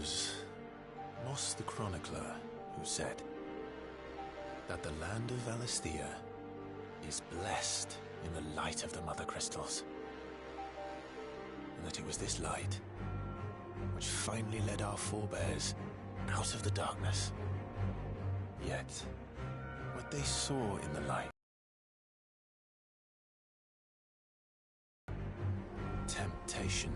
was Moss the Chronicler who said that the land of Valisthea is blessed in the light of the Mother Crystals. And that it was this light which finally led our forebears out of the darkness. Yet, what they saw in the light, temptation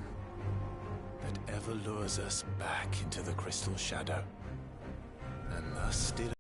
that ever lures us back into the crystal shadow, and thus still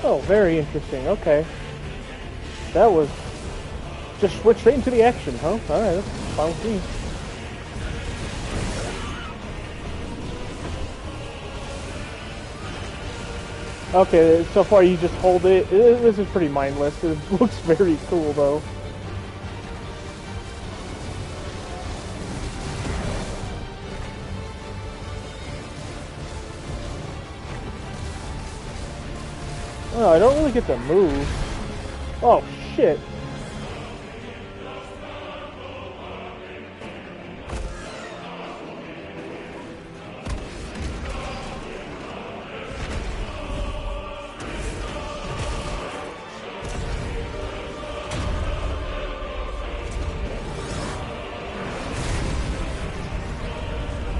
Oh, very interesting. Okay. That was... just went straight into the action, huh? Alright, that's fine with me. Okay, so far you just hold it. This is pretty mindless. It looks very cool, though. Oh, I don't really get to move. Oh, shit.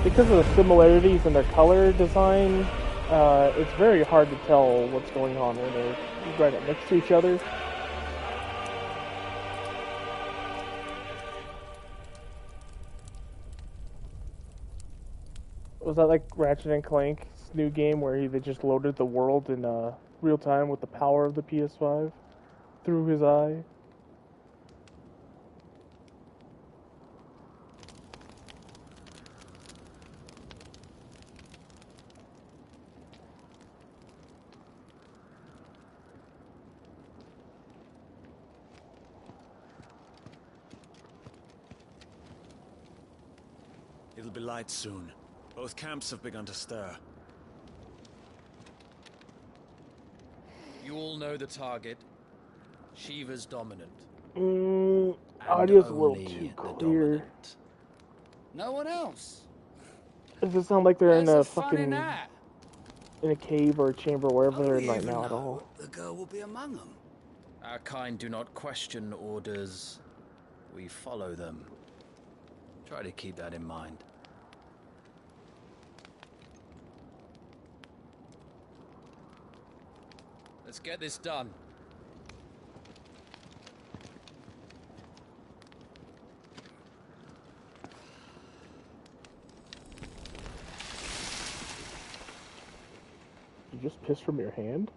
Because of the similarities in their color design, it's very hard to tell what's going on when they're right up next to each other. Was that like Ratchet and Clank's new game where they just loaded the world in real time with the power of the PS5 through his eye? It'll be light soon. Both camps have begun to stir. You all know the target. Shiva's dominant. Audio's a little too clear. No one else. Does it sound like they're in a Where's the fun fucking... in that? in a cave or a chamber, wherever they're in right even now at know all? The girl will be among them. Our kind do not question orders. We follow them. Try to keep that in mind. Let's get this done. You just pissed from your hand?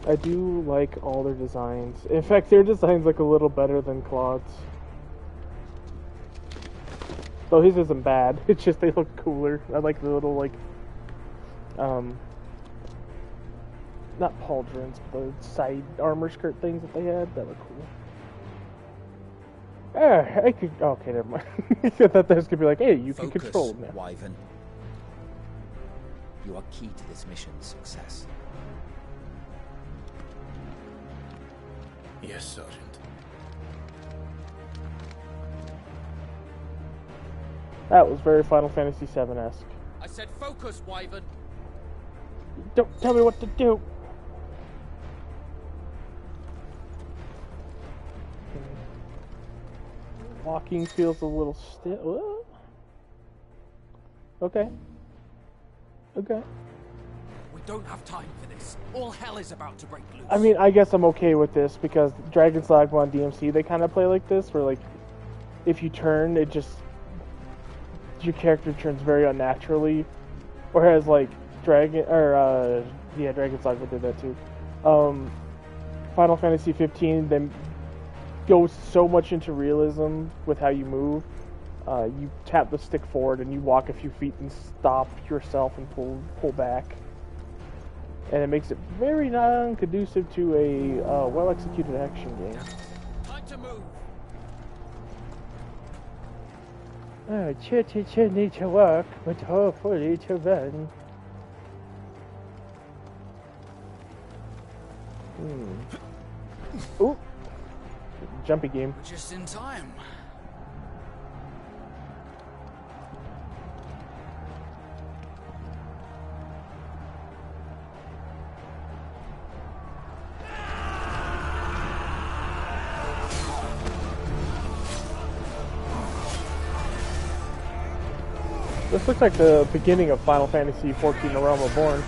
I do like all their designs. In fact, their designs look a little better than Claude's. So his isn't bad, it's just they look cooler. I like the little, like, not pauldrons, but the side armor skirt things that they had, that look cool. I could, okay, never mind. I thought that was gonna be like, hey, you can control them now. Wyvern. You are key to this mission's success. Yes, Sergeant. That was very Final Fantasy VII-esque. I said focus, Wyvern. Don't tell me what to do. Walking feels a little still. Okay. Okay. We don't have time for this. All hell is about to break loose. I mean, I guess I'm okay with this because Dragon's Dogma on DMC, they kind of play like this, where like, if you turn, it just, your character turns very unnaturally. Whereas like Dragon's Dogma did that too. Final Fantasy 15 then goes so much into realism with how you move. You tap the stick forward and you walk a few feet and stop yourself and pull back. And it makes it very non-conducive to a well-executed action game. Time to move. Need to walk, but hopefully to run. Ooh. Jumpy game. We're just in time. This looks like the beginning of Final Fantasy XIV: The Realm Reborn.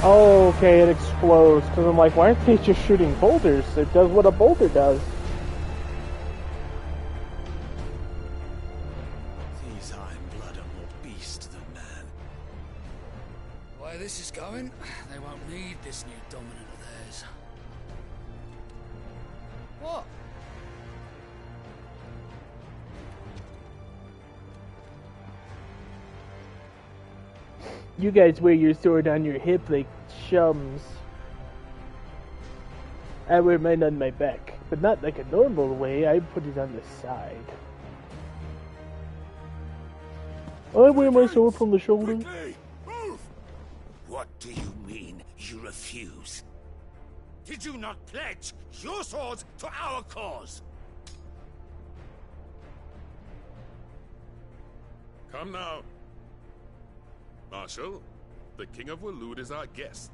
Oh, okay, it explodes. Because I'm like, why aren't they just shooting boulders? It does what a boulder does. These Iron Blood are more beast than man. The way this is going, they won't need this new dominant of theirs. What? You guys wear your sword on your hip like chums. I wear mine on my back, but not like a normal way. I put it on the side. I wear my sword from the shoulder. Quickly, move! What do you mean you refuse? Did you not pledge your swords to our cause? Come now. Marshal, the King of Waloed is our guest.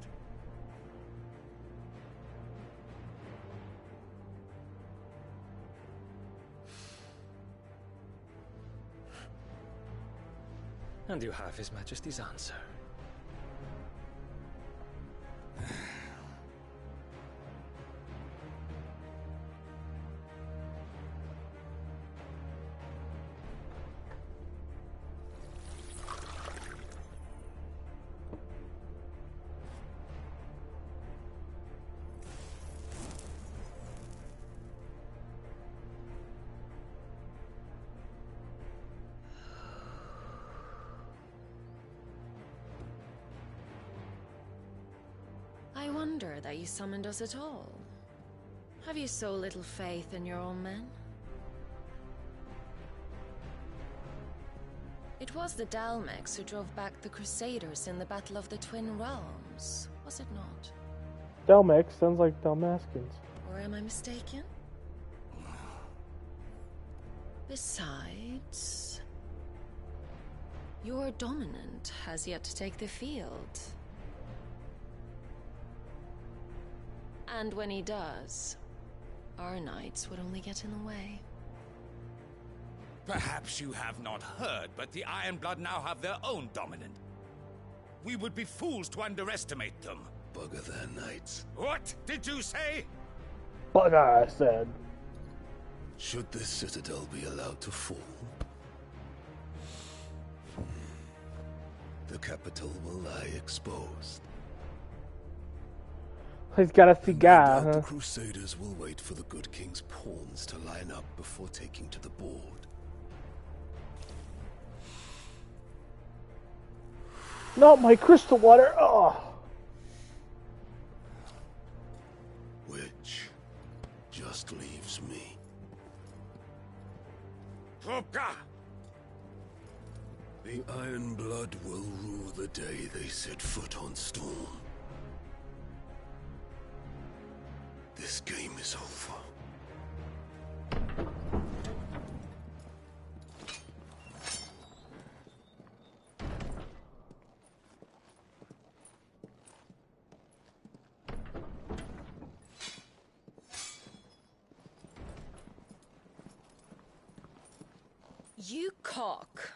And you have His Majesty's answer. I wonder that you summoned us at all. Have you so little faith in your own men? It was the Dalmex who drove back the Crusaders in the Battle of the Twin Realms, was it not? Dalmex sounds like Dalmaskins. Or am I mistaken? Besides, your dominant has yet to take the field. And when he does, our knights would only get in the way. Perhaps you have not heard, but the Iron Blood now have their own dominant. We would be fools to underestimate them. Bugger their knights. What did you say? Bugger, I said. Should this citadel be allowed to fall, the capital will lie exposed. He's got a cigar, The huh? Crusaders will wait for the good king's pawns to line up before taking to the board. Not my crystal water. Oh. Which just leaves me. Hopka! The Iron Blood will rule the day they set foot on Storm. This game is over. You cock.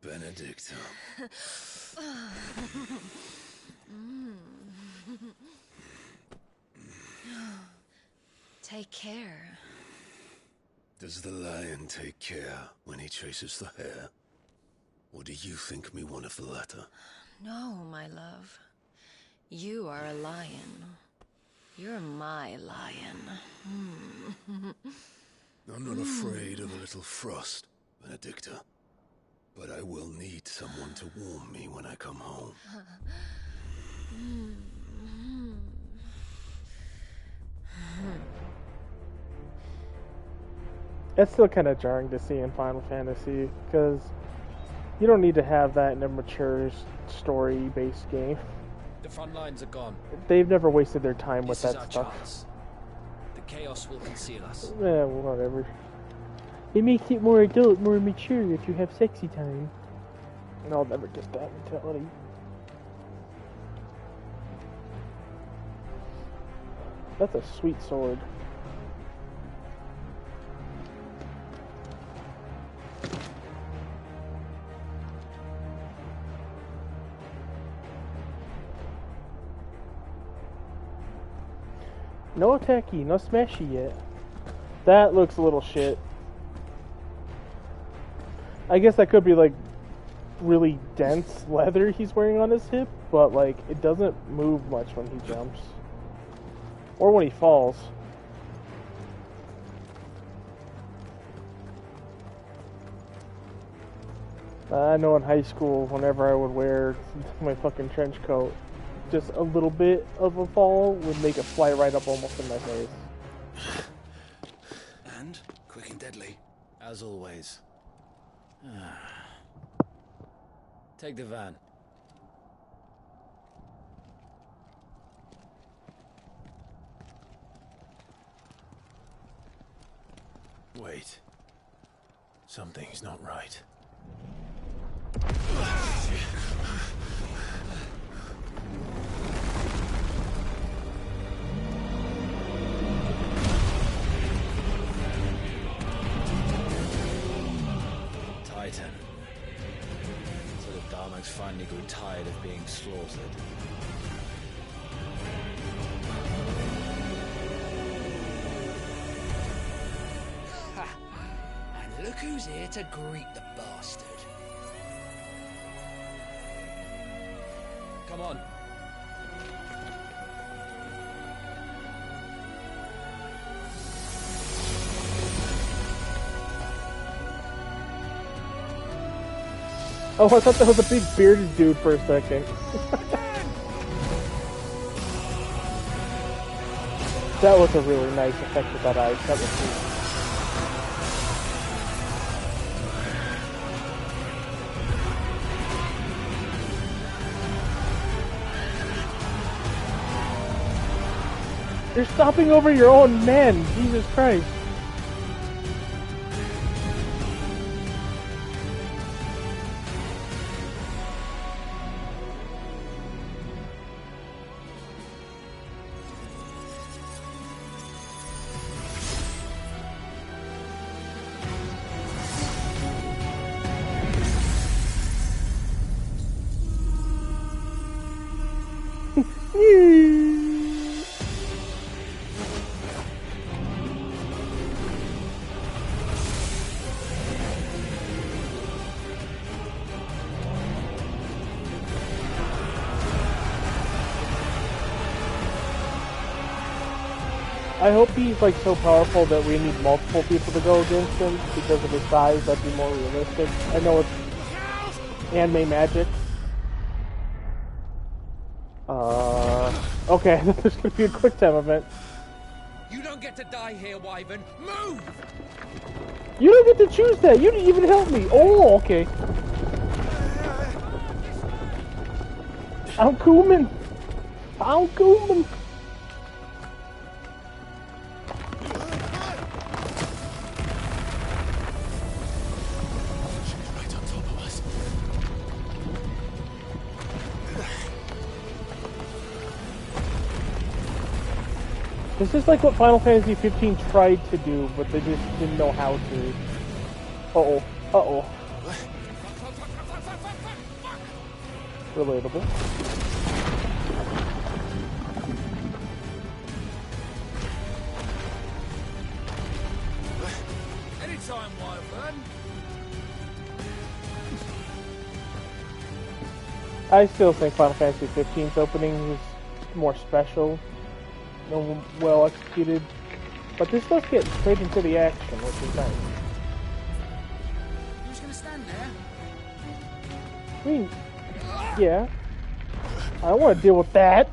Benedicta. Take care. Does the lion take care when he chases the hare? Or do you think me one of the latter? No, my love. You are a lion. You're my lion. I'm not afraid of a little frost, Benedicta. But I will need someone to warm me when I come home. That's still kind of jarring to see in Final Fantasy, because you don't need to have that in a mature story-based game. The front lines are gone. They've never wasted their time with This is that our stuff. chance. The chaos will conceal us. Yeah, whatever. It makes it more adult, more mature if you have sexy time. And I'll never get that mentality. That's a sweet sword. No attacky, no smashy yet. That looks a little shit. I guess that could be like really dense leather he's wearing on his hip, but like it doesn't move much when he jumps. Or when he falls. I know in high school, whenever I would wear my fucking trench coat, just a little bit of a fall would make it fly right up almost in my face. And quick and deadly. As always. Take the van. Wait. Something's not right. Titan. So the Dharmax finally grew tired of being slaughtered. Ha! And look who's here to greet the bastard. Come on. Oh, I thought that was a big bearded dude for a second. That was a really nice effect with that eye. That was cool. You're stopping over your own men! Jesus Christ. I hope he's like so powerful that we need multiple people to go against him because of his size. That'd be more realistic. I know it's anime magic. Okay, there's gonna be a quick time event. You don't get to die here, Wyvern. Move! You don't get to choose that. You didn't even help me. Oh, okay. I'm coming. I'm coming. Right on top of us. This is like what Final Fantasy 15 tried to do, but they just didn't know how to. Uh-oh. Uh-oh. Relatable. Anytime, Wyvern. I still think Final Fantasy 15's opening is more special, more well executed, but this does get straight into the action, which is nice. You just gonna stand there? I mean, yeah. I don't want to deal with that.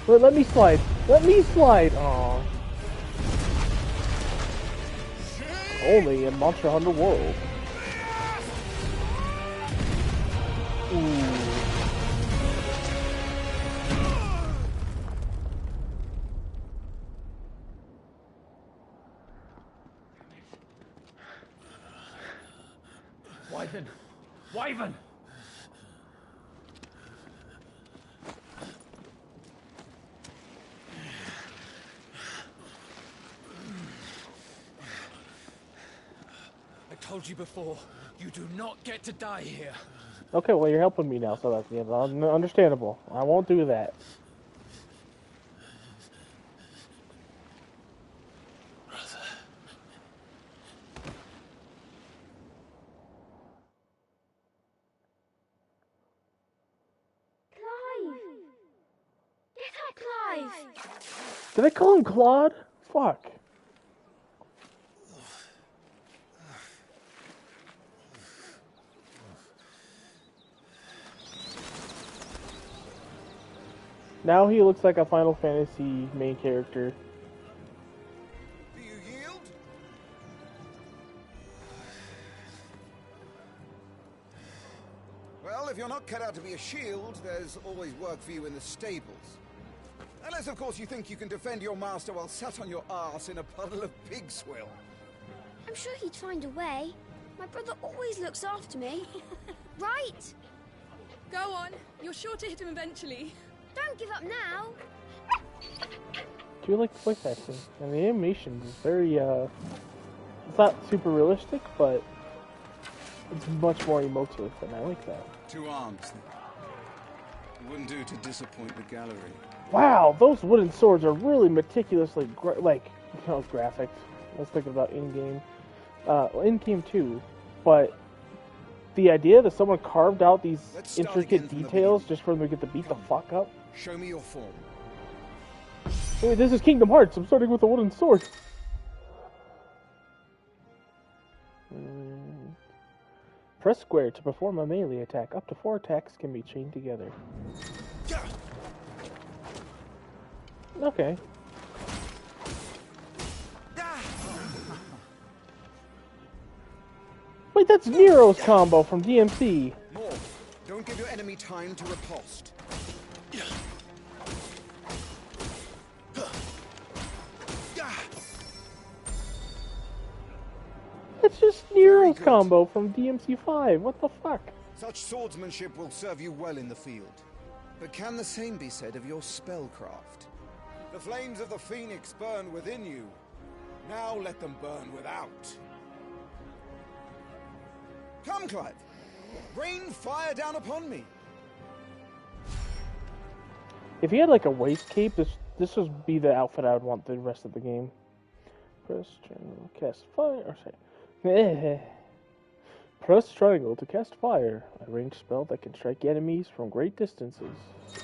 Let me slide. Let me slide. Aww. Only in Monster Hunter World. Ooh. Wyvern! Wyvern! I told you before, you do not get to die here. Okay, well you're helping me now, so that's understandable. I won't do that. Did I call him Claude? Fuck. Now he looks like a Final Fantasy main character. Do you yield? Well, if you're not cut out to be a shield, there's always work for you in the stables. Unless, of course, you think you can defend your master while sat on your ass in a puddle of pig swill. I'm sure he'd find a way. My brother always looks after me. Right? Go on. You're sure to hit him eventually. Don't give up now. Do you like voice acting? And the animation is very, it's not super realistic, but it's much more emotive, and I like that. 2 arms. It wouldn't do to disappoint the gallery. Wow, those wooden swords are really meticulously, graphic. I was thinking about in-game. In-game too, but the idea that someone carved out these intricate details just for them to get to beat the fuck up. Show me your form. Wait, this is Kingdom Hearts. I'm starting with a wooden sword. Press square to perform a melee attack. Up to 4 attacks can be chained together. Okay. Wait, that's Nero's combo from DMC. More. Don't give your enemy time to riposte. That's just Nero's combo from DMC5. What the fuck? Such swordsmanship will serve you well in the field. But can the same be said of your spellcraft? The flames of the Phoenix burn within you. Now let them burn without. Come, Clive. Rain fire down upon me. If he had like a waist cape, this would be the outfit I would want the rest of the game. Press triangle, cast fire. Or say, press triangle to cast fire. A ranged spell that can strike enemies from great distances.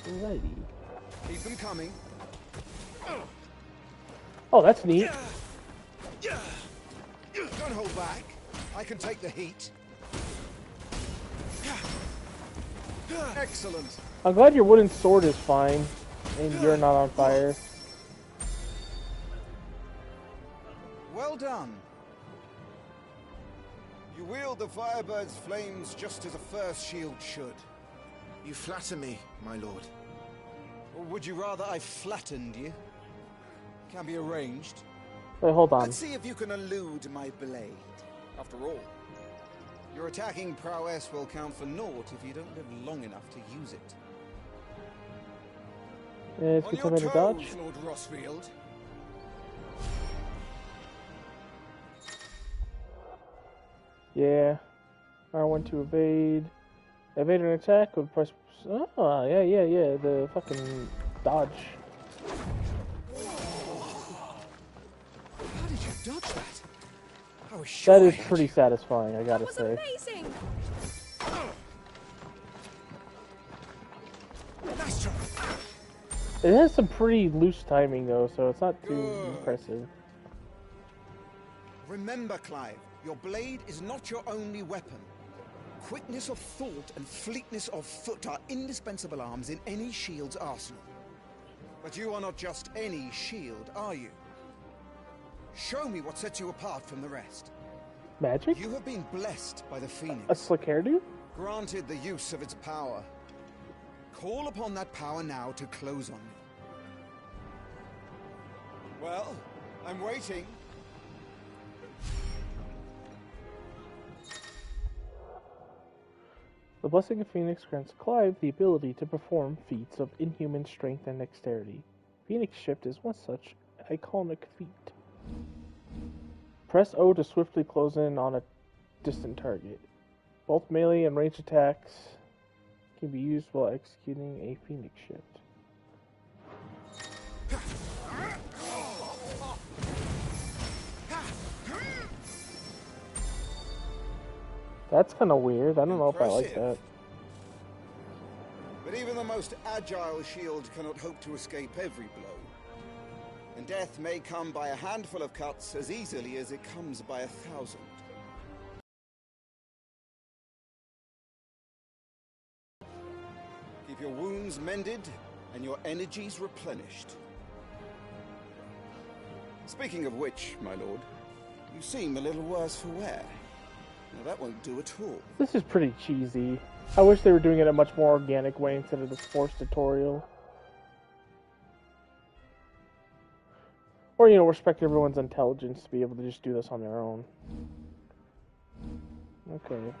Alrighty. Keep them coming. Oh, that's neat. back. I can take the heat. Excellent. I'm glad your wooden sword is fine, and you're not on fire. Well done. You wield the Firebird's flames just as a first shield should. You flatter me, my lord. Or would you rather I flattened you? Can be arranged. Wait, hold on. Let's see if you can elude my blade. After all, your attacking prowess will count for naught if you don't live long enough to use it. Let's get somebody to dodge. Lord Rossfield. Yeah. R1 to evade. Evade an attack would press. Oh, yeah. The fucking dodge. How did you dodge that? I was sure That is pretty satisfying, I gotta say. Amazing. Nice try. It has some pretty loose timing though, so it's not too impressive. Remember, Clive, your blade is not your only weapon. Quickness of thought and fleetness of foot are indispensable arms in any shield's arsenal. But you are not just any shield, are you? Show me what sets you apart from the rest. Magic? You have been blessed by the Phoenix. A slick hairdo? Granted the use of its power. Call upon that power now to close on me. Well, I'm waiting. The Blessing of Phoenix grants Clive the ability to perform feats of inhuman strength and dexterity. Phoenix Shift is one such iconic feat. Press O to swiftly close in on a distant target. Both melee and ranged attacks can be used while executing a Phoenix Shift. That's kind of weird. I don't know if I like that. But even the most agile shield cannot hope to escape every blow. And death may come by a handful of cuts as easily as it comes by 1,000. Keep your wounds mended and your energies replenished. Speaking of which, my lord, you seem a little worse for wear. Now that won't do at all. This is pretty cheesy. I wish they were doing it a much more organic way instead of this forced tutorial. Or, you know, respect everyone's intelligence to be able to just do this on their own. Okay.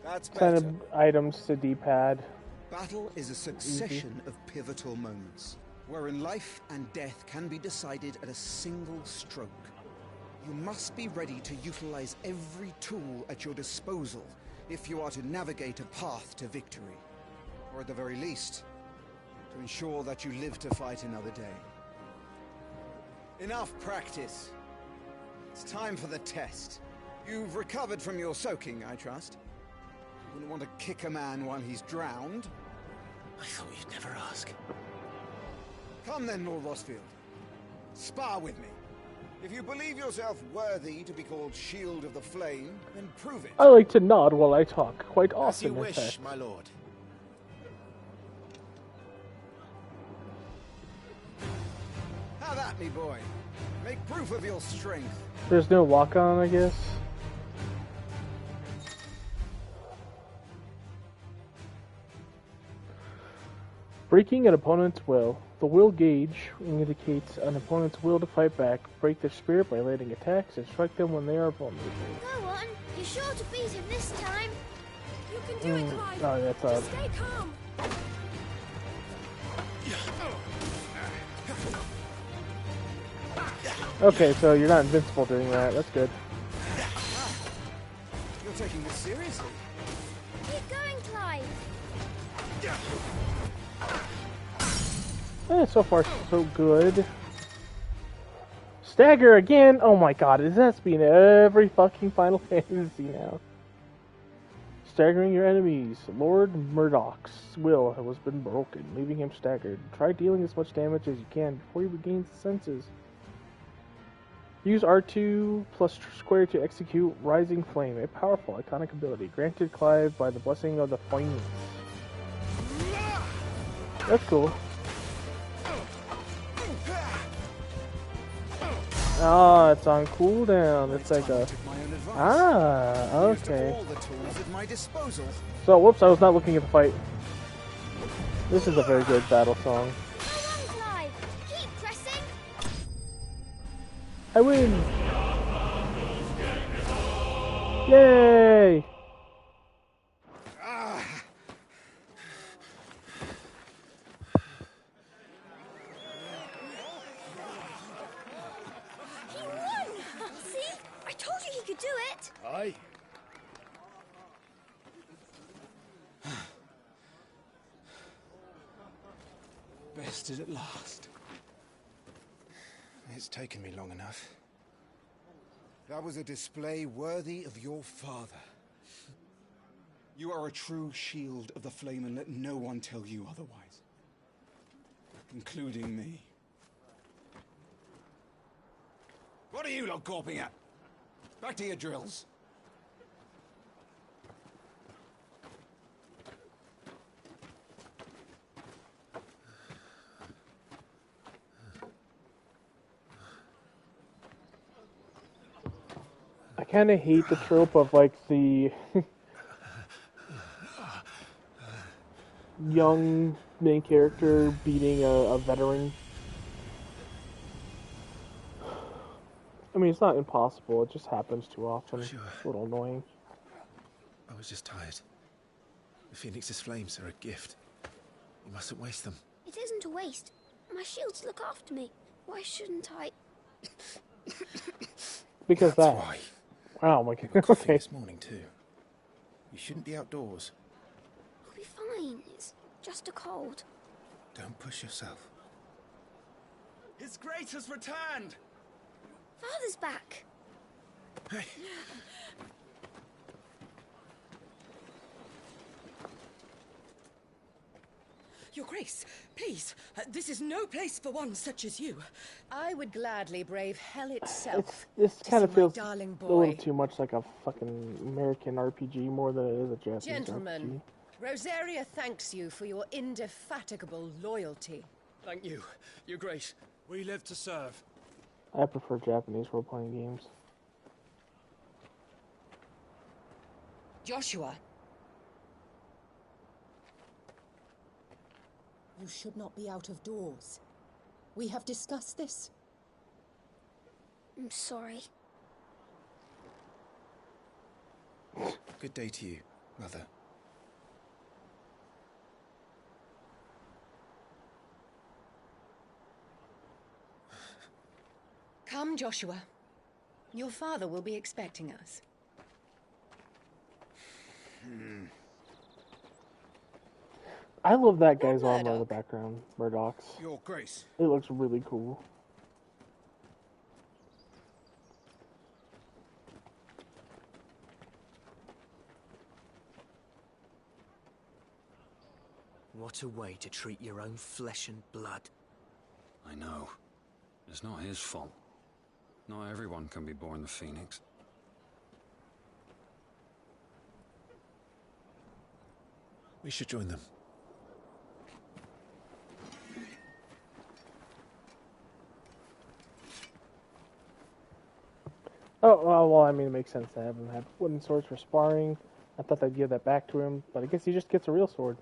That's Kind better. of items to D-pad. Battle is a succession of pivotal moments, wherein life and death can be decided at a single stroke. You must be ready to utilize every tool at your disposal if you are to navigate a path to victory. Or at the very least, to ensure that you live to fight another day. Enough practice. It's time for the test. You've recovered from your soaking, I trust. You wouldn't want to kick a man while he's drowned. I thought you'd never ask. Come then, Lord Rossfield. Spar with me. If you believe yourself worthy to be called Shield of the Flame, then prove it. I like to nod while I talk, quite As often, you in wish, fact. my lord. Have at me, boy. Make proof of your strength. There's no lock-on, I guess. Breaking an opponent's will. The will gauge indicates an opponent's will to fight back. Break their spirit by landing attacks and strike them when they are vulnerable. Go on, you're sure to beat him this time. You can do it, Clive. Oh, that's Just stay calm. Okay, so you're not invincible doing that. That's good. You're taking this seriously. Keep going, Clive. So far, so good. Stagger again! Oh my god, is that being every fucking Final Fantasy now? staggering your enemies. Lord Murdoch's will has been broken, leaving him staggered. Try dealing as much damage as you can before he regains his senses. Use R2 plus square to execute Rising Flame, a powerful iconic ability granted Clive by the blessing of the Flames. That's cool. Ah, it's on cooldown. It's like a... Ah, okay. So, whoops, I was not looking at the fight. This is a very good battle song. I win! Yay! He won! See? I told you he could do it! Aye. Bested at last. It's taken me long enough. That was a display worthy of your father. You are a true shield of the flame, and let no one tell you otherwise. Including me. What are you lot gawping at? Back to your drills. I kind of hate the trope of like the young main character beating a veteran. I mean, it's not impossible, it just happens too often. Sure. It's a little annoying. I was just tired. The Phoenix's flames are a gift. You mustn't waste them. It isn't a waste. My shields look after me. Why shouldn't I? Because That's that. why. Wow, my You god. were coughing Okay. this morning too. You shouldn't be outdoors. I'll be fine. It's just a cold. Don't push yourself. His Grace has returned! Father's back. Hey. Your Grace, please, this is no place for one such as you. I would gladly brave hell itself. This kind of feels darling a little boy. too much like a fucking American RPG more than it is a Japanese Gentlemen, Rosaria thanks you for your indefatigable loyalty. Thank you, Your Grace. We live to serve. RPG. I prefer Japanese role-playing games. Joshua. You should not be out of doors. We have discussed this. I'm sorry. Good day to you, Mother. Come, Joshua. Your father will be expecting us. I love that guy's armor in the background, Murdoch's. Your Grace. It looks really cool. What a way to treat your own flesh and blood. I know. It's not his fault. Not everyone can be born the Phoenix. We should join them. Oh, well, I mean, it makes sense to have him have wooden swords for sparring. I thought they'd give that back to him, but I guess he just gets a real sword.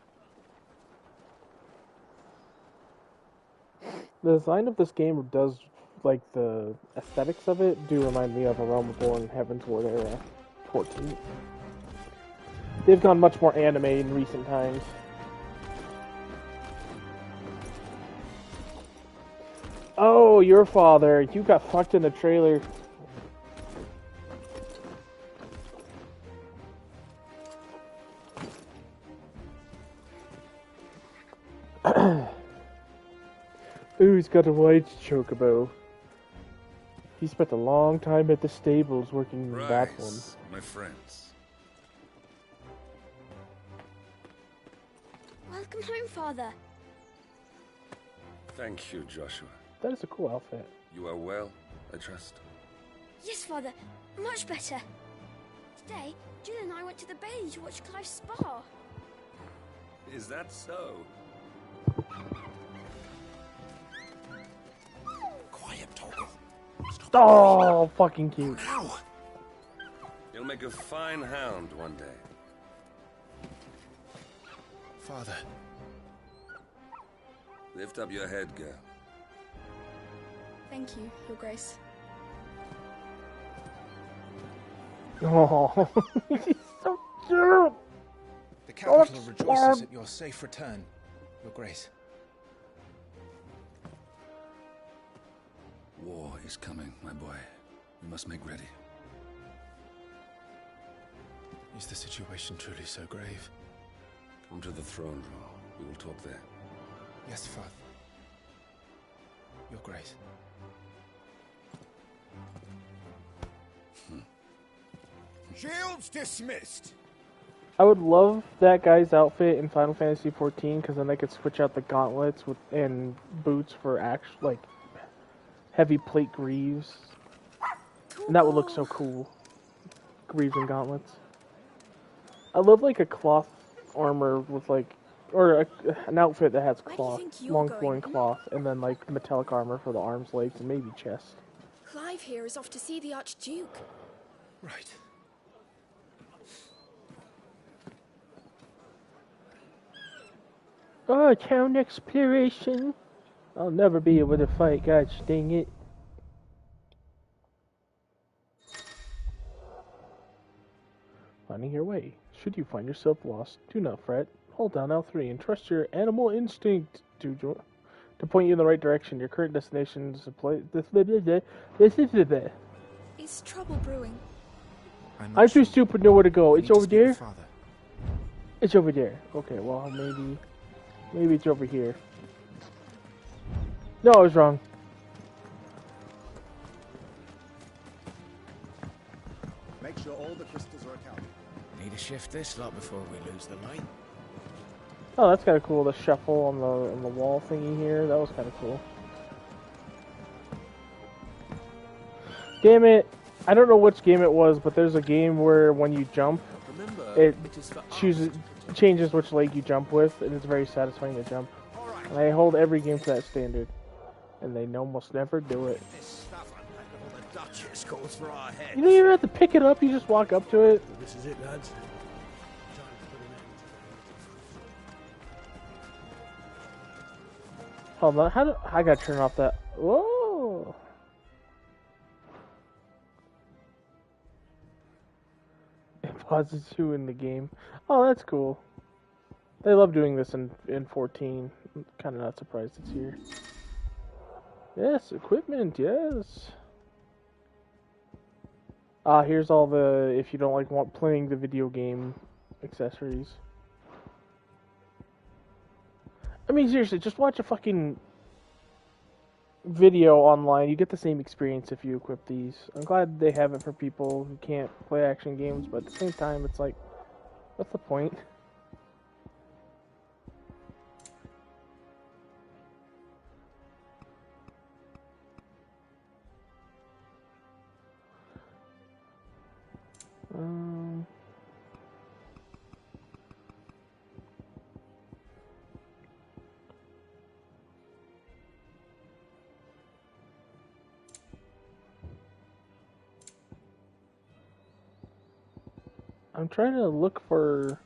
The design of this game does, like, the aesthetics of it do remind me of A Realm Reborn, Heaven's Ward era 14. They've gone much more anime in recent times. Oh, your father. You got fucked in the trailer. Ooh, he's got a white chocobo. He spent a long time at the stables working that one. My friends. Welcome home, Father. Thank you, Joshua. That is a cool outfit. You are well, I trust. Yes, Father. Much better. Today, Jill and I went to the Bailey to watch Clive's spa. Is that so? Quiet, Toggle. Oh, fucking cute. Ow! You'll make a fine hound one day. Father. Lift up your head, girl. Thank you, Your Grace. Oh, he's so cute. The capital rejoices at your safe return, Your Grace. War is coming, my boy. We must make ready. Is the situation truly so grave? Come to the throne room. We will talk there. Yes, Father. Your Grace. Shields dismissed! I would love that guy's outfit in Final Fantasy XIV because then they could switch out the gauntlets and boots for like heavy plate greaves, and that would look so cool. Greaves and gauntlets. I love like a cloth armor with like, or an outfit that has cloth, long flowing cloth, and then like metallic armor for the arms, legs, and maybe chest. Clive here is off to see the Archduke. Right. Oh, town exploration. I'll never be able to fight, god dang it. Finding your way. Should you find yourself lost, do not fret. Hold down L3 and trust your animal instinct to point you in the right direction. Your current destination is a place. Is trouble brewing? I'm too stupid to know where to go. It's over there? It's over there. Okay, well, maybe it's over here. No, I was wrong. Make sure all the crystals are accounted. Need to shift this lot before we lose the light. Oh, that's kind of cool. The shuffle on the wall thingy here. That was kind of cool. Damn it! I don't know which game it was, but there's a game where when you jump, it changes which leg you jump with, and it's very satisfying to jump. And I hold every game to that standard, and they almost never do it. You don't even have to pick it up; you just walk up to it. This is it, lads. Hold on, I gotta turn off that? Whoa! It pauses you in the game. Oh, that's cool. They love doing this in 14. I'm kind of not surprised it's here. Yes, equipment, yes. Here's all the, if you don't like playing the video game accessories. I mean, seriously, just watch a fucking video online. You get the same experience if you equip these. I'm glad they have it for people who can't play action games, but at the same time, it's like, what's the point? I'm trying to look for...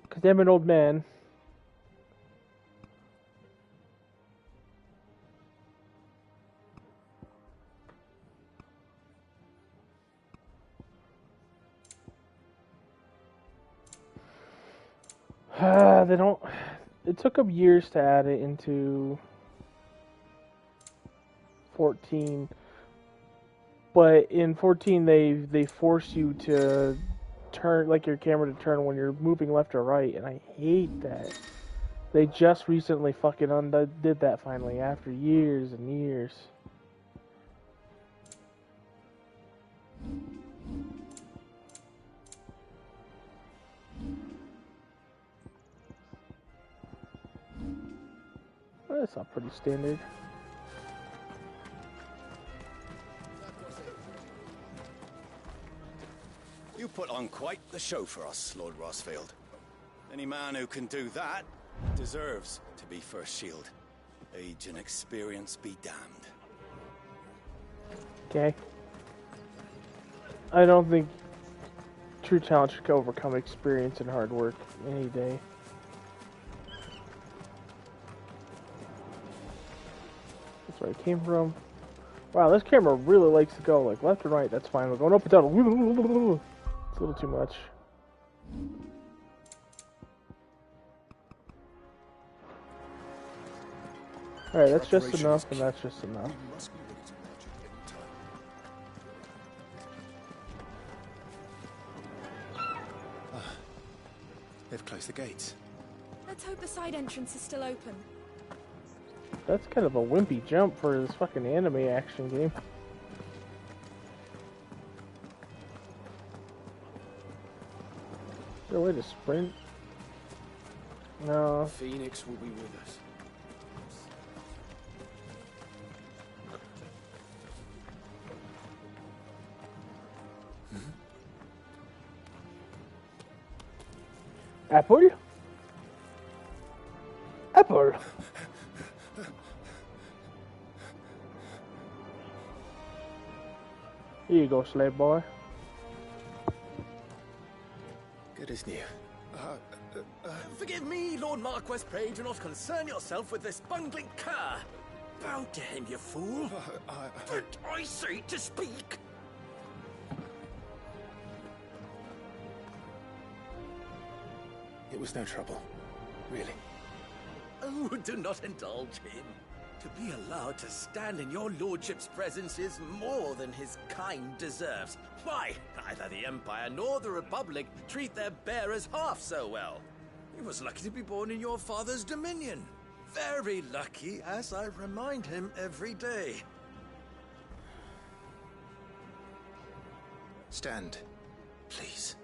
Because I'm an old man. They don't... It took them years to add it into 14. But in 14, they force you to turn, like your camera to turn when you're moving left or right, and I hate that. They just recently fucking did that finally, after years and years. That's not pretty standard. You put on quite the show for us, Lord Rossfield. Any man who can do that deserves to be first shield. Age and experience be damned. Okay. I don't think true talent should overcome experience and hard work any day. That's where I came from. Wow, this camera really likes to go like left and right. That's fine. We're going up and down. It's a little too much. Alright, that's just enough, and that's just enough. They've closed the gates. Let's hope the side entrance is still open. That's kind of a wimpy jump for this fucking anime action game. Is there a way to sprint? No. Phoenix will be with us. Apple? Apple! Here you go, slave boy. Good as new. Forgive me, Lord Marquess, pray do not concern yourself with this bungling cur. Bow to him, you fool. Did I say to speak? It was no trouble. Really. Oh, do not indulge him. To be allowed to stand in your lordship's presence is more than his kind deserves. Why, neither the Empire nor the Republic treat their bearers half so well. He was lucky to be born in your father's dominion. Very lucky, as I remind him every day. Stand, please.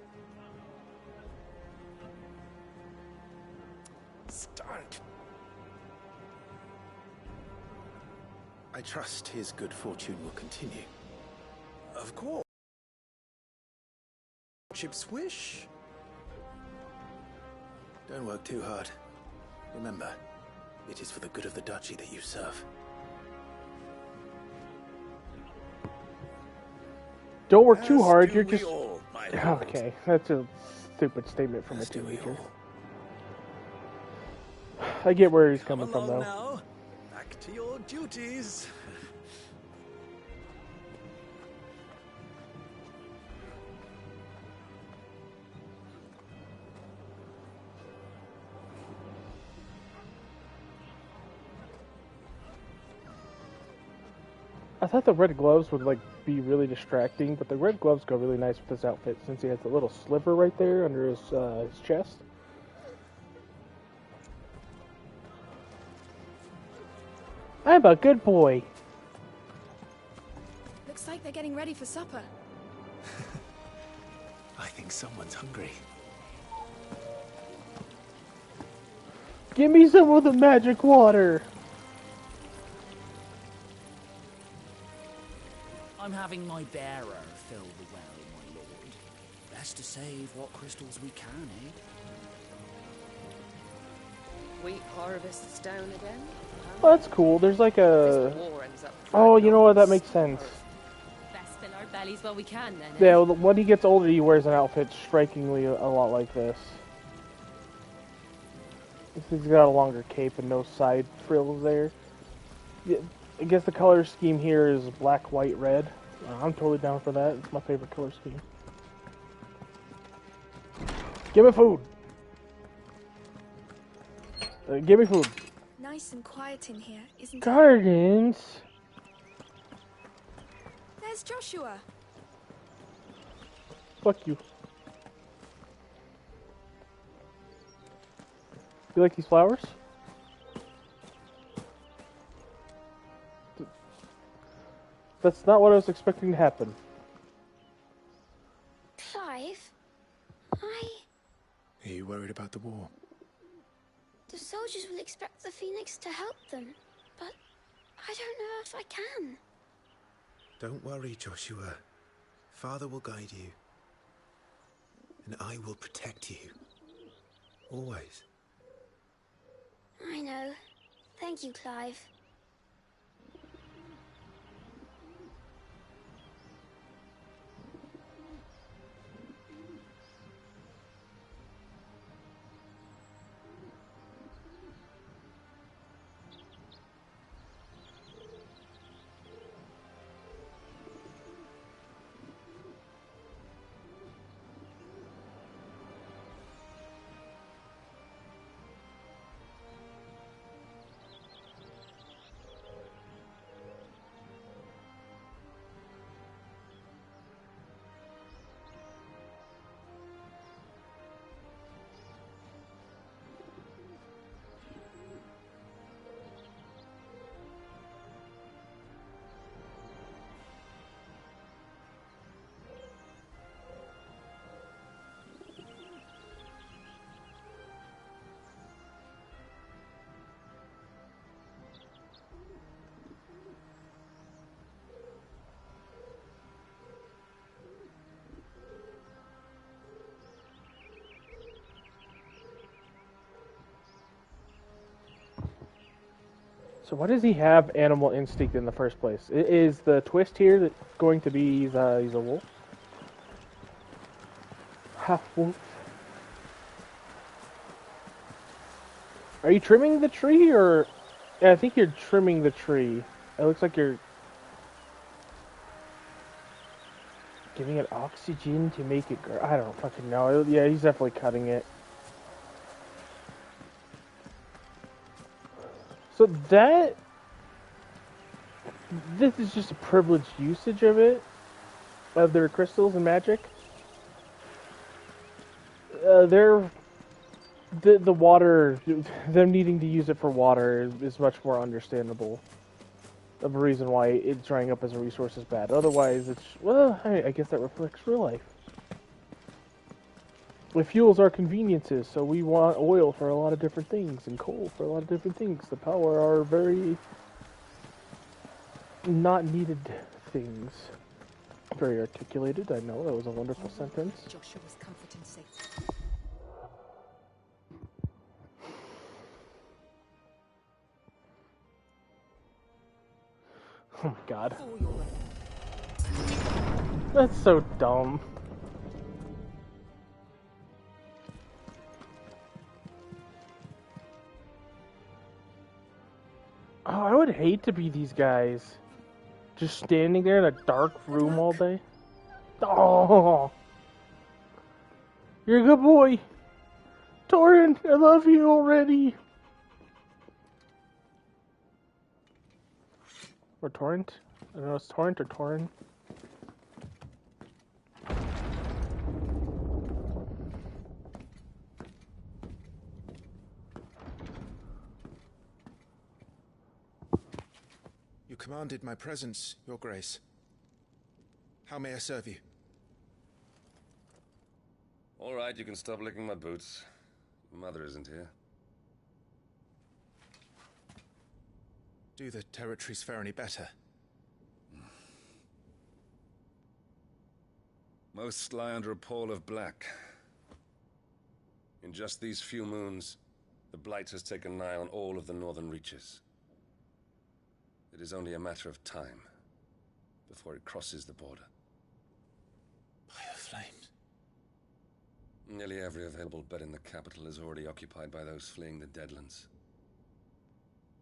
Stand. I trust his good fortune will continue. Of course. Lordship's wish. Don't work too hard. Remember, it is for the good of the duchy that you serve. Don't work too hard, you're just... all, okay, that's a stupid statement from a teenager. I get where he's coming from, though. Now. Back to your duties. I thought the red gloves would like be really distracting, but the red gloves go really nice with this outfit since he has a little sliver right there under his chest. I'm a good boy. Looks like they're getting ready for supper. I think someone's hungry. Give me some of the magic water. I'm having my bearer fill the well, my lord. Best to save what crystals we can, eh? Wheat harvests down again? Oh, that's cool. There's like a... Oh, you know what? That makes sense. Best fill our bellies while we can, then. Yeah, well, when he gets older, he wears an outfit strikingly a lot like this. He's got a longer cape and no side frills there. Yeah, I guess the color scheme here is black, white, red. I'm totally down for that. It's my favorite color scheme. Give me food! Give me food. Nice and quiet in here, isn't it? Gardens! There's Joshua. Fuck you. You like these flowers? That's not what I was expecting to happen. Clive? Are you worried about the war? The soldiers will expect the Phoenix to help them, but I don't know if I can. Don't worry, Joshua. Father will guide you. And I will protect you. Always. I know. Thank you, Clive. So why does he have animal instinct in the first place? Is the twist here that going to be he's a wolf? Half wolf. Are you trimming the tree, or... Yeah, I think you're trimming the tree. It looks like you're... giving it oxygen to make it grow. I don't fucking know. Yeah, he's definitely cutting it. So that... This is just a privileged usage of it, of their crystals and magic. The water, them needing to use it for water is much more understandable. Of a reason why it's drying up as a resource is bad. Otherwise, it's, well, I guess that reflects real life. It fuels our conveniences, so we want oil for a lot of different things, and coal for a lot of different things. The power are very not needed things. Very articulated, I know, that was a wonderful sentence. Joshua's comfort and safety. Oh my god. That's so dumb. Oh, I would hate to be these guys. Just standing there in a dark room all day. Oh, you're a good boy. Torrent, I love you already. Or Torrent? I don't know, it's Torrent or Torrent. You commanded my presence, Your Grace. How may I serve you? All right, you can stop licking my boots. Mother isn't here. Do the territories fare any better? Most lie under a pall of black. In just these few moons, the Blight has taken nigh on all of the northern reaches. It is only a matter of time before it crosses the border. By the flames. Nearly every available bed in the capital is already occupied by those fleeing the Deadlands.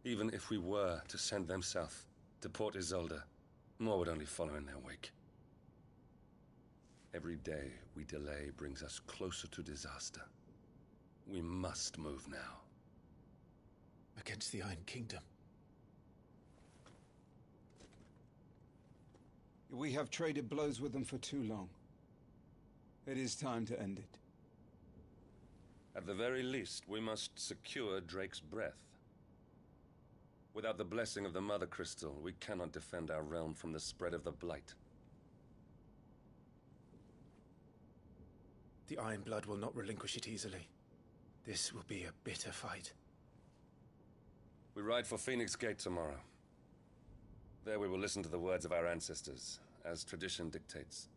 Even if we were to send them south, to Port Isolde, more would only follow in their wake. Every day we delay brings us closer to disaster. We must move now. Against the Iron Kingdom. We have traded blows with them for too long. It is time to end it. At the very least, we must secure Drake's breath. Without the blessing of the Mother Crystal, we cannot defend our realm from the spread of the Blight. The Iron Blood will not relinquish it easily. This will be a bitter fight. We ride for Phoenix Gate tomorrow. There we will listen to the words of our ancestors, as tradition dictates.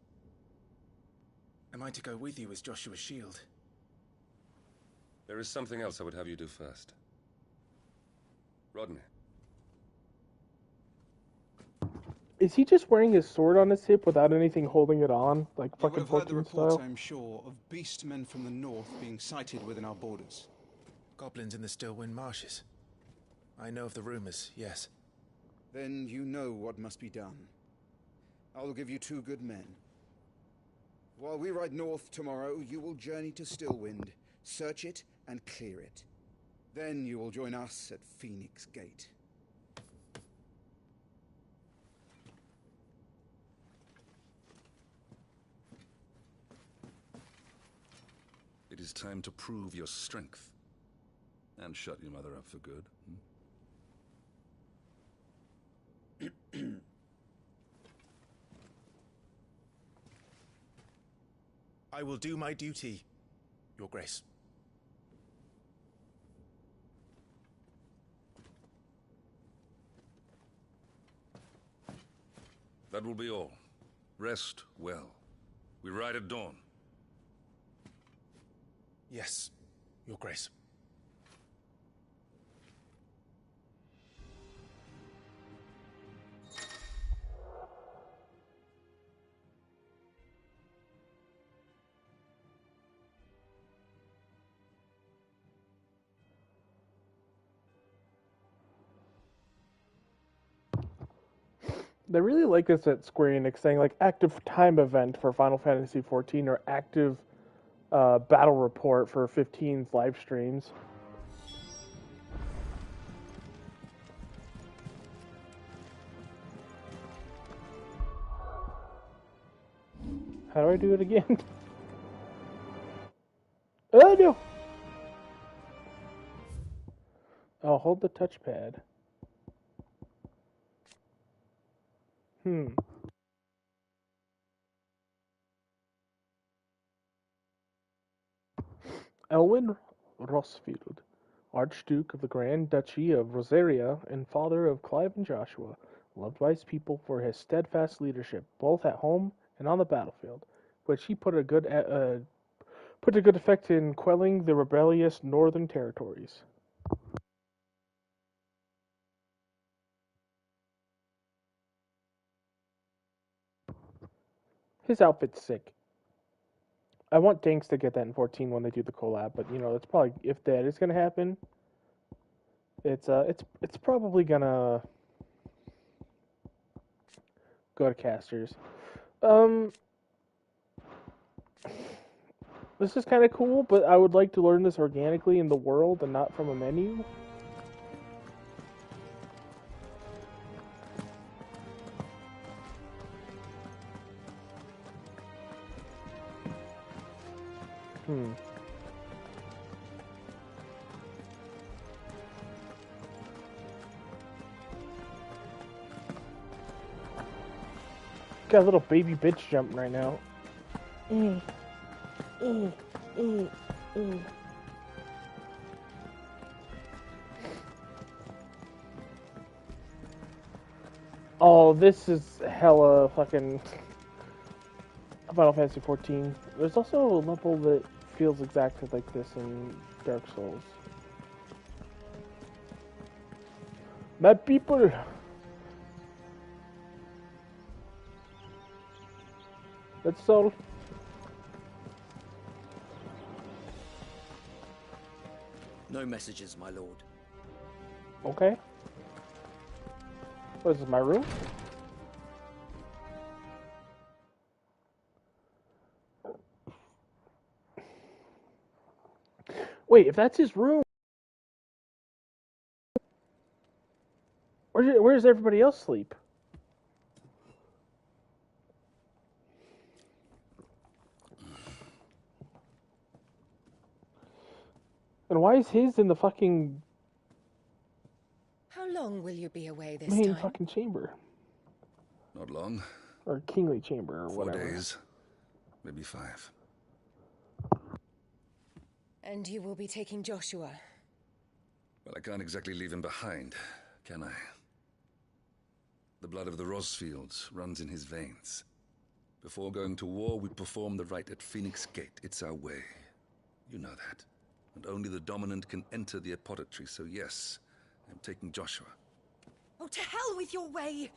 Am I to go with you as Joshua's shield? There is something else I would have you do first. Rodney. Is he just wearing his sword on his hip without anything holding it on, like You fucking have heard the 14 reports, style? I'm sure, of beastmen from the north being sighted within our borders. Goblins in the Stillwind Marshes. I know of the rumors, yes. Then you know what must be done. I will give you 2 good men. While we ride north tomorrow, you will journey to Stillwind, search it, and clear it. Then you will join us at Phoenix Gate. It is time to prove your strength. And shut your mother up for good. I will do my duty, Your Grace. That will be all. Rest well. We ride at dawn. Yes, Your Grace. They really like this at Square Enix, saying like active time event for Final Fantasy XIV or active battle report for 15's live streams. How do I do it again? Oh no! Oh, hold the touchpad. Elwin Rosfield, Archduke of the Grand Duchy of Rosaria and father of Clive and Joshua, loved by his people for his steadfast leadership, both at home and on the battlefield, which he put to good effect in quelling the rebellious northern territories. His outfit's sick. I want Danks to get that in 14 when they do the collab, but you know, it's probably, if that is gonna happen, it's probably gonna go to casters. This is kind of cool, but I would like to learn this organically in the world and not from a menu. Got a little baby bitch jumping right now. Oh, this is hella fucking Final Fantasy XIV. There's also a level that feels exactly like this in Dark Souls. My people! That's all. No messages, my lord. Okay. What is this, my room? Wait, if that's his room, where does everybody else sleep? And why is his in the fucking How long will you be away this main time? fucking chamber? Not long. Or kingly chamber, or 4 whatever. days. Maybe 5. And you will be taking Joshua. Well, I can't exactly leave him behind, can I? The blood of the Rosfields runs in his veins. Before going to war, we perform the rite at Phoenix Gate. It's our way. You know that. And only the dominant can enter the apothecary, so yes, I'm taking Joshua. Oh, to hell with your way!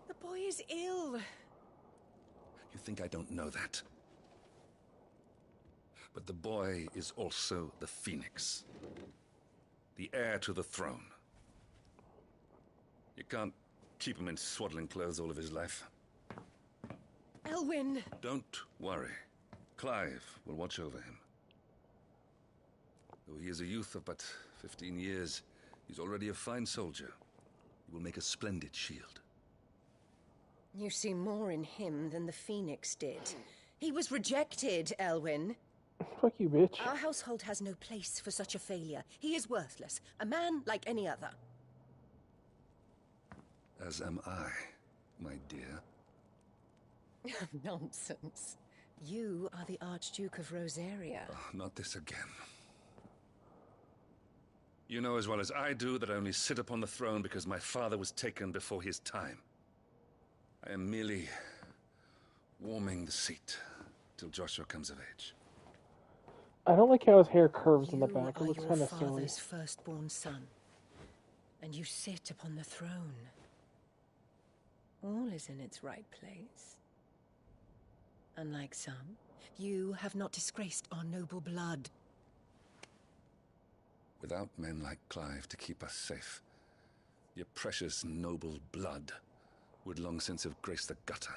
The boy is ill. You think I don't know that? But the boy is also the Phoenix. The heir to the throne. You can't keep him in swaddling clothes all of his life. Elwyn! Don't worry. Clive will watch over him. Though he is a youth of but 15 years, he's already a fine soldier. He will make a splendid shield. You see more in him than the Phoenix did. He was rejected, Elwyn. Fuck you, bitch. Our household has no place for such a failure. He is worthless. A man like any other. As am I, my dear. Nonsense. You are the Archduke of Rosaria. Oh, not this again. You know as well as I do that I only sit upon the throne because my father was taken before his time. I am merely warming the seat till Joshua comes of age. I don't like how his hair curves in the You back. It are looks your kind of silly. father's firstborn son, and you sit upon the throne. All is in its right place. Unlike some, you have not disgraced our noble blood. Without men like Clive to keep us safe, your precious noble blood would long since have graced the gutter.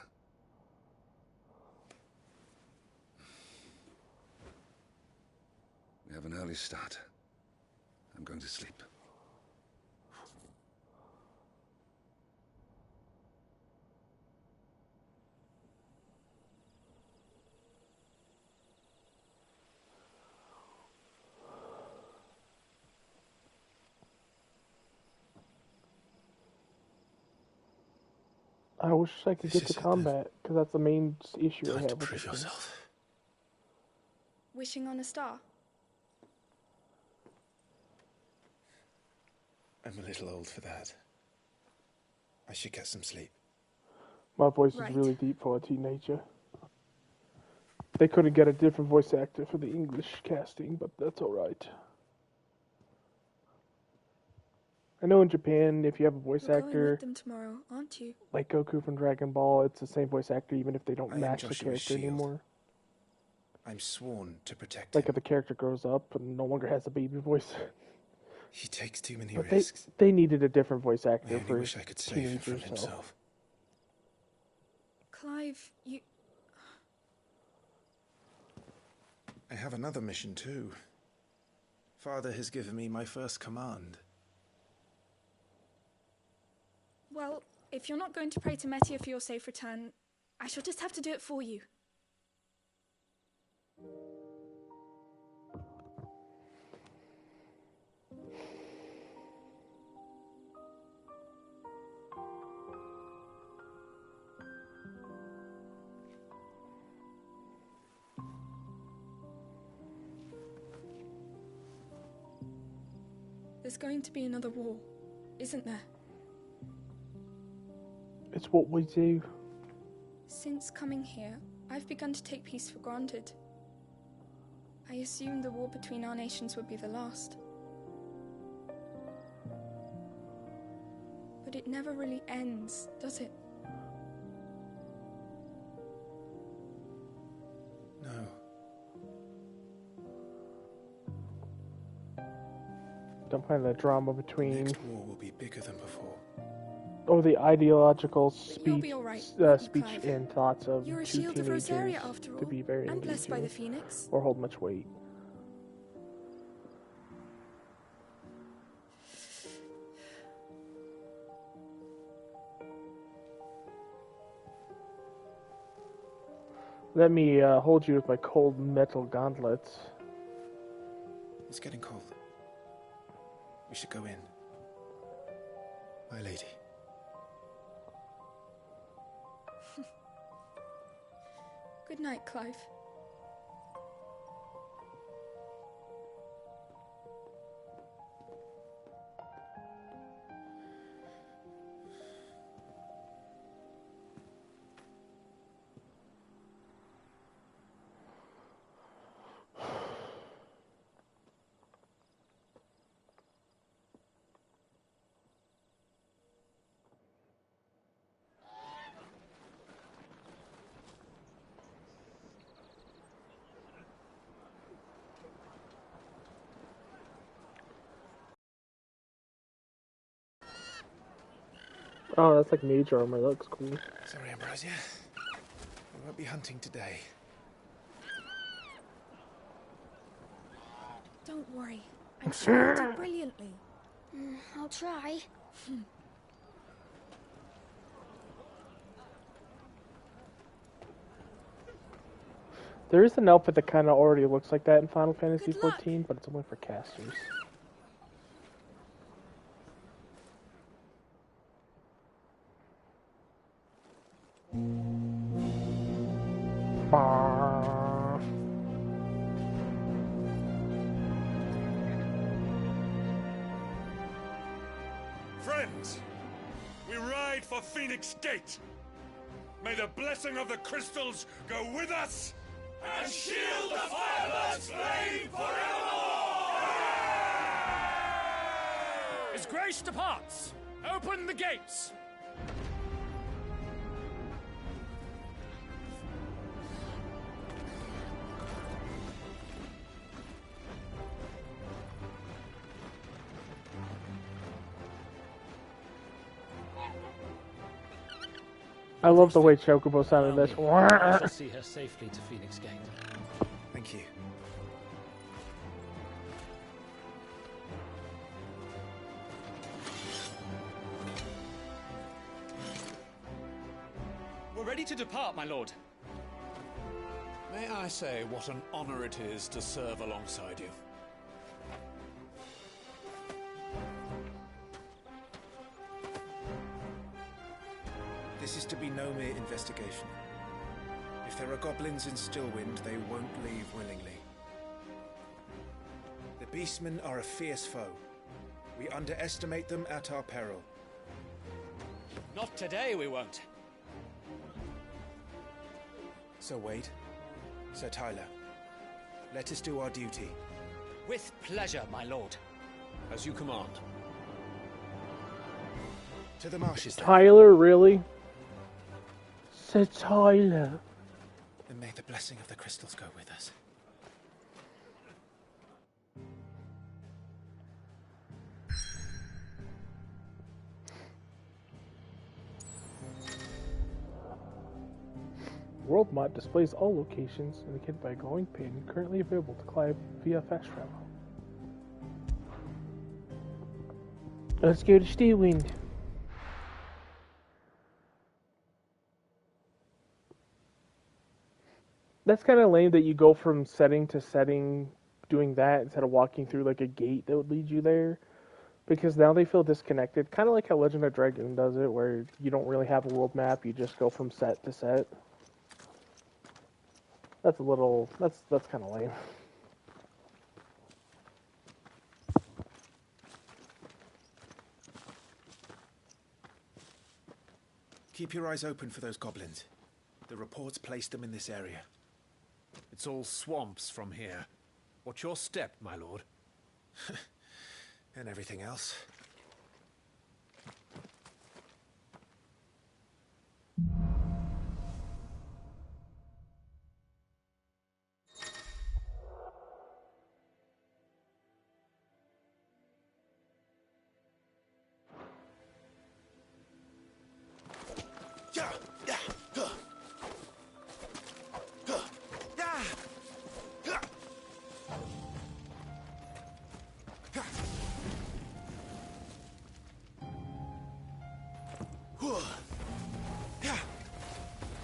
We have an early start. I'm going to sleep. I wish I could This get to is it, combat, because that's the main issue I Time have to with prove this game. yourself. Wishing on a star? I'm a little old for that. I should get some sleep. My voice is really deep for a teenager. They couldn't get a different voice actor for the English casting, but that's alright. I know in Japan, if you have a voice You're going actor with them tomorrow, aren't you? like Goku from Dragon Ball, it's the same voice actor even if they don't I am match the Joshua's character shield. anymore. I'm sworn to protect Like him. if the character grows up and no longer has a baby voice. He takes too many But risks. they needed a different voice I actor only for wish I could save him from teenagers. himself. Clive, you... I have another mission too. Father has given me my first command. Well, if you're not going to pray to Metia for your safe return, I shall just have to do it for you. There's going to be another war, isn't there? It's what we do. Since coming here, I've begun to take peace for granted. I assumed the war between our nations would be the last. But it never really ends, does it? No. Don't find the drama The between next war will be bigger than before. the ideological You'll speech, be all right, won't you, speech Clive? and thoughts of You're a two shield of teenagers Rosaria after all, to be very and blessed by the engaging Phoenix. or hold much weight. Let me hold you with my cold metal gauntlets. It's getting cold. We should go in. My lady. Good night, Clive. Oh, that's like mage armor. That looks cool. Sorry, Ambrosia. We won't be hunting today. Don't worry. I'm sure you did brilliantly. I'll try. There is an outfit that kind of already looks like that in Final Fantasy XIV, but it's only for casters. Friends, we ride for Phoenix Gate. May the blessing of the crystals go with us and shield the Firebird's flame forevermore! His Grace departs! Open the gates! I love the way Chocobo sounded. This. I shall see her safely to Phoenix Gate. Thank you. We're ready to depart, my lord. May I say what an honor it is to serve alongside you? This is to be no mere investigation. If there are goblins in Stillwind, they won't leave willingly. The Beastmen are a fierce foe. We underestimate them at our peril. Not today, we won't. Sir Wade, Sir Tyler, let us do our duty. With pleasure, my lord. As you command. To the marshes, then. Tyler, really? Sir Tyler. And may the blessing of the crystals go with us. World map displays all locations indicated by a glowing pin currently available to climb via fast travel. Let's go to Stillwind. That's kind of lame that you go from setting to setting doing that instead of walking through like a gate that would lead you there. Because now they feel disconnected. Kind of like how Legend of Dragon does it, where you don't really have a world map, you just go from set to set. That's a little, that's kind of lame. Keep your eyes open for those goblins. The reports placed them in this area. It's all swamps from here. What's your step, my lord? And everything else.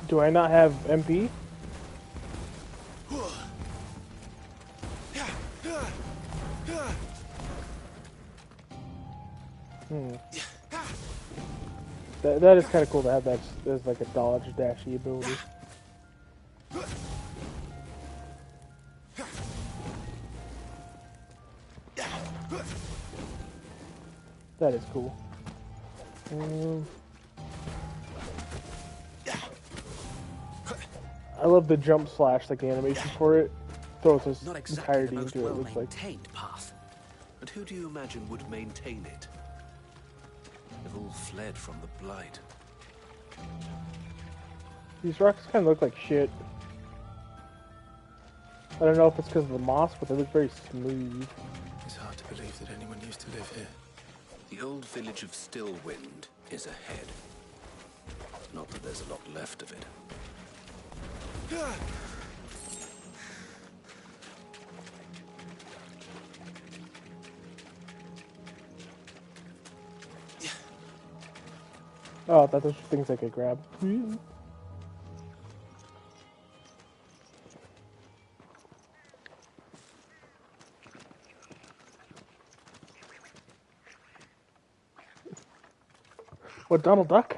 Do I not have MP? That is kind of cool to have that as like a dodge dashy ability. That is cool. I love the jump slash, like the animation for it. Throws this Not exactly entirety the most into it, looks like. well-maintained path. And who do you imagine would maintain it? They've all fled from the Blight. These rocks kind of look like shit. I don't know if it's because of the moss, but they look very smooth. It's hard to believe that anyone used to live here. The old village of Stillwind is ahead. Not that there's a lot left of it. Oh, I thought those were things I could grab. What, Donald Duck?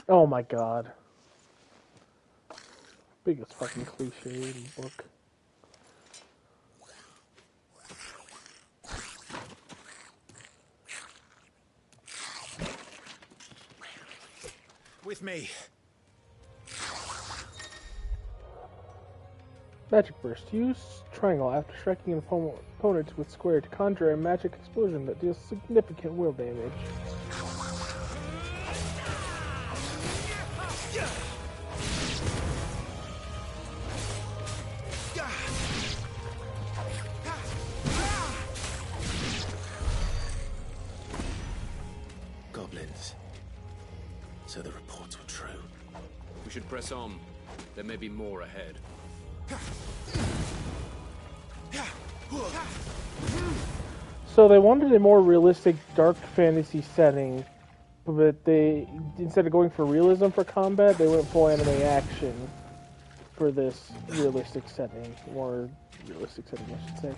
Oh my god. Biggest fucking cliche in the book. With me. Magic Burst. Use triangle after striking an opponent with square to conjure a magic explosion that deals significant will damage. Goblins. So the reports were true. We should press on. There may be more ahead. So they wanted a more realistic dark fantasy setting, but they, instead of going for realism for combat, they went full anime action for this realistic setting. More realistic setting, I should say.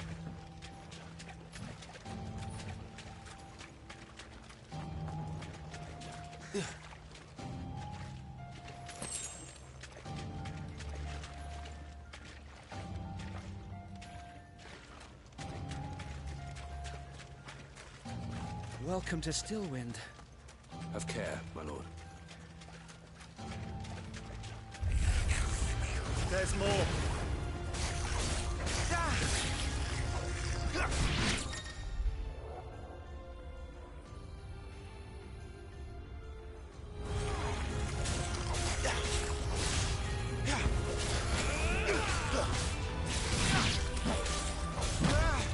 Welcome to Stillwind. Have care, my lord. There's more.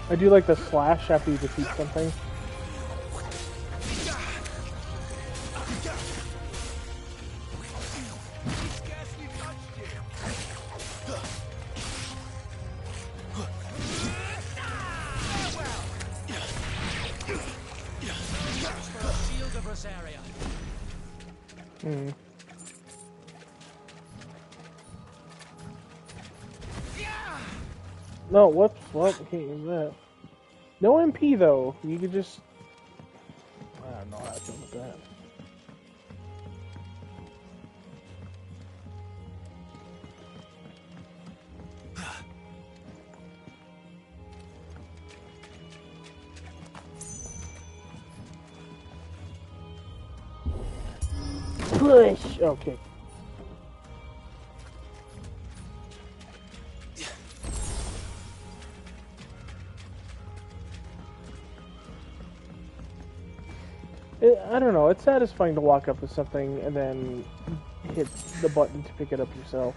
I do like the slash after you defeat something. No, whoops, well, we can't use that. No MP though, you could just... I don't know how I feel with that. Push! Okay. I don't know, it's satisfying to walk up to something and then hit the button to pick it up yourself.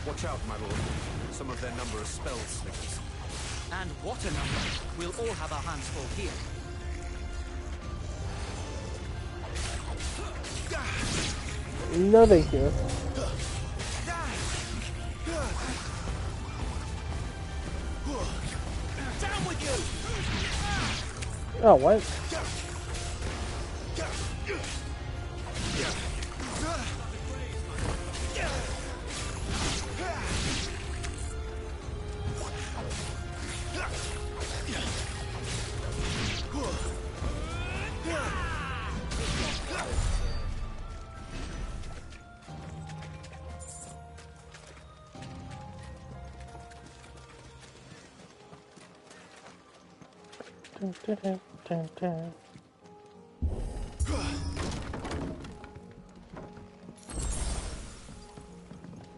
Watch out, my lord. Some of their number are spell slingers. And what a number! We'll all have our hands full here. No, thank you. Down with you! Oh, what?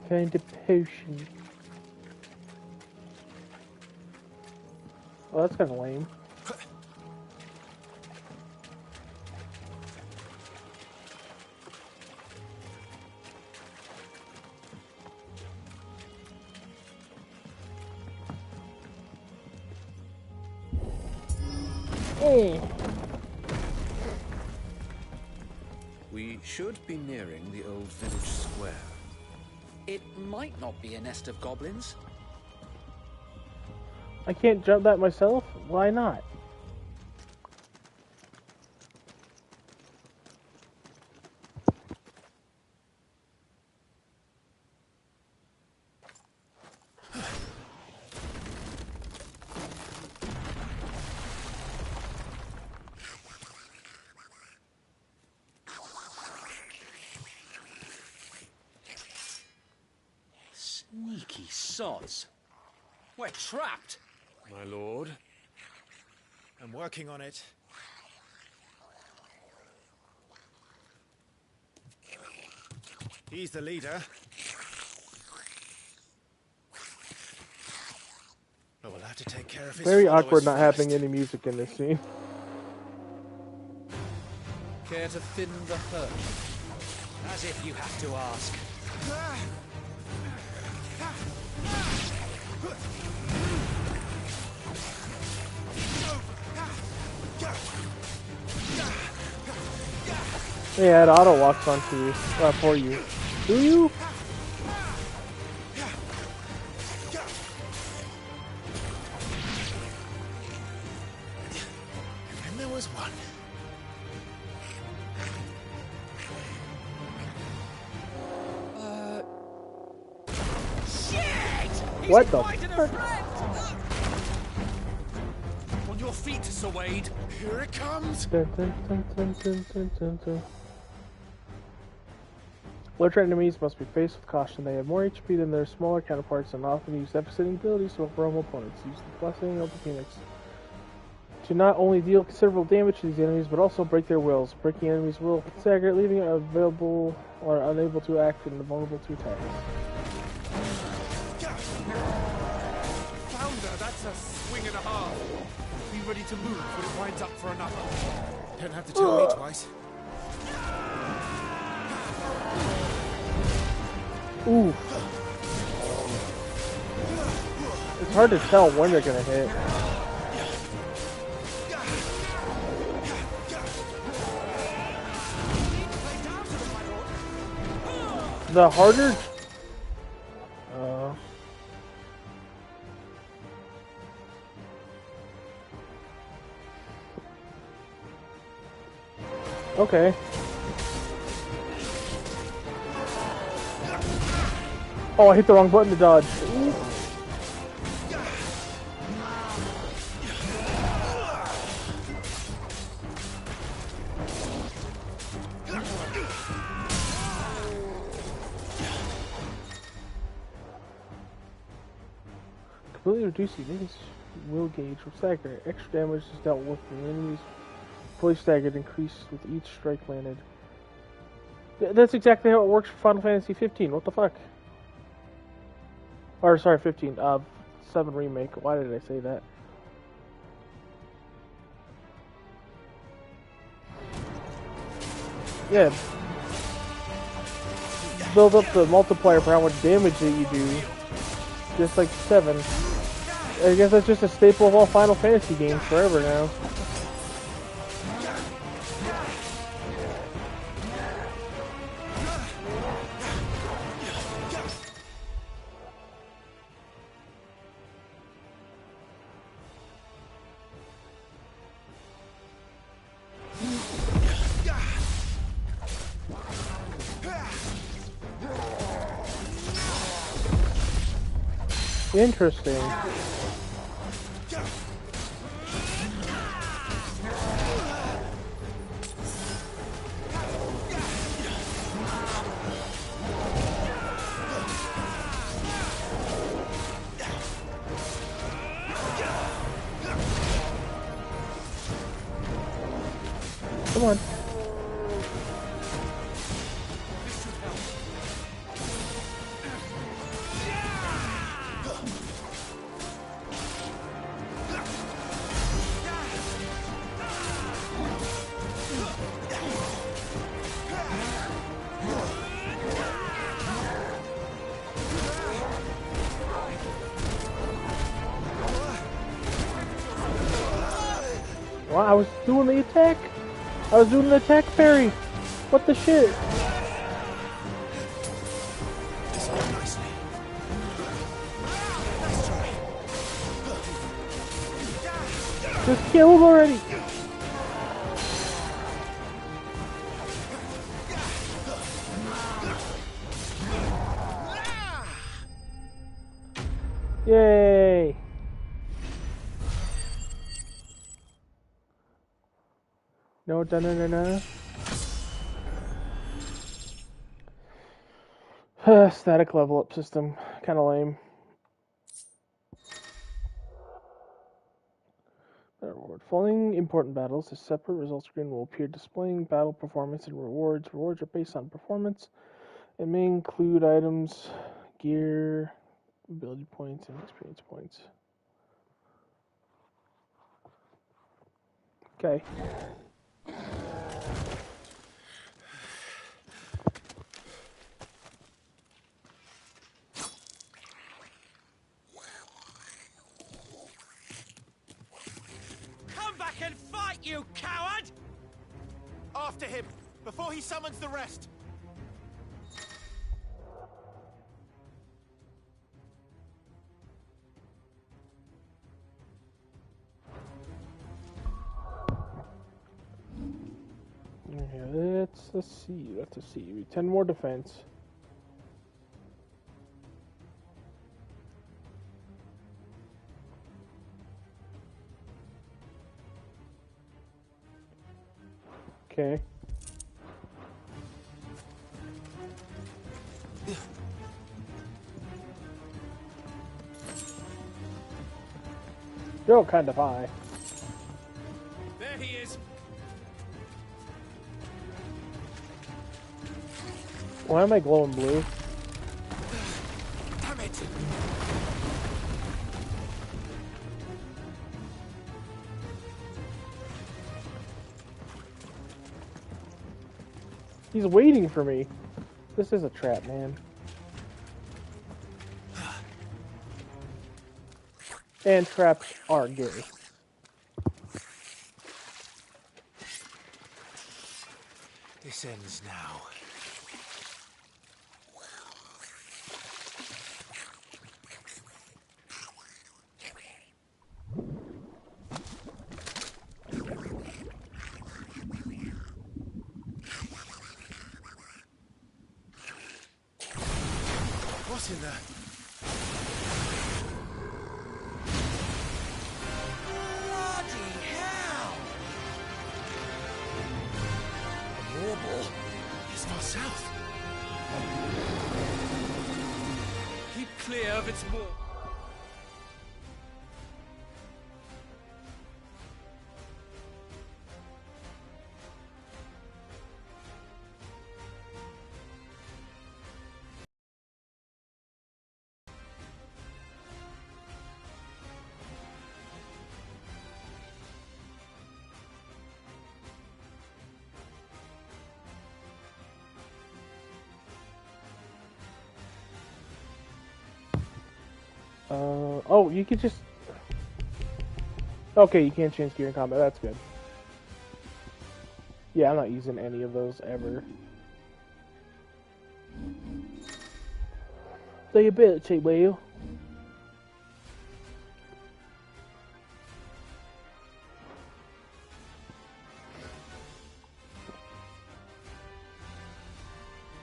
Find a potion. Well, that's kind of lame. We should be nearing the old village square. It might not be a nest of goblins. I can't jump that myself? Why not? Sneaky sods. We're trapped. My lord. I'm working on it. He's the leader. But we'll have to take care of his Very awkward followers not first. having any music in this scene. Care to thin the herd? As if you have to ask. Yeah, it auto walks onto you, for you. Do you? And there was one. Shit! What the On your feet, Sir Wade. Here it comes. Dun, dun, dun, dun, dun, dun, dun, dun. Larger enemies must be faced with caution. They have more HP than their smaller counterparts and often use devastating abilities to overwhelm opponents. Use the blessing of the Phoenix to not only deal considerable damage to these enemies, but also break their wills. Breaking enemies' will stagger, leaving it available or unable to act and vulnerable to attacks. Founder, that's a swing and a half. Be ready to move when it winds up for another. Don't have to tell me twice. Ooh. It's hard to tell when they're gonna hit. The harder... Okay. Oh, I hit the wrong button to dodge. Ooh. Completely reduce the enemy's will gauge with stagger. Extra damage is dealt with when the enemy's fully staggered, increased with each strike landed. That's exactly how it works for Final Fantasy 15. What the fuck? Or sorry, 15. 7 remake. Why did I say that? Yeah. Build up the multiplier for how much damage that you do. Just like 7. I guess that's just a staple of all Final Fantasy games forever now. Interesting. Come on. Well, I was doing the attack. I was doing the attack parry. What the shit? Just killed already. Yay. No, da-na-na-na. Static level up system. Kind of lame. Reward. Following important battles, a separate results screen will appear displaying battle performance and rewards. Rewards are based on performance and may include items, gear, ability points, and experience points. Okay. Come back and fight, you coward! After him, before he summons the rest. Okay, let's see. Let's see. 10 more defense. Okay. Still kind of high. There he is. Why am I glowing blue? Damn it! He's waiting for me. This is a trap, man. And traps are gay. This ends now. What's in there? Bloody hell! A warble is far south. Keep clear of its maw. Oh, you could just... Okay, you can't change gear in combat, that's good. Yeah, I'm not using any of those ever. The ability wheel.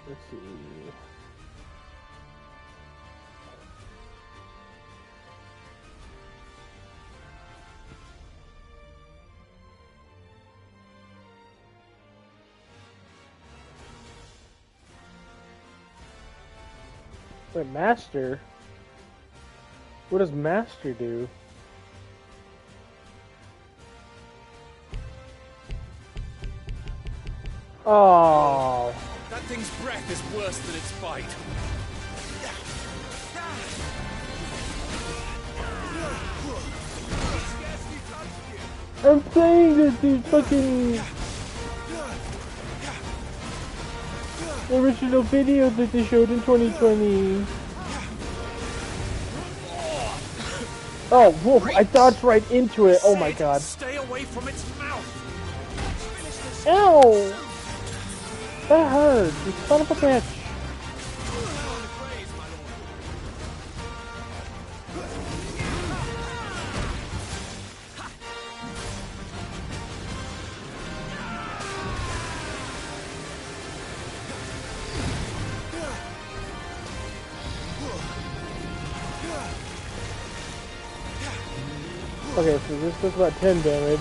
Let's see. Wait, Master? What does Master do? Oh. That thing's breath is worse than its bite. I'm saying that the fucking original video that they showed in 2020. Oh, whoa, I dodged right into it. Oh my god. Stay away from its mouth. Ow! That hurt, you son of a bitch. Okay, so this does about 10 damage.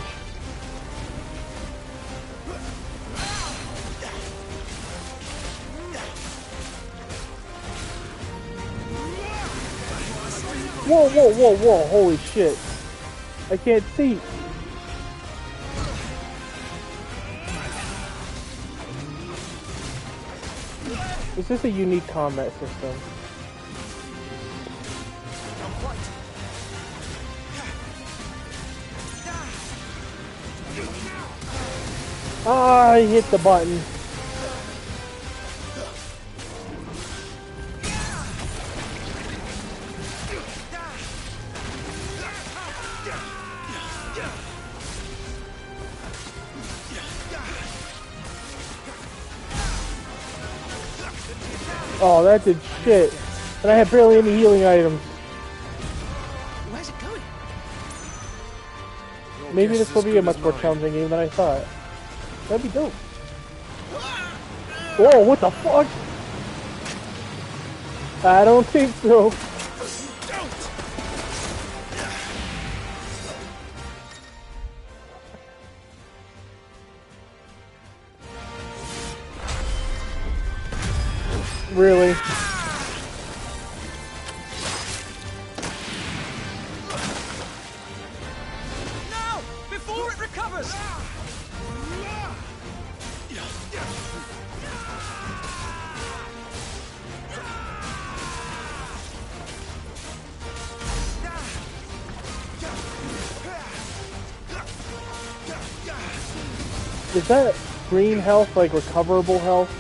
Whoa, whoa, whoa, whoa, holy shit. I can't see. Is this a unique combat system? Ah, I hit the button. Oh, that did shit. And I had barely any healing items. Where's it going? Maybe this will be a much more challenging game than I thought. That'd be dope. Whoa, what the fuck? I don't think so. Really? No! Before it recovers! Is that green health like recoverable health?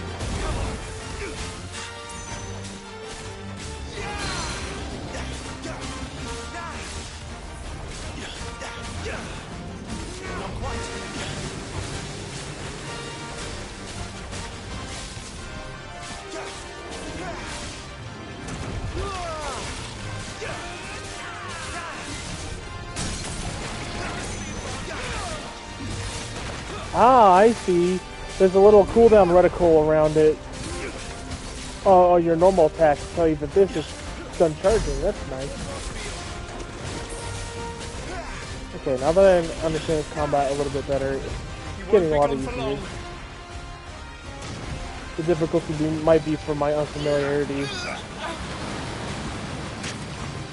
Ah, I see. There's a little cooldown reticle around it. Oh, your normal attacks tell you that this is done charging. That's nice. Okay, now that I understand this combat a little bit better, it's getting a lot easier. The difficulty might be from my unfamiliarity.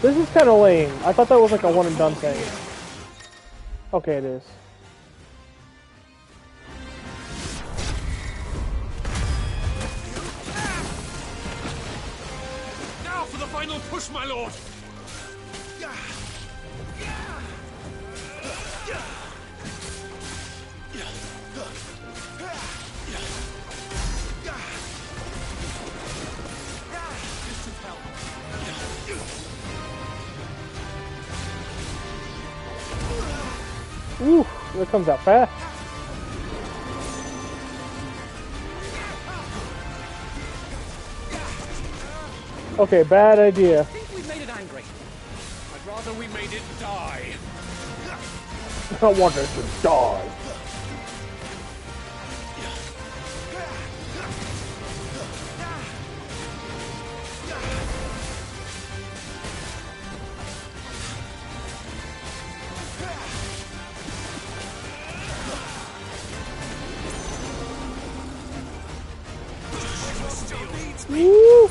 This is kind of lame. I thought that was like a one and done thing. Okay, it is. Final push, my lord! Ooh, that comes out fast. Okay, bad idea. I think we made it angry. I'd rather we made it die. I want it to die. Woo!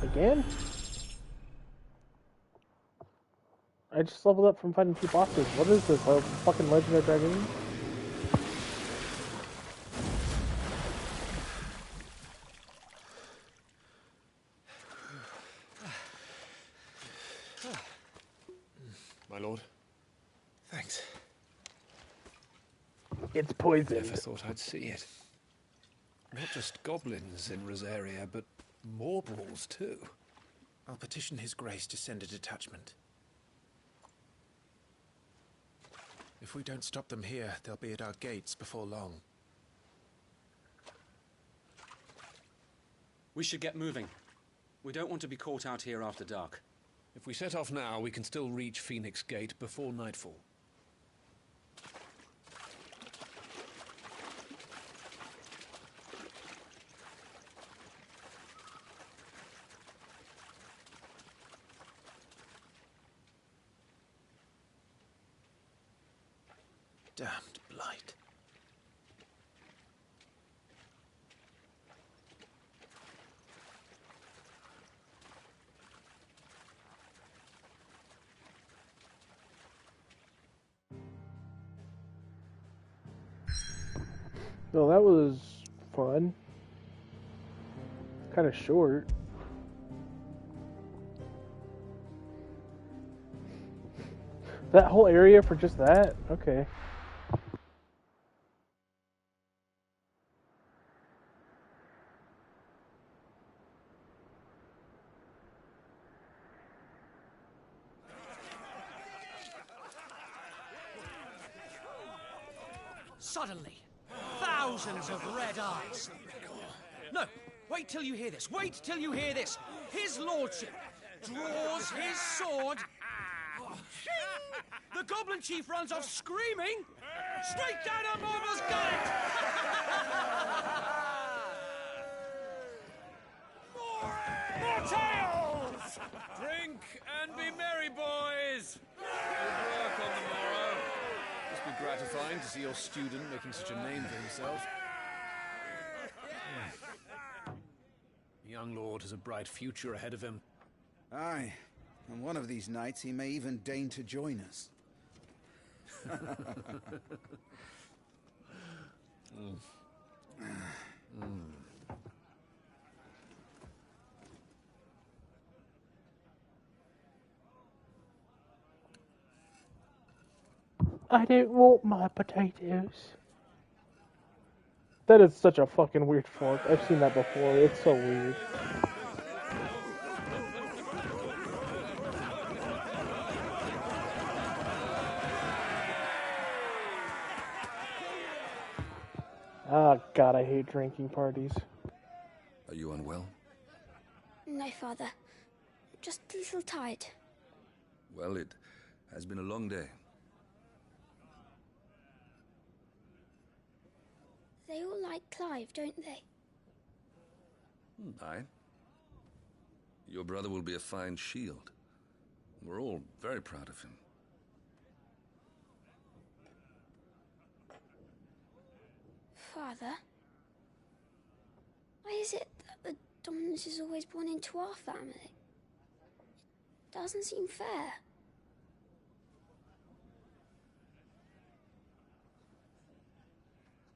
Again? I just leveled up from fighting 2 bosses. What is this? A fucking Legend of Dragon? My lord. Thanks. It's poison. Never thought I'd see it. Not just goblins in Rosaria, but mortals too. I'll petition His Grace to send a detachment. If we don't stop them here, they'll be at our gates before long. We should get moving. We don't want to be caught out here after dark. If we set off now, we can still reach Phoenix Gate before nightfall. Damned blight. Well, that was fun. Kind of short. That whole area for just that? Okay. Suddenly, thousands of red eyes. No, wait till you hear this. Wait till you hear this. His lordship draws his sword. The goblin chief runs off screaming straight down a mobber's gullet. More tales! Drink and be merry, boys! Good work on the morrow. Must be gratifying to see your student making such a name for himself. The young lord has a bright future ahead of him. Aye, and one of these nights he may even deign to join us. I don't want my potatoes. That is such a fucking weird fork. I've seen that before. It's so weird. Ah, God, I hate drinking parties. Are you unwell? No, Father. Just a little tired. Well, it has been a long day. They all like Clive, don't they? Aye. Your brother will be a fine shield. We're all very proud of him. Father? Why is it that the dominance is always born into our family? Doesn't seem fair.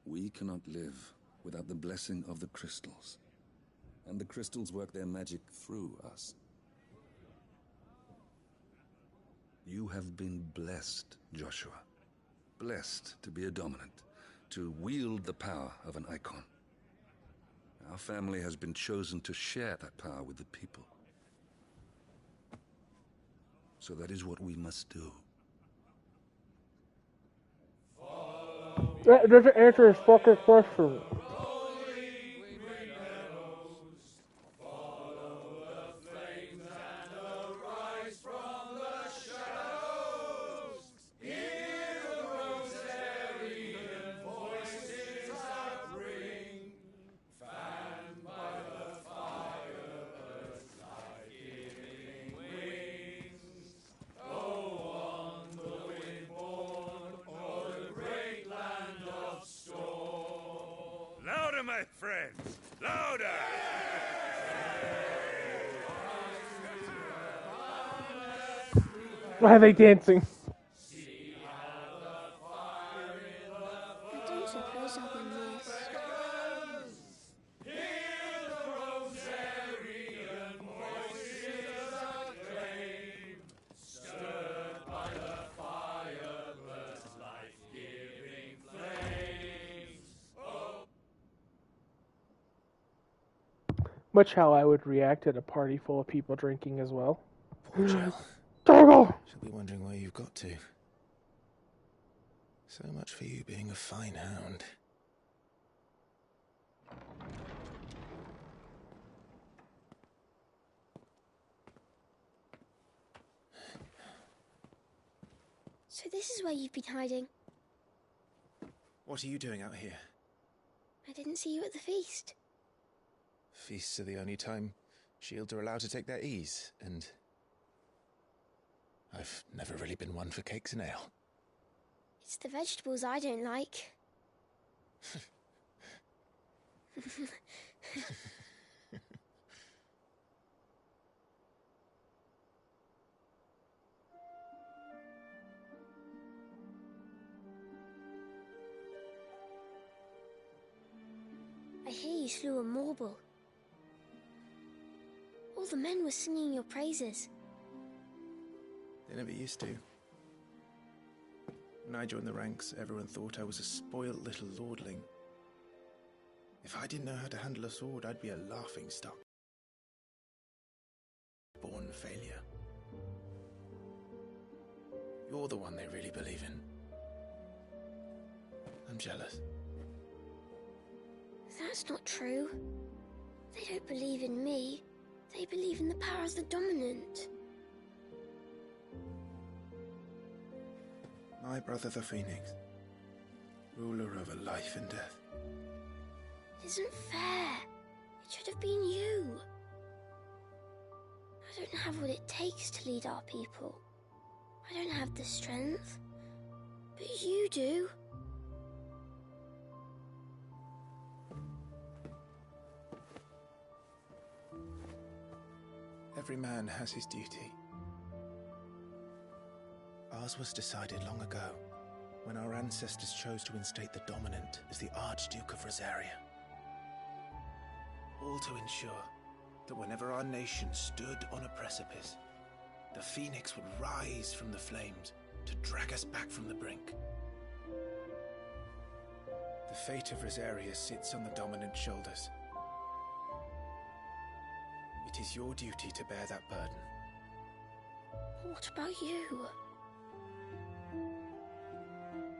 We cannot live without the blessing of the crystals. And the crystals work their magic through us. You have been blessed, Joshua. Blessed to be a dominant, to wield the power of an icon. Our family has been chosen to share that power with the people. So that is what we must do. That doesn't answer his fucking question. hands! Louder! Why are they dancing? I don't suppose I'll be missed. Much how I would react at a party full of people drinking as well. Poor Jill. Doggle! She'll be wondering where you've got to. So much for you being a fine hound. So this is where you've been hiding. What are you doing out here? I didn't see you at the feast. Feasts are the only time shields are allowed to take their ease, and I've never really been one for cakes and ale. It's the vegetables I don't like. I hear you slew a Morble. All the men were singing your praises. They never used to. When I joined the ranks, everyone thought I was a spoiled little lordling. If I didn't know how to handle a sword, I'd be a laughingstock. Born failure. You're the one they really believe in. I'm jealous. That's not true. They don't believe in me. They believe in the power of the dominant. My brother the Phoenix, ruler over life and death. It isn't fair. It should have been you. I don't have what it takes to lead our people. I don't have the strength. But you do. Every man has his duty. Ours was decided long ago, when our ancestors chose to instate the dominant as the Archduke of Rosaria. All to ensure that whenever our nation stood on a precipice, the Phoenix would rise from the flames to drag us back from the brink. The fate of Rosaria sits on the dominant's shoulders. It is your duty to bear that burden. What about you?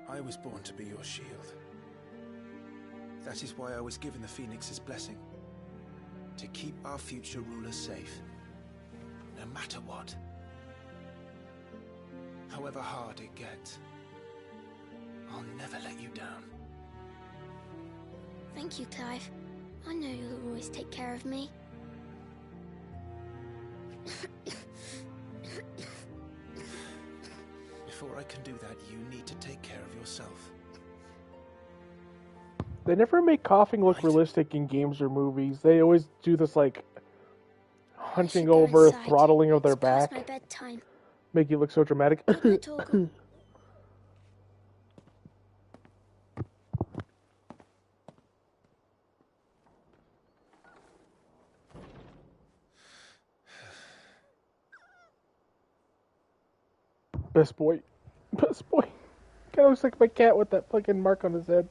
I was born to be your shield. That is why I was given the Phoenix's blessing. To keep our future rulers safe. No matter what. However hard it gets. I'll never let you down. Thank you, Clive. I know you'll always take care of me. Before I can do that, you need to take care of yourself. They never make coughing look realistic in games or movies. They always do this, like, hunching over, inside. throttling of their It's past back. my bedtime. Make you look so dramatic. Best boy. Best boy. Kinda looks like my cat with that fucking mark on his head.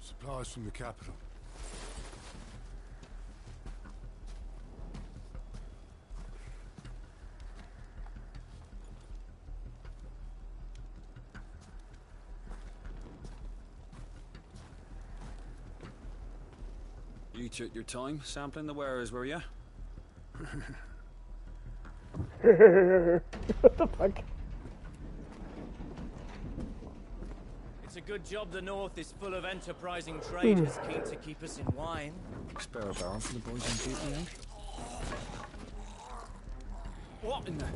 Supplies from the capital. You took your time sampling the wares, were you? What the fuck? It's a good job the North is full of enterprising traders keen to keep us in wine. Spare a barrel for the boys on duty, eh? What in the...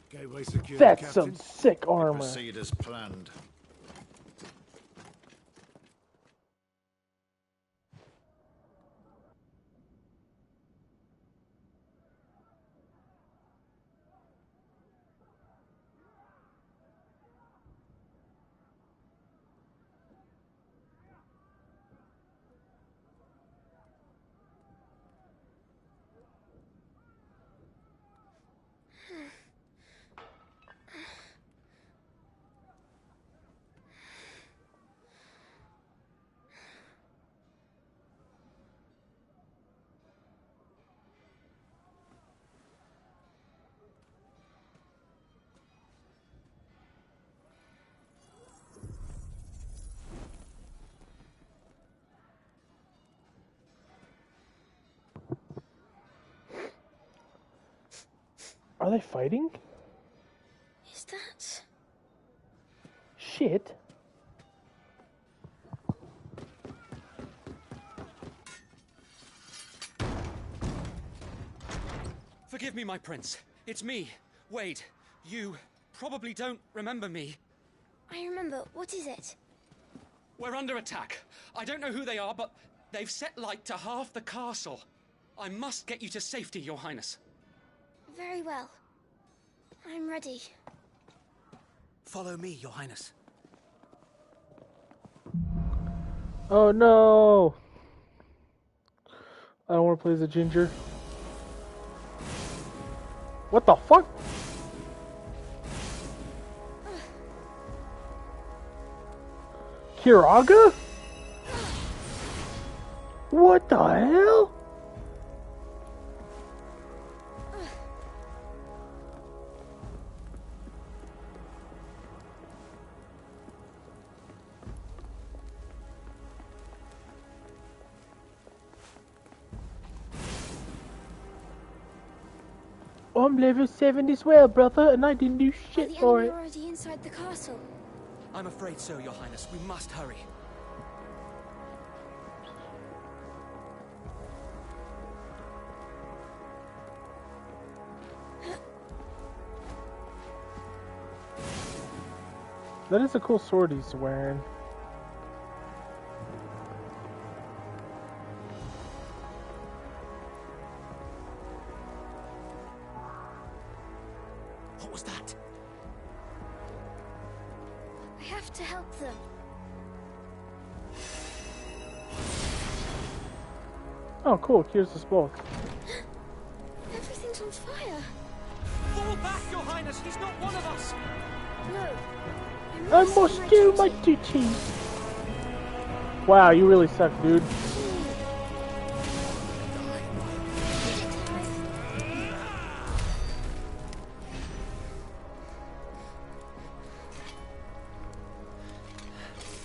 Gateway secured, That's Captain. some sick armor. Proceed as planned. Are they fighting? Is that... Shit. Forgive me, my prince. It's me, Wade. You probably don't remember me. I remember. What is it? We're under attack. I don't know who they are, but they've set light to half the castle. I must get you to safety, Your Highness. Very well. I'm ready. Follow me, Your Highness. Oh no! I don't want to play as a ginger. What the fuck? Kiraga? What the hell? I'm level 7 as well, brother, and I didn't do shit for it. Are the enemy already inside the castle? I'm afraid so, Your Highness. We must hurry. That is a cool sword he's wearing. What was that? I have to help them. Oh, cool. Cures us both. Everything's on fire. Fall back, Your Highness. He's not one of us. No. I must do my duty. Wow, you really suck, dude.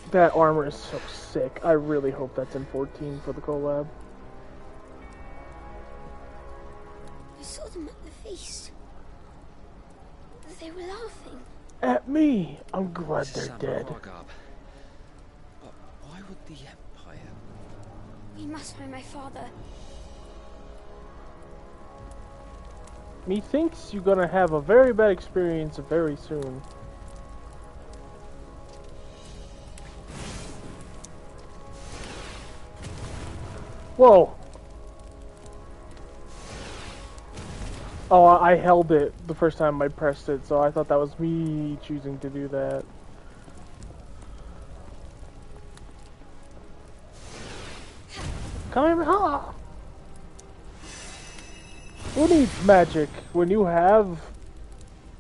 That armor is so sick. I really hope that's in 14 for the collab. I saw them at the feast. They were laughing. At me. I'm glad they're dead. But why would the Empire? We must find my father. Methinks you're gonna have a very bad experience very soon. Whoa! Oh, I held it the first time I pressed it, so I thought that was me choosing to do that. Come here! Who needs magic when you have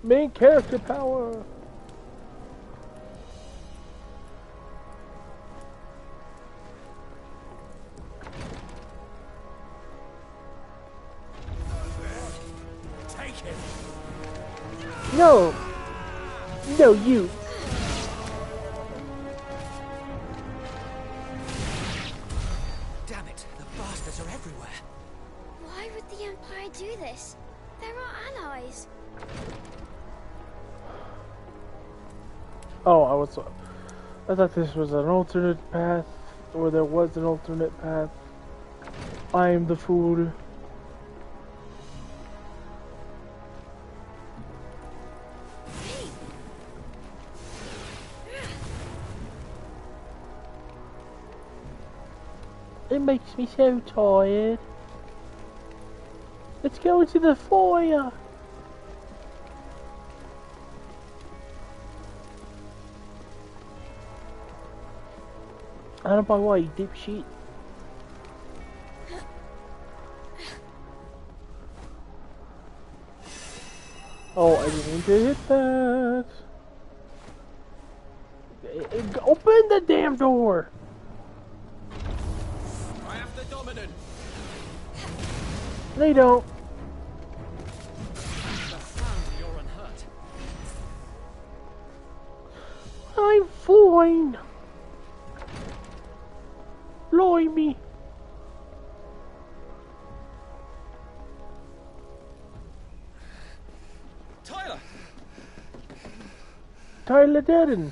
main character power? No! No, you! Damn it, the bastards are everywhere. Why would the Empire do this? They're our allies. Oh, I thought this was an alternate path, or there was an alternate path. I am the fool. It makes me so tired. Let's go into the fire. Out of my way, dipshit. Oh, I didn't mean to hit that. Open the damn door. I have the dominant. They don't. You're unhurt. I'm fine. Blimey. Tyler! Tyler Dedden.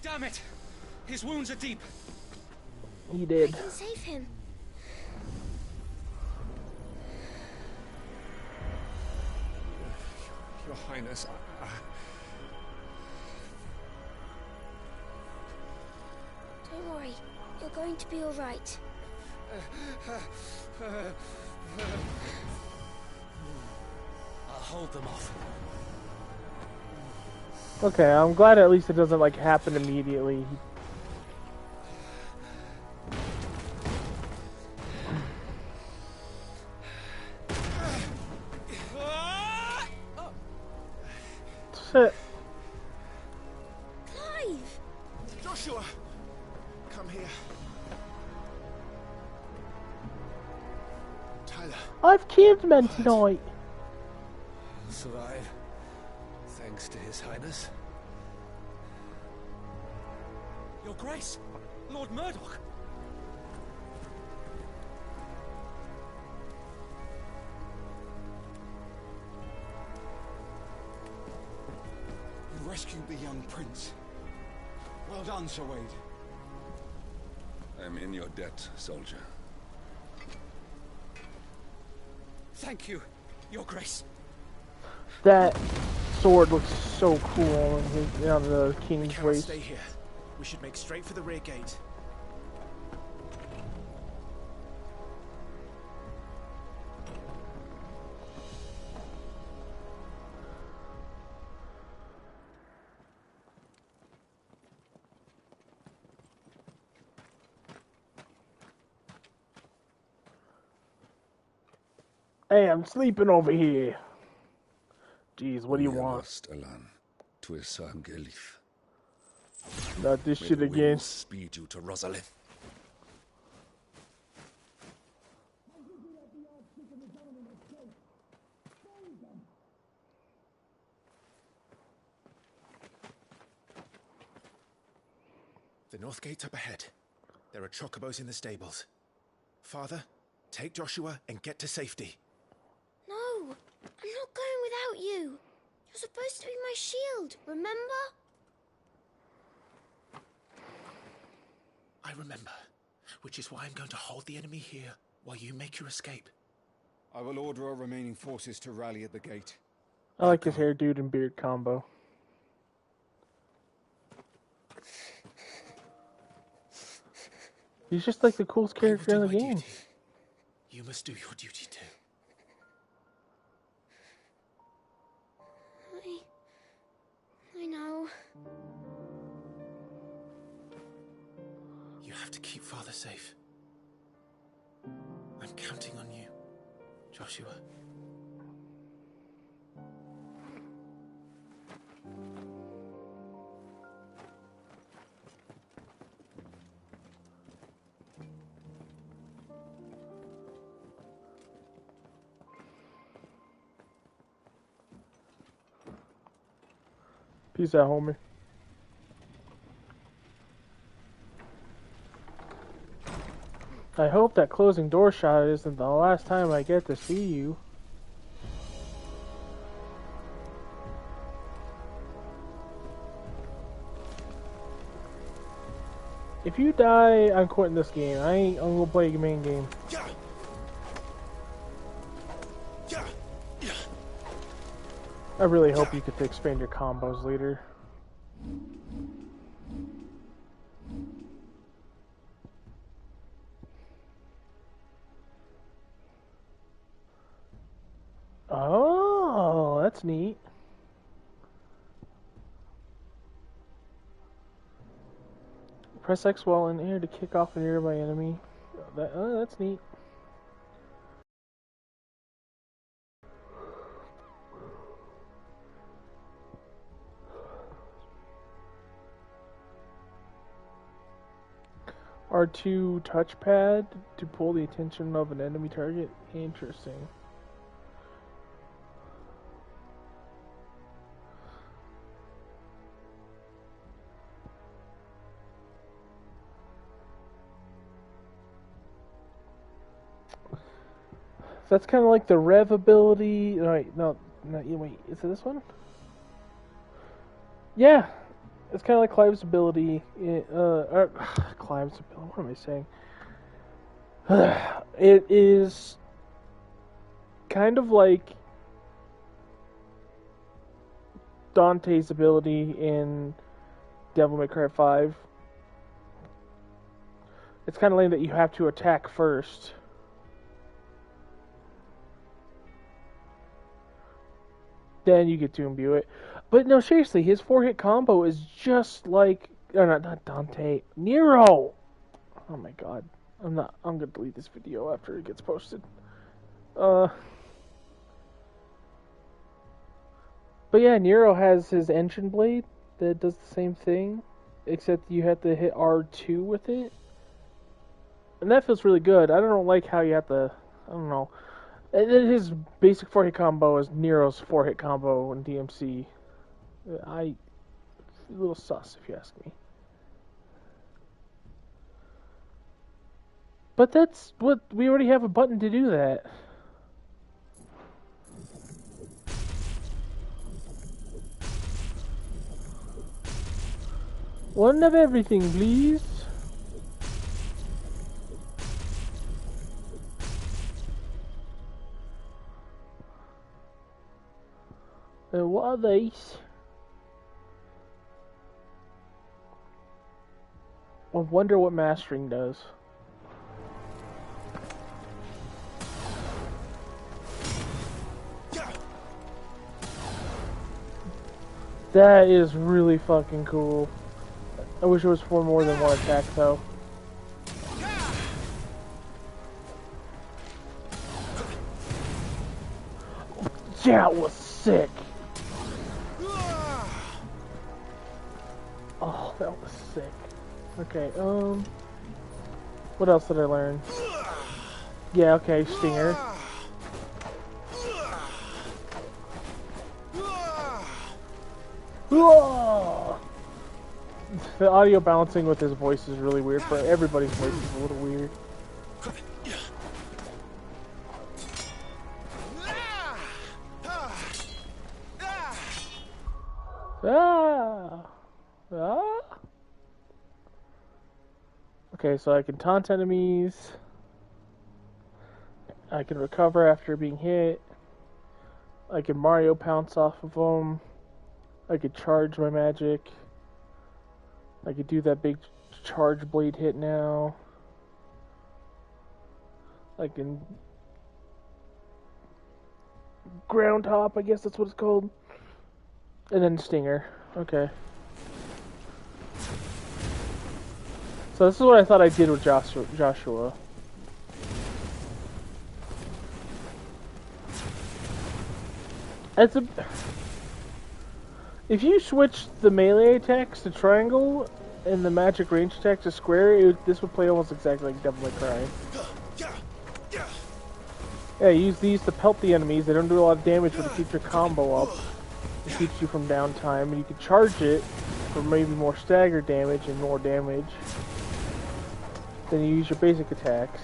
Damn it! His wounds are deep. He did. I can save him. Your Highness, Don't worry. You're going to be all right. I'll hold them off. Okay, I'm glad at least it doesn't like happen immediately. Shit. Clive! Joshua! Come here. Tyler. I've killed men tonight. will survive. Thanks to His Highness. Your Grace, Lord Murdoch. You rescued the young prince. Well done, Sir Wade. I'm in your debt, soldier. Thank you, Your Grace. That sword looks so cool on the king's waist. Stay here. We should make straight for the rear gate. Hey, I'm sleeping over here. Jeez, what do you want? Not this shit again. Speed you to Rosalith. The north gate's up ahead. There are chocobos in the stables. Father, take Joshua and get to safety. No, I'm not going without you. You're supposed to be my shield, remember? I remember, which is why I'm going to hold the enemy here while you make your escape. I will order our remaining forces to rally at the gate. I like his hair, dude, and beard combo. He's just like the coolest character in the game. Duty. You must do your duty too. I know. You have to keep Father safe. I'm counting on you, Joshua. Peace out, homie. I hope that closing door shot isn't the last time I get to see you. If you die, I'm quitting this game. I'm gonna play the main game. I really hope you get to expand your combos later. Oh, that's neat. Press X while in air to kick off a nearby enemy. That's neat. R2 touchpad to pull the attention of an enemy target. Interesting. So that's kind of like the rev ability. Wait, no, wait, is it this one? Yeah, it's kind of like Clive's ability. Clive's ability. What am I saying? It is kind of like Dante's ability in Devil May Cry 5. It's kind of lame that you have to attack first. Then you get to imbue it. But no, seriously, his 4-hit combo is just like... not Dante. Nero! Oh my god. I'm gonna delete this video after it gets posted. But yeah, Nero has his engine blade that does the same thing, except you have to hit R2 with it. And that feels really good. I don't like how you have to... I don't know. His basic 4-hit combo is Nero's 4-hit combo in DMC. A little sus, if you ask me. But that's what... We already have a button to do that. One of everything, please. What are these? I wonder what mastering does. That is really fucking cool. I wish it was for more than one attack, though. Yeah, it was sick. Oh, that was sick. Okay, what else did I learn? Yeah, okay, Stinger. The audio balancing with his voice is really weird. For everybody's voice is a little weird. Okay, so I can taunt enemies. I can recover after being hit. I can Mario pounce off of them. I could charge my magic. I could do that big charge blade hit now. I can ground hop, I guess that's what it's called. And then Stinger. Okay. So this is what I thought I did with Joshua. If you switch the melee attacks to triangle and the magic range attack to square, this would play almost exactly like Devil May Cry. Yeah, use these to pelt the enemies. They don't do a lot of damage, but to keep your combo up. It keeps you from downtime, and you can charge it for maybe more stagger damage and more damage. Then you use your basic attacks.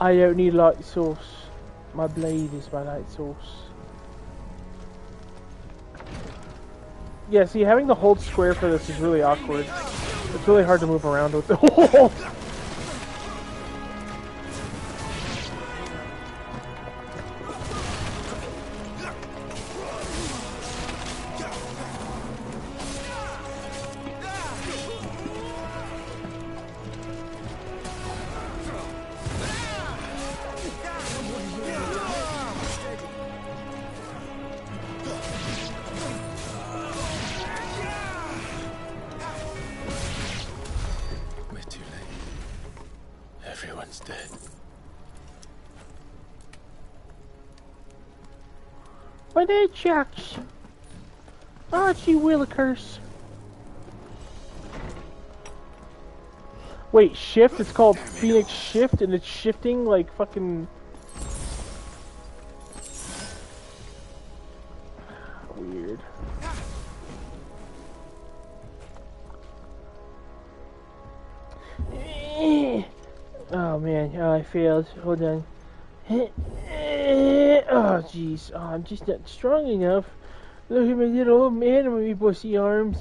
I don't need light source. My blade is my light source. Yeah, see, having to hold square for this is really awkward. It's really hard to move around with it. My name Chucks. Archie Willikers. Wait, shift? It's called Phoenix Shift, and it's shifting like fucking... Weird. Oh man, I failed. Hold on. Oh jeez, I'm just not strong enough. Look at my little old man with me pussy arms.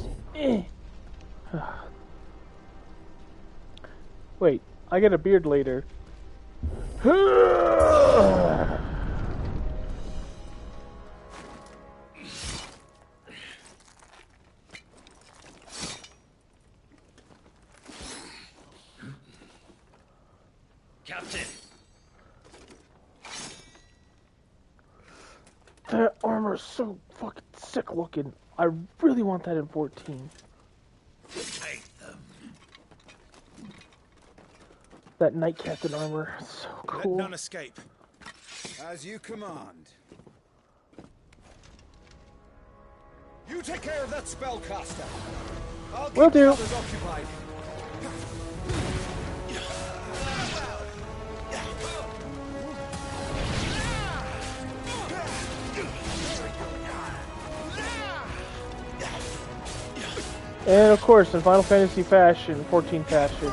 Wait, I get a beard later. Captain! That armor is so fucking sick looking. I really want that in 14. Take them. That Knight Captain armor, so cool. Let none escape. As you command. You take care of that spellcaster. I'll Will keep the do. others occupied. And of course, in Final Fantasy fashion, 14 fashion,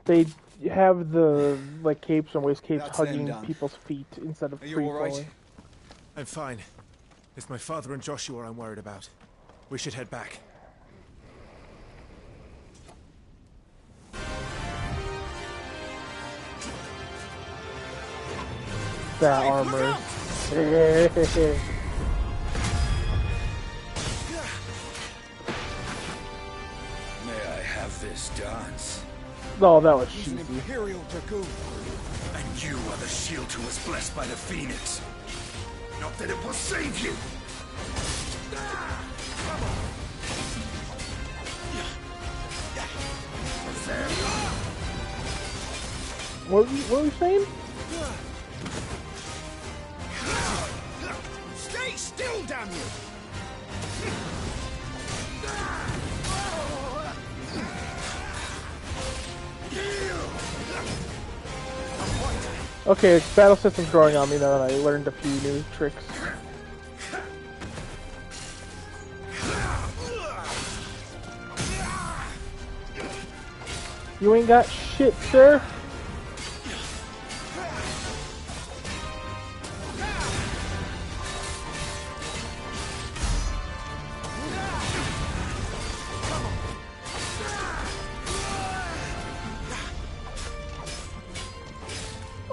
they have the like capes and waist capes hugging people's feet instead of free falling. I'm fine. It's my father and Joshua I'm worried about. We should head back. That armor. This dance. Oh, that was He's an cheesy. Imperial Dragoon. And you are the shield who was blessed by the Phoenix. Not that it will save you. What were we saying? Stay still, damn you! Okay, battle system's growing on me now that I learned a few new tricks. You ain't got shit, sir.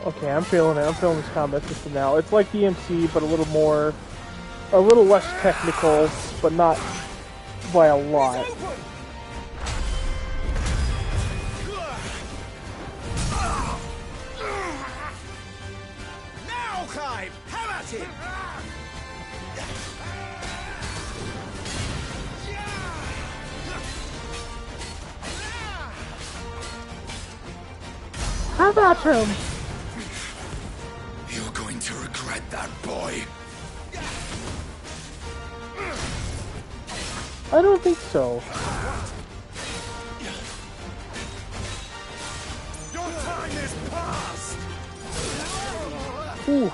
Okay, I'm feeling it. I'm feeling this combat system now. It's like DMC, but a little less technical, but not by a lot. Now, Clive, have at him! How about him? You're going to regret that, boy. I don't think so. Ooh.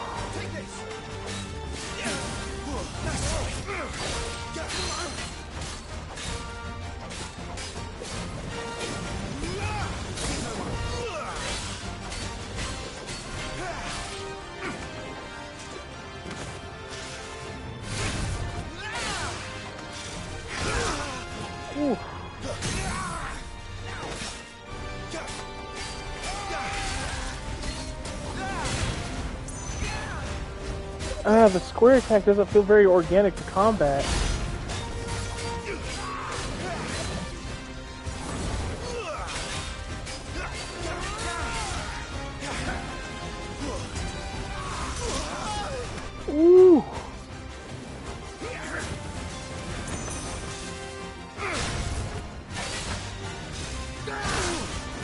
Ooh. The square attack doesn't feel very organic to combat. Ooh.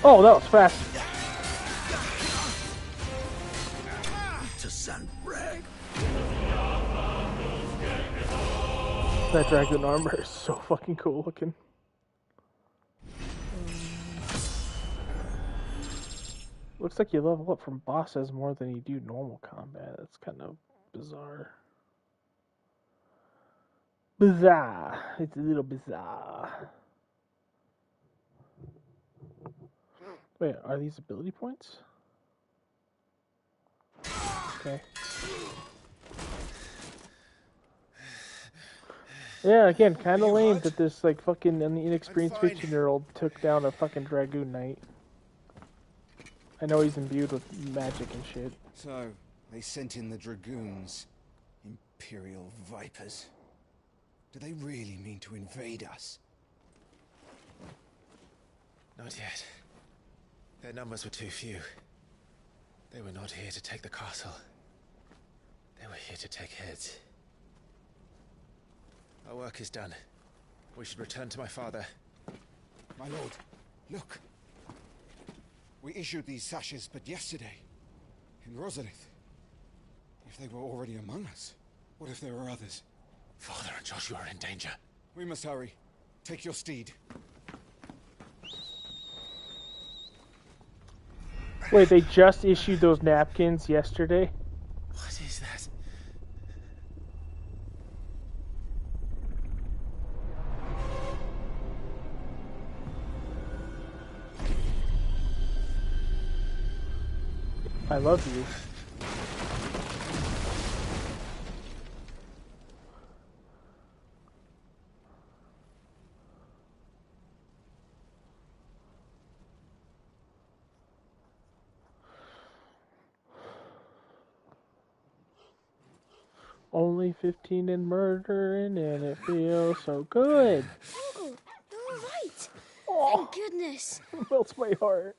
Oh, that was fast. To sandbag. That dragon armor is so fucking cool looking. Looks like you level up from bosses more than you do normal combat. That's kind of bizarre. Bizarre. It's a little bizarre. Wait, are these ability points? Okay. Yeah, again, kind of lame that this like fucking inexperienced 15-year-old took down a fucking Dragoon Knight. I know he's imbued with magic and shit. So, they sent in the Dragoons. Imperial Vipers. Do they really mean to invade us? Not yet. Their numbers were too few. They were not here to take the castle. They were here to take heads. Our work is done. We should return to my father. My lord, look. We issued these sashes but yesterday, in Rosalith. If they were already among us, what if there were others? Father and Joshua are in danger. We must hurry. Take your steed. Wait, they just issued those napkins yesterday? What is that? I love you. Only 15 in murdering and it feels so good. Oh, you're all right. Oh, thank goodness. It melts my heart.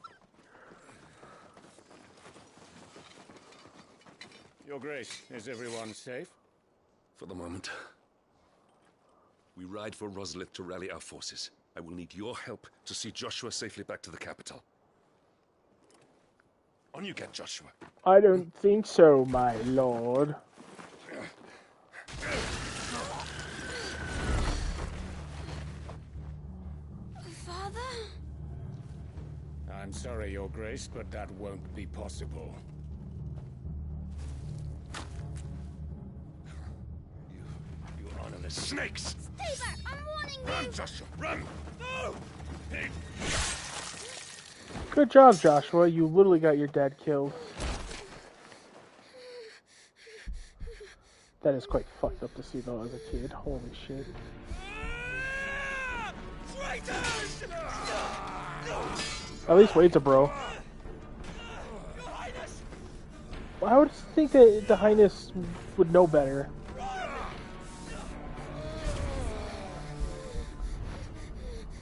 Your Grace, is everyone safe? For the moment. We ride for Rosalith to rally our forces. I will need your help to see Joshua safely back to the capital. On you get, Joshua. I don't think so, my lord. Father? I'm sorry, Your Grace, but that won't be possible. You honorless snakes! Stay back! I'm warning you! Run, Joshua, run! No! Pig! Good job, Joshua. You literally got your dad killed. That is quite fucked up to see, though, as a kid. Holy shit. Traitors! At least Wade's a bro. I would think that the Highness would know better.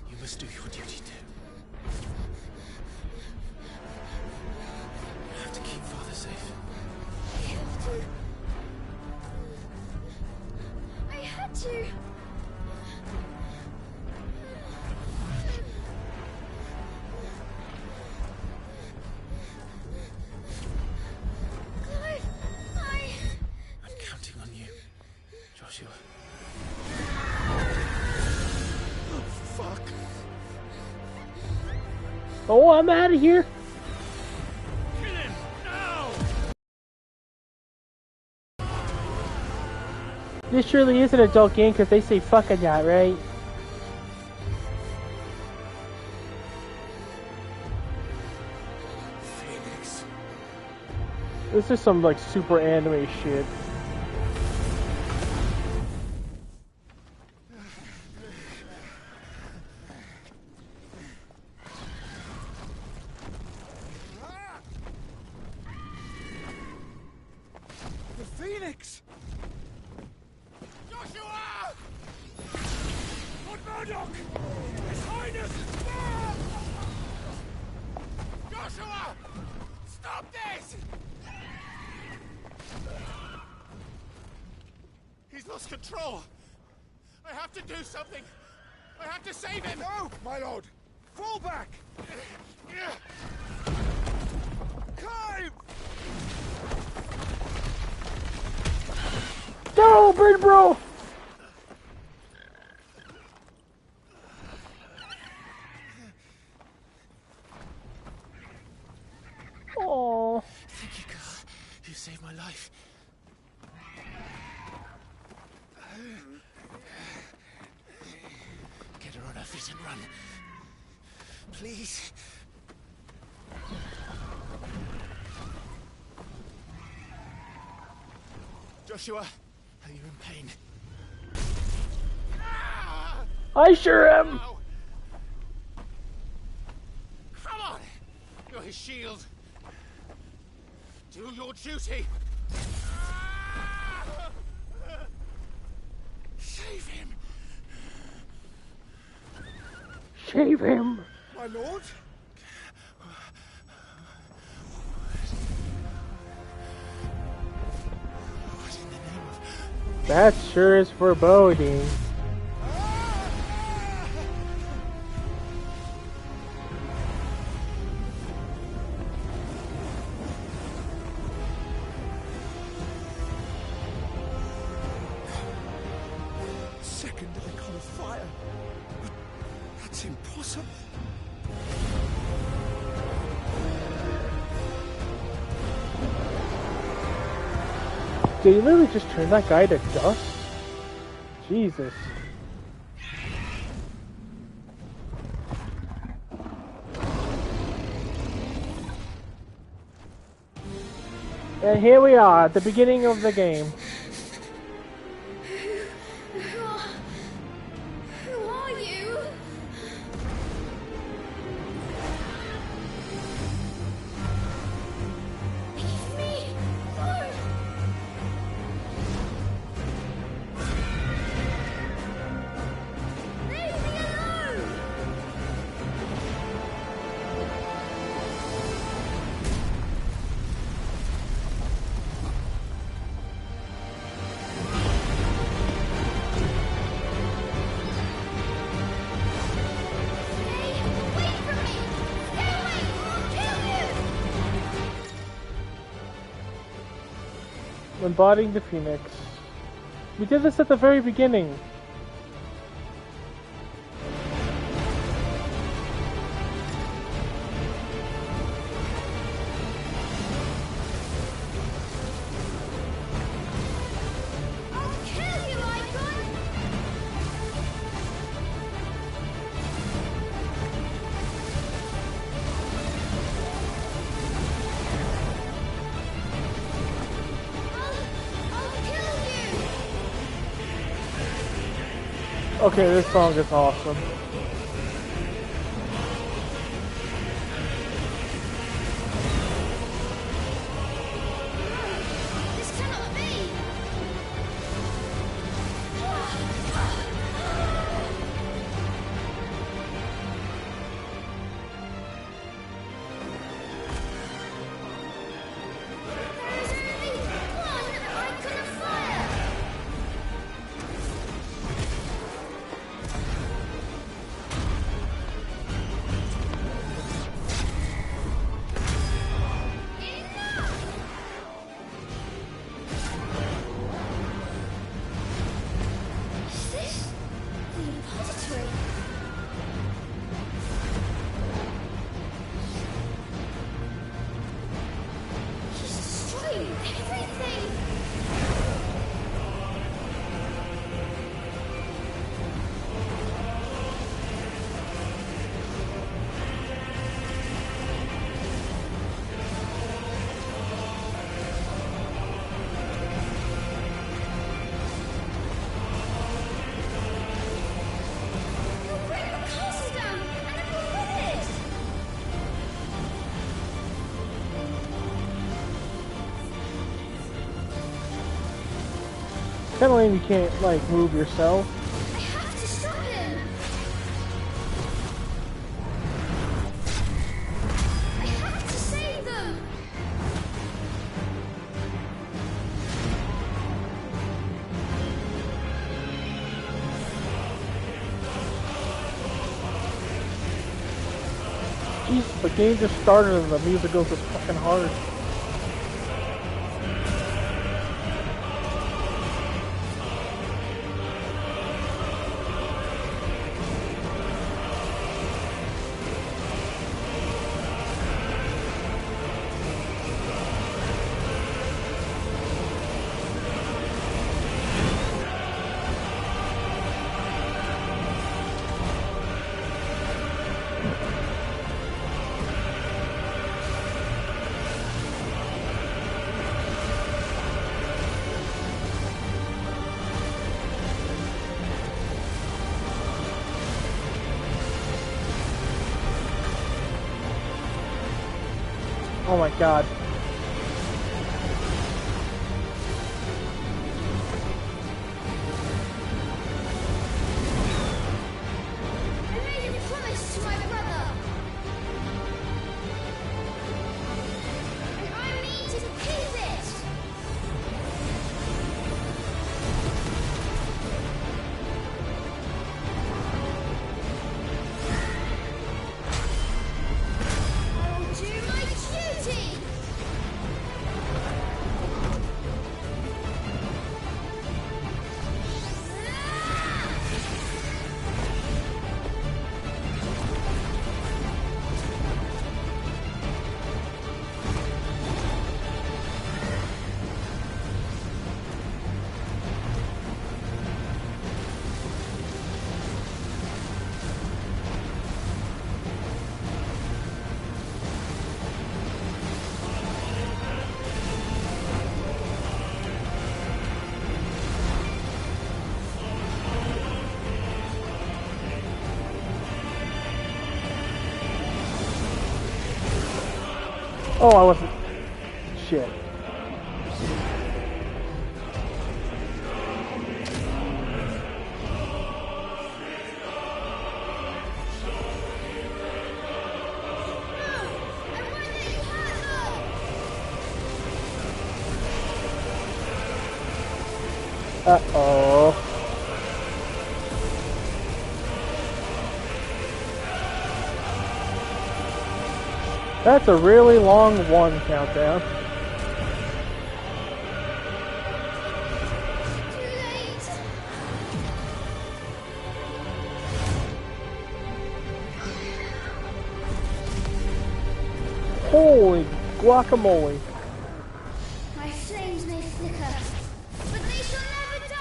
You must do your duty too. You have to keep Father safe. I had to. I'm counting on you, Joshua. Oh, fuck. Oh, I'm out of here. this surely is an adult game because they say fuck a lot, right? Phoenix. This is some like super anime shit. The Phoenix! Joshua! Lord Murdoch! His Highness! Ah! Joshua! Stop this! He's lost control. I have to do something. I have to save him. No, my lord. Fall back. Climb! No, bird bro! Oh. Thank you, God. You saved my life. Get her on her feet and run. Please. Joshua, are you in pain? I sure am. Come on! You're his shield. Do your duty. Save him. Shave him. My lord? That sure is foreboding. Second of the call of fire. That's impossible. Did he literally just turn that guy to dust? Jesus. And here we are at the beginning of the game. Who are you? Leave me alone. Leave me alone. Embodying the Phoenix. We did this at the very beginning. Okay, this song is awesome. This cannot be. There's only one icon of fire. Kinda lame you can't, like, move yourself. I have to stop him! I have to save them! Jesus, the game just started and the music goes just fucking hard. Oh my god. I made a promise to my brother. And I mean to keep it. I will do my duty. Oh, I wasn't. Shit. Uh-oh. That's a really long one countdown. Holy guacamole. My flames may flicker, but they shall never die!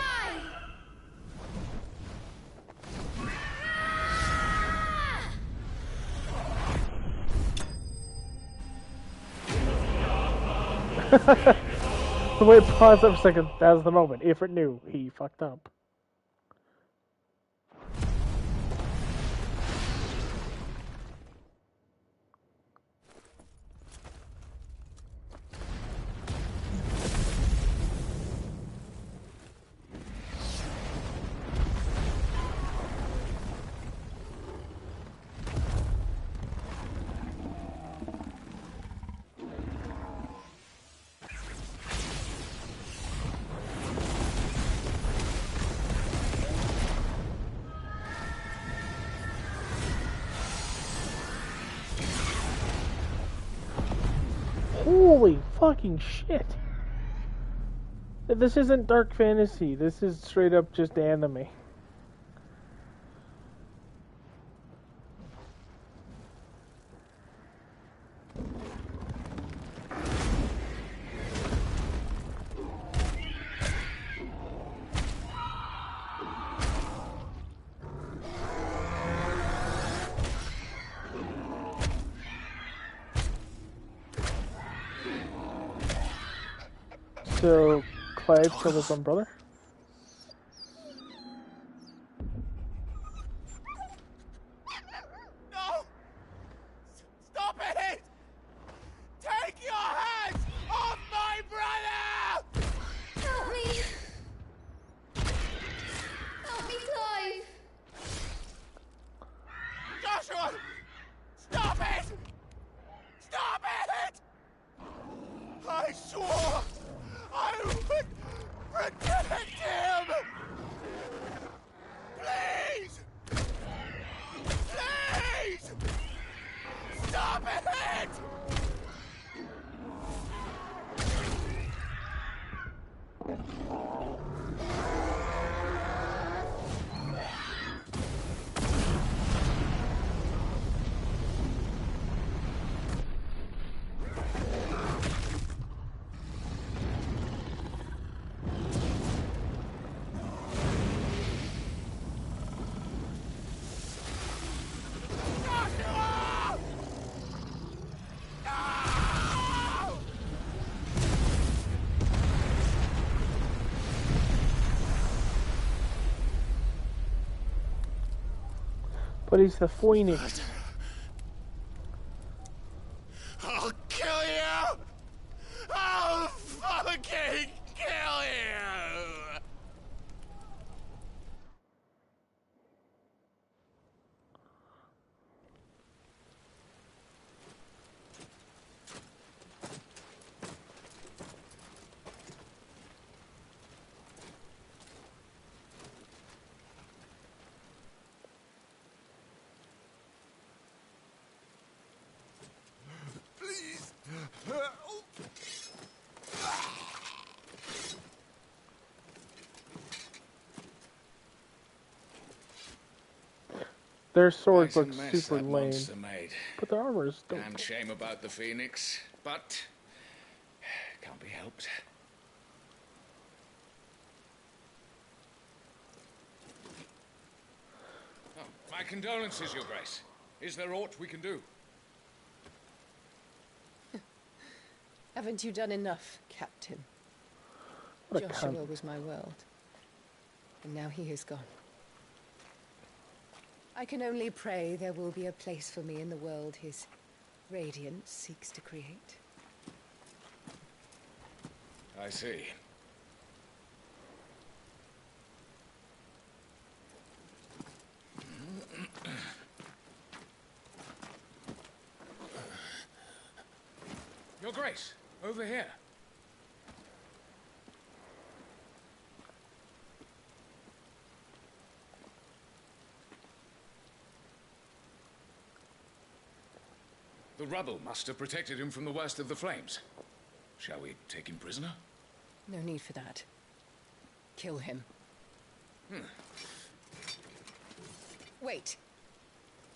Wait, pause up a second. That was the moment. Ifrit knew he fucked up. Holy fucking shit. This isn't dark fantasy. This is straight up just anime. So, Clive killed his own brother? No! Stop it! Take your hands off my brother! Help me! But he's the Phoenix. I'll kill you! I'll fucking kill you! Please. Their swords Quite a look mess super that lame, monster made. but their armor is dope. Damn shame about the Phoenix, but can't be helped. Oh, my condolences, Your Grace. Is there aught we can do? Haven't you done enough, Captain? What a Joshua cunt. was my world, and now he is gone. I can only pray there will be a place for me in the world his radiance seeks to create. I see. Your Grace, over here. The rubble must have protected him from the worst of the flames. Shall we take him prisoner? No need for that. Kill him. Wait.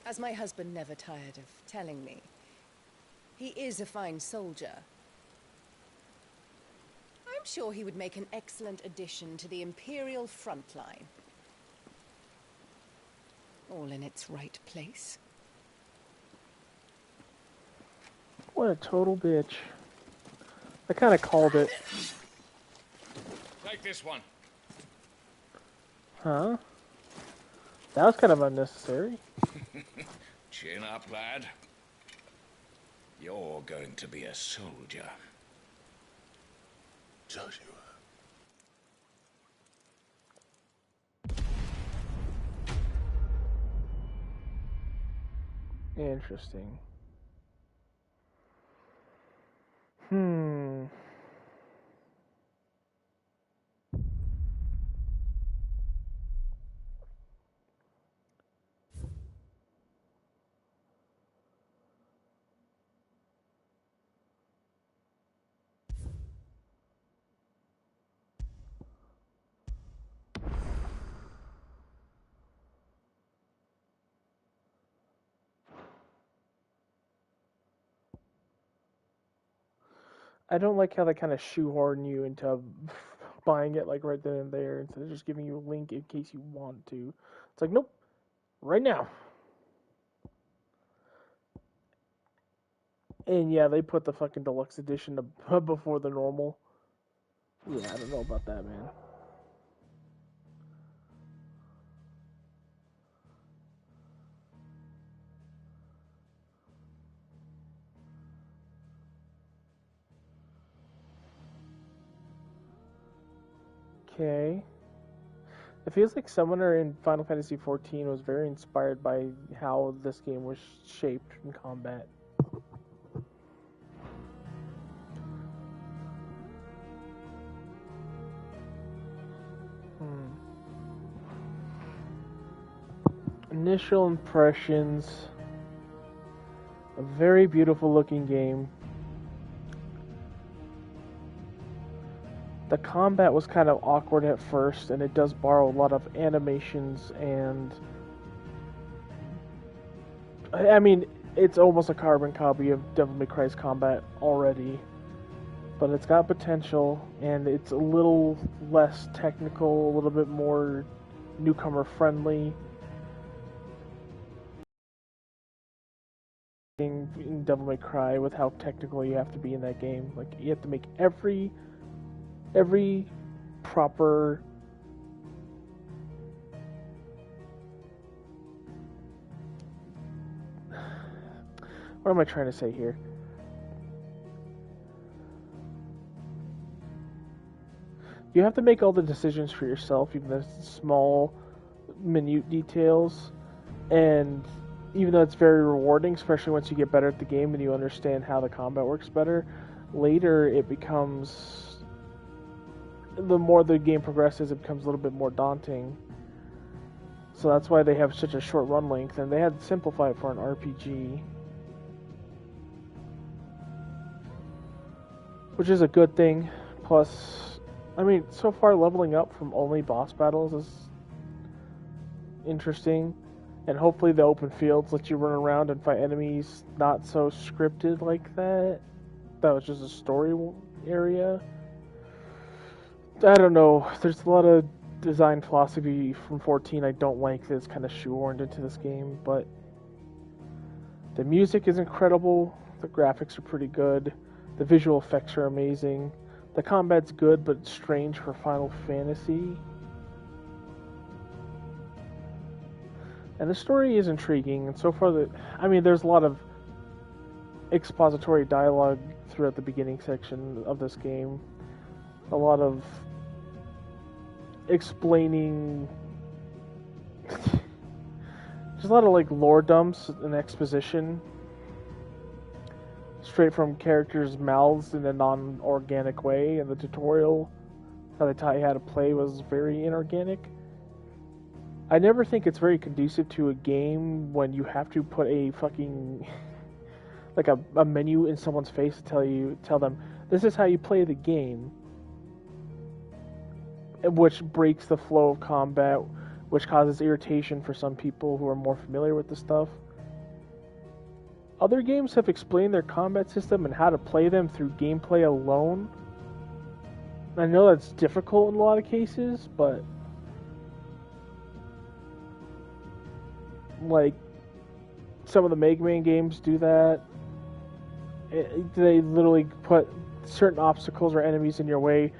As my husband never tired of telling me, he is a fine soldier. I'm sure he would make an excellent addition to the Imperial front line. All in its right place. What a total bitch. I kind of called it. Take this one. Huh? That was kind of unnecessary. Chin up, lad. You're going to be a soldier. Joshua. Interesting. I don't like how they kind of shoehorn you into buying it like right then and there instead of just giving you a link in case you want to. It's like, nope, right now. And yeah, they put the fucking deluxe edition before the normal. Yeah, I don't know about that, man. Okay. It feels like Summoner in Final Fantasy XIV was very inspired by how this game was shaped in combat. Initial impressions. A very beautiful looking game. The combat was kind of awkward at first, and it does borrow a lot of animations and... I mean, it's almost a carbon copy of Devil May Cry's combat already. But it's got potential, and it's a little less technical, a little bit more newcomer friendly. In Devil May Cry, with how technical you have to be in that game. Like, you have to make every proper What am I trying to say here? You have to make all the decisions for yourself, even the small, minute details. And even though it's very rewarding, especially once you get better at the game and you understand how the combat works better, later it becomes... the more the game progresses, it becomes a little bit more daunting. So that's why they have such a short run length, and they had to simplify it for an RPG. Which is a good thing. Plus, I mean, so far leveling up from only boss battles is interesting. And hopefully the open fields let you run around and fight enemies not so scripted like that. That was just a story area. I don't know. There's a lot of design philosophy from 14 I don't like that's kind of shoehorned into this game, but the music is incredible. The graphics are pretty good. The visual effects are amazing. The combat's good, but it's strange for Final Fantasy. And the story is intriguing, and so far there's a lot of expository dialogue throughout the beginning section of this game. A lot of explaining... just a lot of, like, lore dumps and exposition. Straight from characters' mouths in a non-organic way, and the tutorial, how they taught you how to play, was very inorganic. I never think it's very conducive to a game when you have to put a fucking... like a menu in someone's face to tell them, this is how you play the game. Which breaks the flow of combat, which causes irritation for some people who are more familiar with the stuff. Other games have explained their combat system and how to play them through gameplay alone. I know that's difficult in a lot of cases, but... like, some of the Mega Man games do that. They literally put certain obstacles or enemies in your way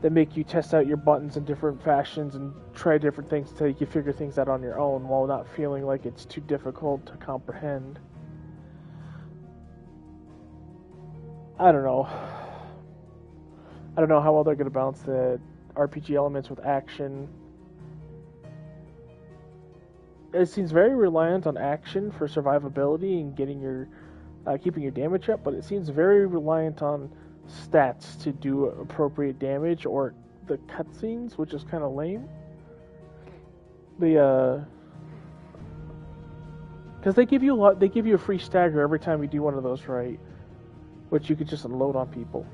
that make you test out your buttons in different fashions and try different things until you can figure things out on your own while not feeling like it's too difficult to comprehend. I don't know. I don't know how well they're going to balance the RPG elements with action. It seems very reliant on action for survivability and getting your keeping your damage up, but it seems very reliant on stats to do appropriate damage, or the cutscenes, which is kind of lame. Because they give you a free stagger every time you do one of those right, which you could just unload on people.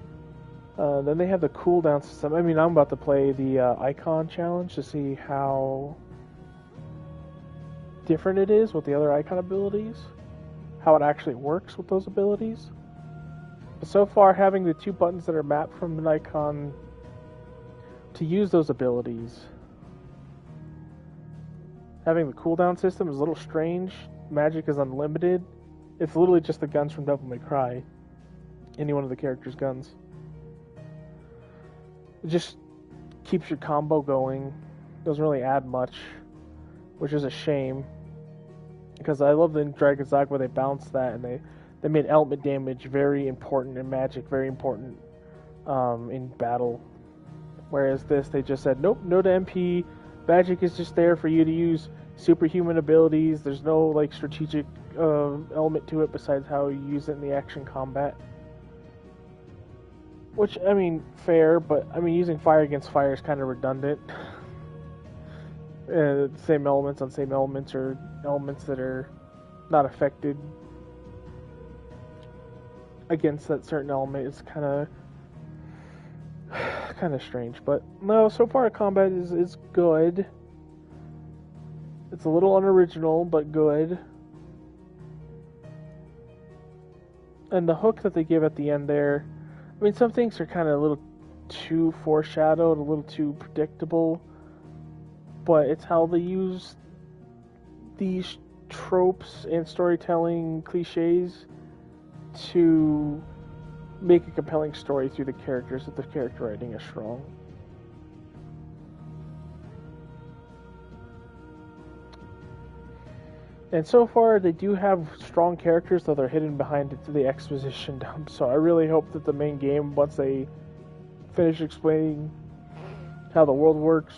Then they have the cooldown system. I mean, I'm about to play the icon challenge to see how different it is with the other icon abilities, how it actually works with those abilities. But so far, having the two buttons that are mapped from an icon to use those abilities, having the cooldown system is a little strange. Magic is unlimited. It's literally just the guns from Devil May Cry. Any one of the characters' guns. It just keeps your combo going. Doesn't really add much, which is a shame. Because I love the Dragon's Dogma where they balanced that, and they made element damage very important and magic very important in battle. Whereas this, they just said, nope, no to MP. Magic is just there for you to use superhuman abilities. There's no like strategic element to it besides how you use it in the action combat. Which, I mean, fair, but I mean, using fire against fire is kind of redundant. Same elements on same elements, or elements that are not affected against that certain element is kind of strange. But no, so far combat is good. It's a little unoriginal, but good. And the hook that they give at the end there, I mean, some things are kind of a little too foreshadowed, a little too predictable. But it's how they use these tropes and storytelling cliches to make a compelling story through the characters if the character writing is strong. And so far, they do have strong characters, though they're hidden behind the exposition dump. So I really hope that the main game, once they finish explaining how the world works,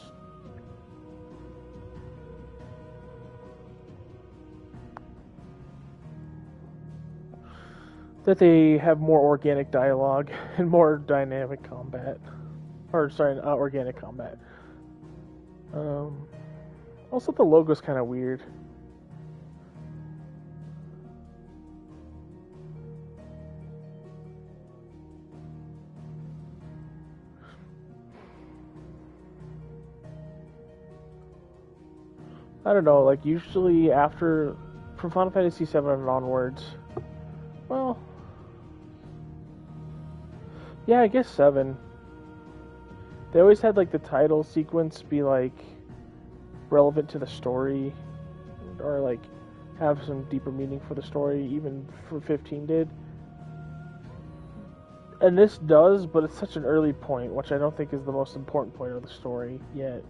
that they have more organic dialogue and more dynamic combat. Or, sorry, not organic combat. Also, the logo's kind of weird. I don't know, like, usually from Final Fantasy VII and onwards, well, yeah, I guess 7. They always had, like, the title sequence be, like, relevant to the story, or, like, have some deeper meaning for the story, even for 15 did. And this does, but it's such an early point, which I don't think is the most important point of the story yet.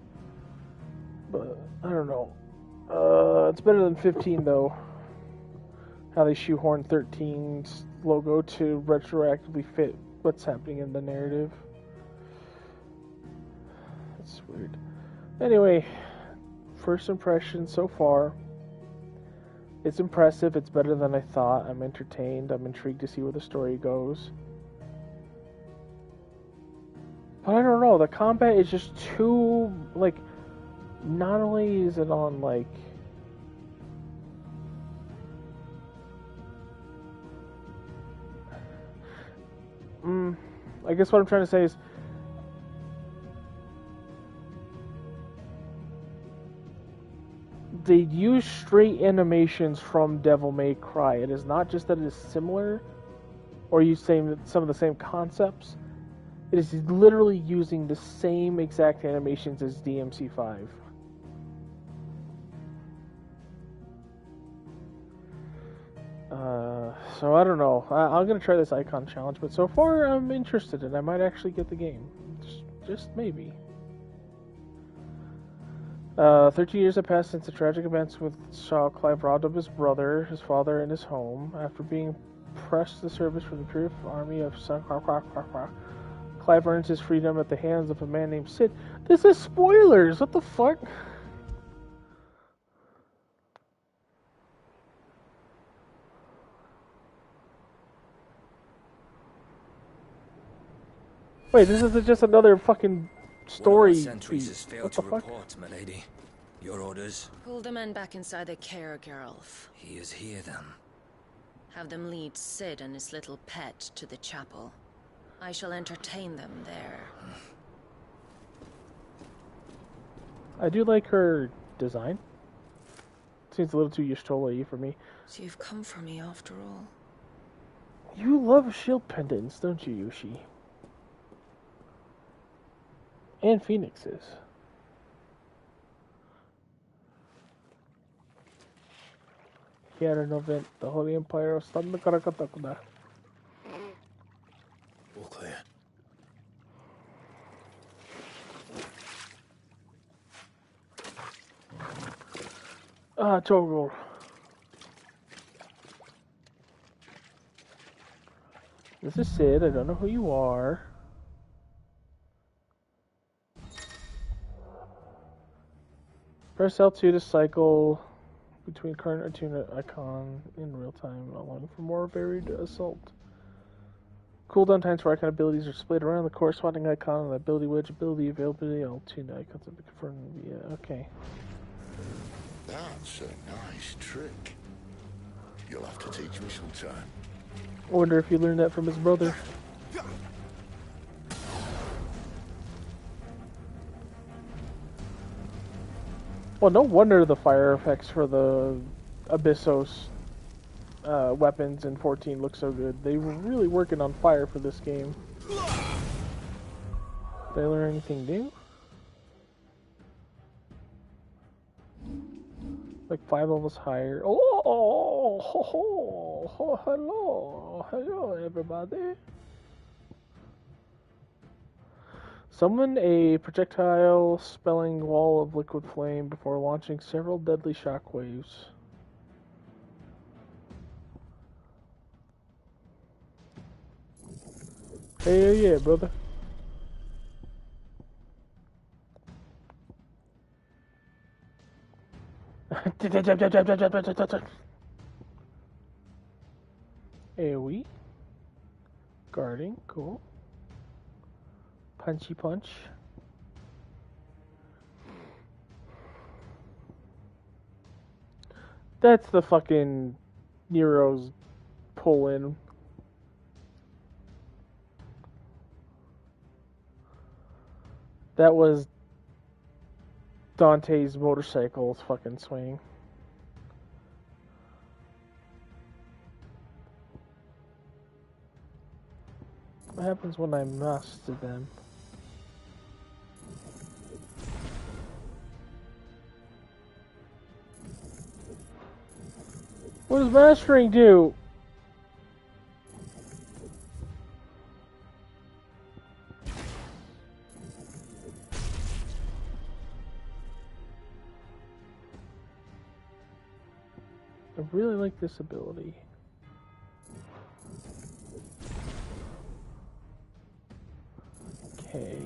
But, I don't know. It's better than 15, though. How they shoehorn 13's logo to retroactively fit what's happening in the narrative. That's weird. Anyway, first impression so far. It's impressive. It's better than I thought. I'm entertained. I'm intrigued to see where the story goes. But I don't know. The combat is just too, like, not only is it on, like, I guess what I'm trying to say is they use straight animations from Devil May Cry. It is not just that it is similar or use some of the same concepts. It is literally using the same exact animations as DMC5. So I don't know. I'm gonna try this icon challenge, but so far I'm interested and I might actually get the game. Just maybe. 13 years have passed since the tragic events with saw Clive robbed of his brother, his father, and his home. After being pressed to service for the Imperial Army of Clive earns his freedom at the hands of a man named Sid. This is spoilers! What the fuck? Wait, this is just another fucking story. Sentries has failed to report, milady. Your orders? Pull the men back inside the care, Geralf. He is here, then. Have them lead Sid and his little pet to the chapel. I shall entertain them there. I do like her design. Seems a little too Y'shtola-y for me. So you've come for me after all. You love shield pendants, don't you, Yushi? And phoenixes. Here an event, the Holy Empire of Standakarakatakuda. All clear. Toggle. This is Sid, I don't know who you are. Press L2 to cycle between current or tune icon in real time, allowing for more varied assault. Cooldown times for icon abilities are displayed around the corresponding icon on the ability wedge ability availability. All tune icons have been confirmed via. Okay. That's a nice trick. You'll have to teach me sometime. I wonder if he learned that from his brother. Well, no wonder the fire effects for the Abyssos weapons in 14 look so good. They were really working on fire for this game. Did I learn anything new? Like 5 levels higher. Oh, hello everybody. Summon a projectile spelling wall of liquid flame before launching several deadly shockwaves. Hell yeah, brother. AoE. Guarding, cool. Punchy punch. That's the fucking Nero's pull in. That was Dante's motorcycle's fucking swing. What happens when I master them? What does mastering do? I really like this ability. Okay.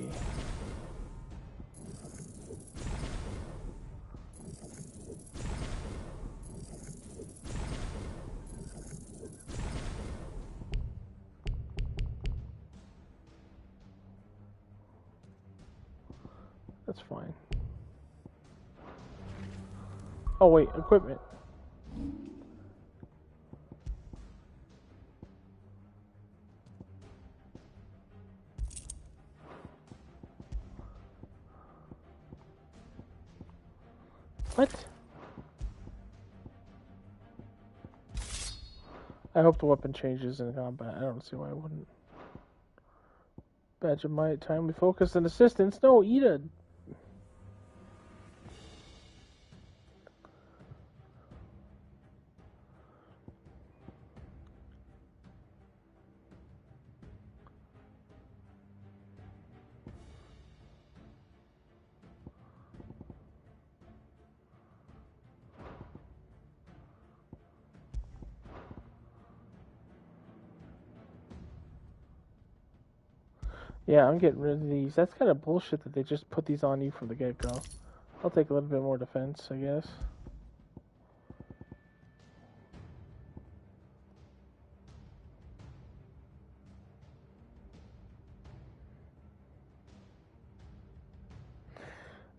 That's fine. Oh wait, equipment. What? I hope the weapon changes in combat. I don't see why I wouldn't. Badge of might, timely focus, and assistance. No, eat it. Yeah, I'm getting rid of these. That's kind of bullshit that they just put these on you from the get-go. I'll take a little bit more defense, I guess.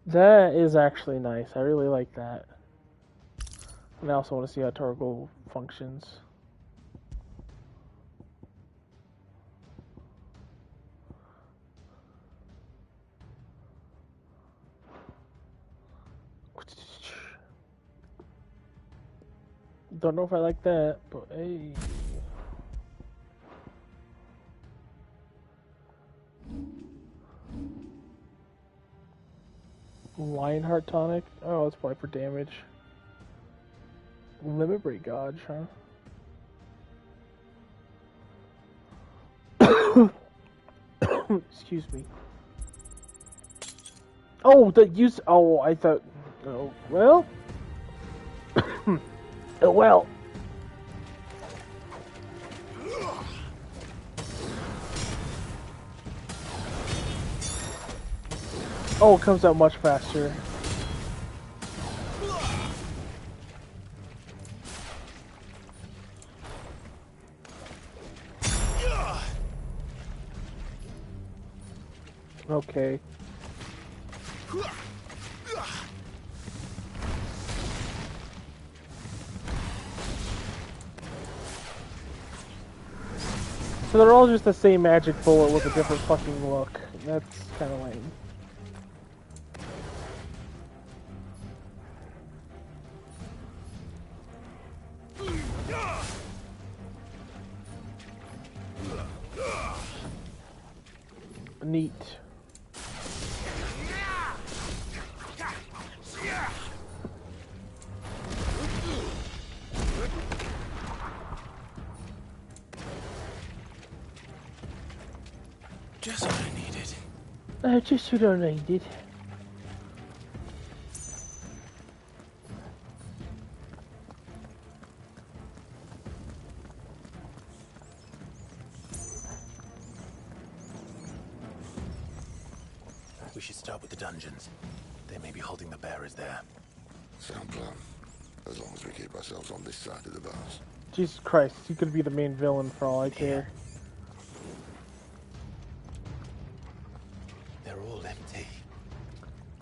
That is actually nice. I really like that. And I also want to see how Torgal functions. Don't know if I like that, but hey. Lionheart tonic? Oh, it's probably for damage. Limit break gauge, huh? Excuse me. Oh, the use. Oh, I thought. Oh, well. Oh, well. Oh, it comes out much faster. Okay. So they're all just the same magic bullet with a different fucking look. That's kind of lame. Neat. Just what I needed. Just what I needed. We should start with the dungeons. They may be holding the bearers there. Sound plan. As long as we keep ourselves on this side of the bars. Jesus Christ, you could be the main villain for all I care. They're all empty.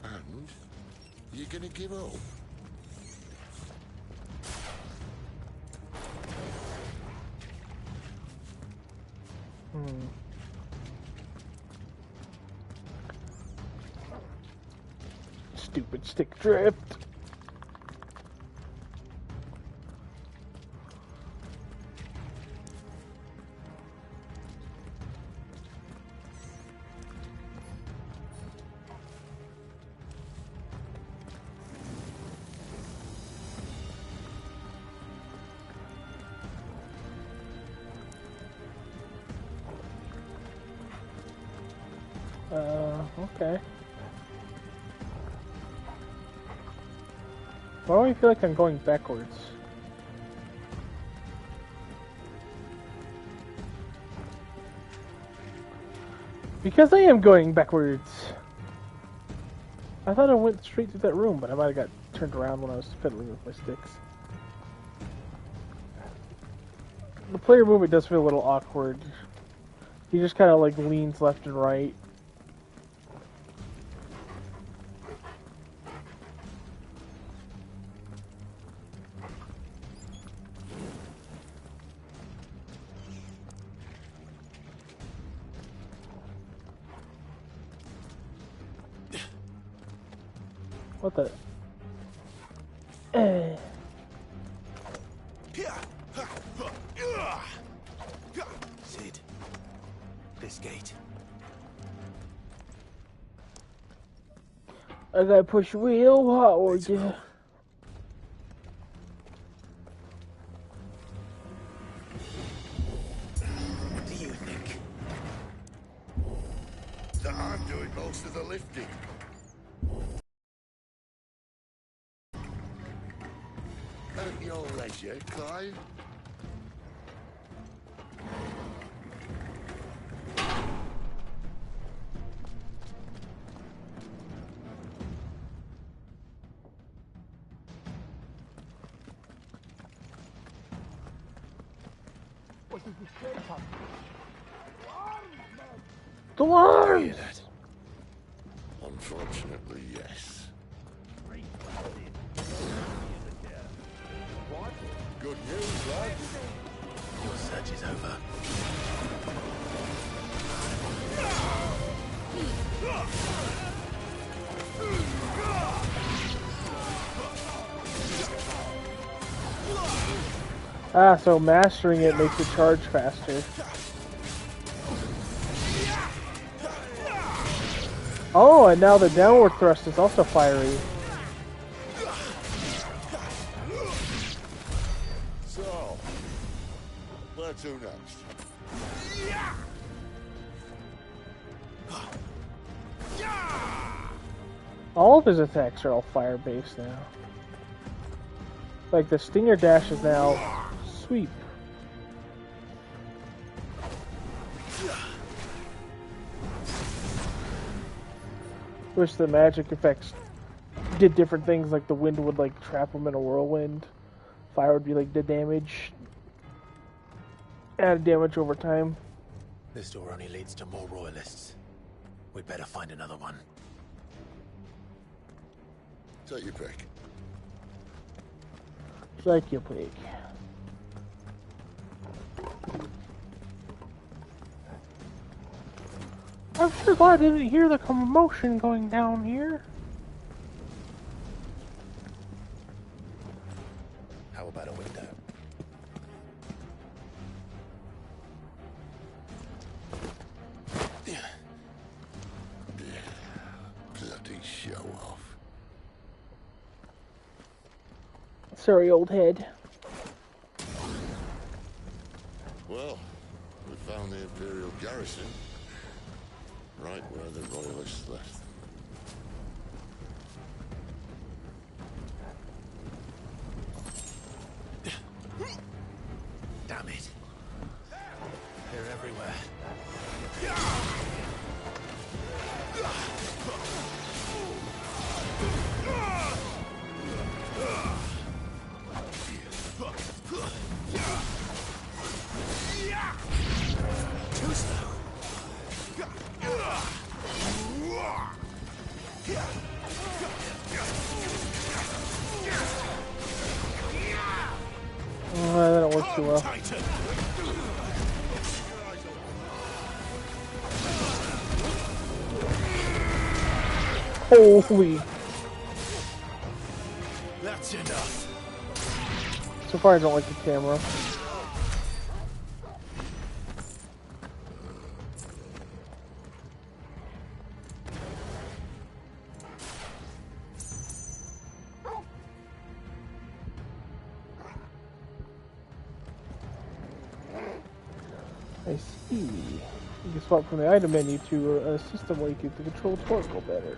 And? You gonna give up? Stupid stick drift. Okay. Why do I feel like I'm going backwards? Because I am going backwards. I thought I went straight through that room, but I might have got turned around when I was fiddling with my sticks. The player movement does feel a little awkward. He just kind of like leans left and right. What the? Sid, this gate. I gotta push real hard. What do you think? That I'm doing most of the lifting. At your leisure, Clive. The worms! Hear that? Unfortunately, yes. Good news, lads. Your search is over. Ah, so mastering it makes it charge faster. Oh, and now the downward thrust is also fiery. So, where to next? All of his attacks are all fire-based now. Like the Stinger Dash is now sweep. Wish the magic effects did different things, like the wind would like trap him in a whirlwind. Fire would be like the damage. Add damage over time. This door only leads to more royalists. We'd better find another one. Take your pick. Like your pick. I'm sure glad I didn't hear the commotion going down here. How about a window? Bloody show off. Sorry, old head. Well, we found the Imperial garrison. Right where the Royalists left them. Damn it. They're everywhere. Oh, that didn't work too well. Holy. That's enough. So far I don't like the camera. I see. You can swap from the item menu to a system where you can control Torgal better.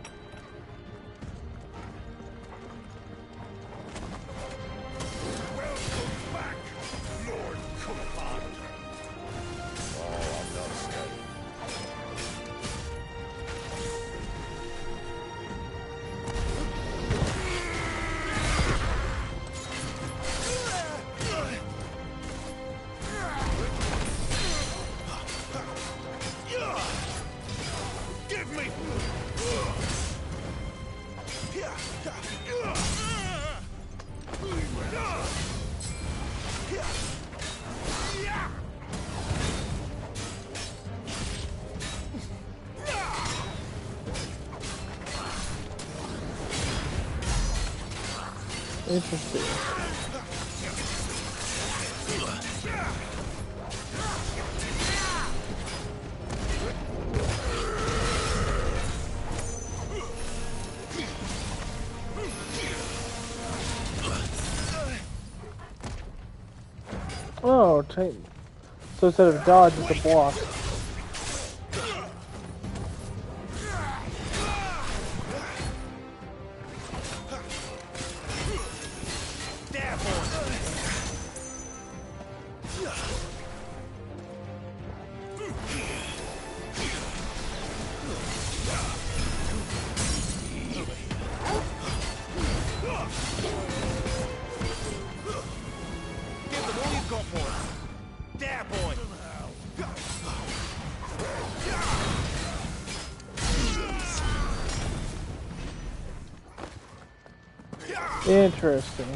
Interesting. Oh, Titan. So instead of dodge, it's a block. Interesting.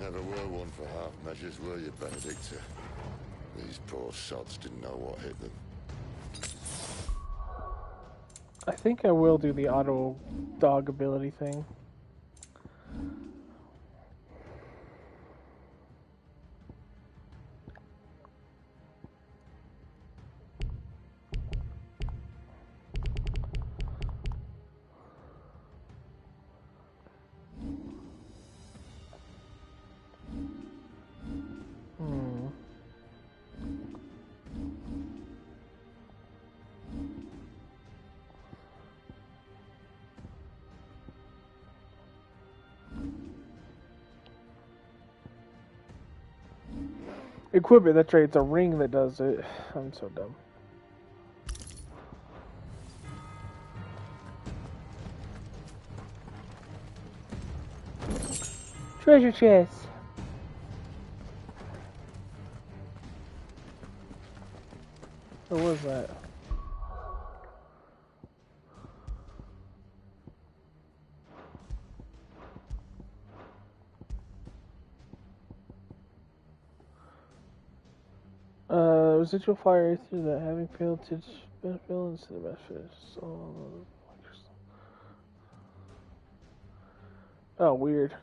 Never were one for half measures, were you, Benedicta? These poor sods didn't know what hit them. I think I will do the auto dog ability thing. Equipment, that's right, it's a ring that does it. I'm so dumb. Treasure chest. What was that? Residual fire through that having failed to fill into the message. Oh, weird.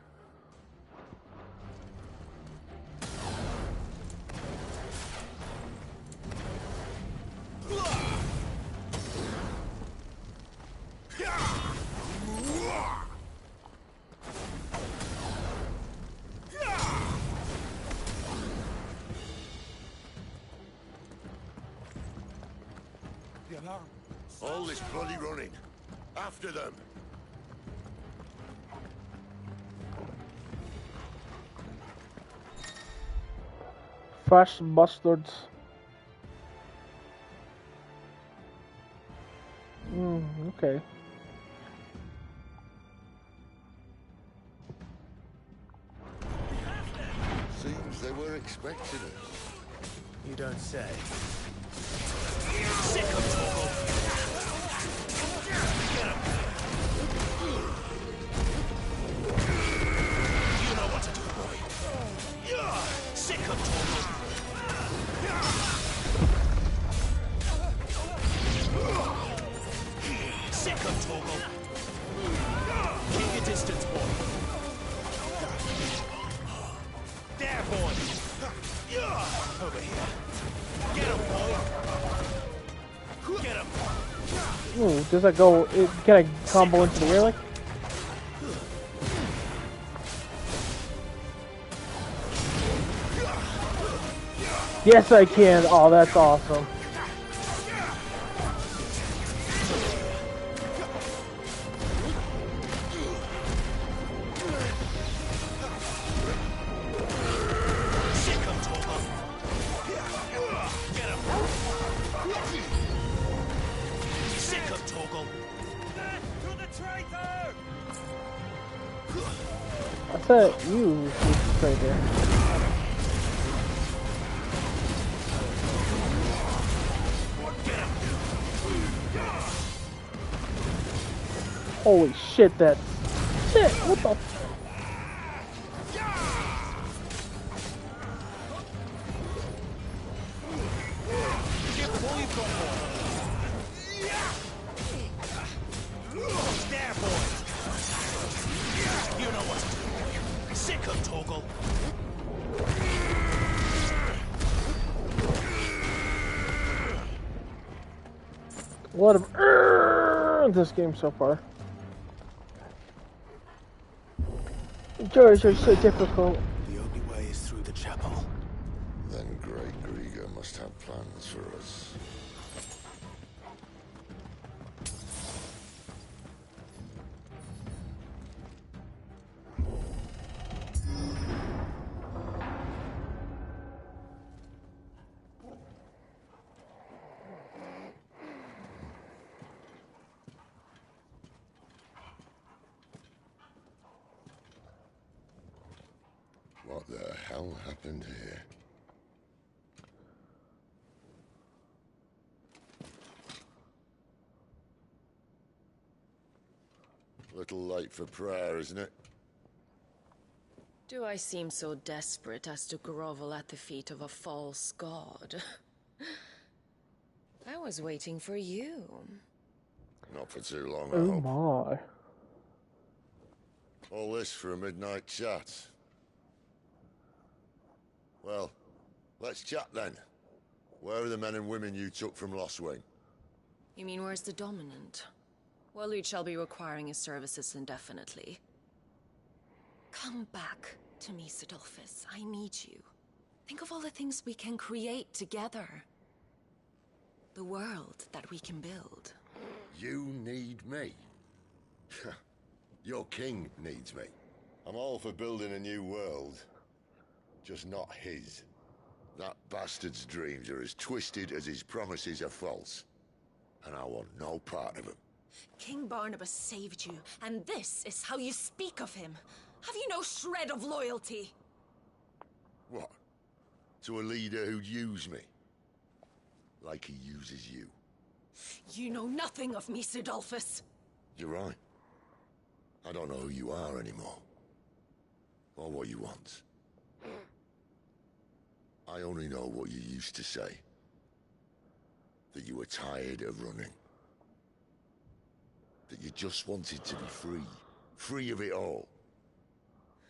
All this bloody running. After them. Fast bastards. Okay. they were expecting us. You don't say. Sick of Torgal! Get him! You know what to do, boy. Sick of Torgal! Sick of Torgal! Keep your distance, boy. There, boy! Over here. Get him, boy! Get him! Ooh, does that go? Can I combo into the air like? Yes, I can. Oh, that's awesome. I thought you was right there. Holy shit, that shit, what the There, boy! You know what to do. Sick of Torgal! What have this game so far? Joys are so difficult. The only way is through the chapel. Then Great Grieger must have plans for us. What the hell happened here? Little late for prayer, isn't it? Do I seem so desperate as to grovel at the feet of a false god? I was waiting for you. Not for too long, I Oh hope. my. All this for a midnight chat. Well, let's chat then. Where are the men and women you took from Lostwing? You mean where's the dominant? Waleed shall be requiring his services indefinitely. Come back to me, Sidolphus. I need you. Think of all the things we can create together. The world that we can build. You need me? Your king needs me. I'm all for building a new world. Just not his. That bastard's dreams are as twisted as his promises are false. And I want no part of them. King Barnabas saved you, and this is how you speak of him. Have you no shred of loyalty? What? To a leader who'd use me? Like he uses you. You know nothing of me, Sidolphus. You're right. I don't know who you are anymore. Or what you want. I only know what you used to say. That you were tired of running. That you just wanted to be free. Free of it all.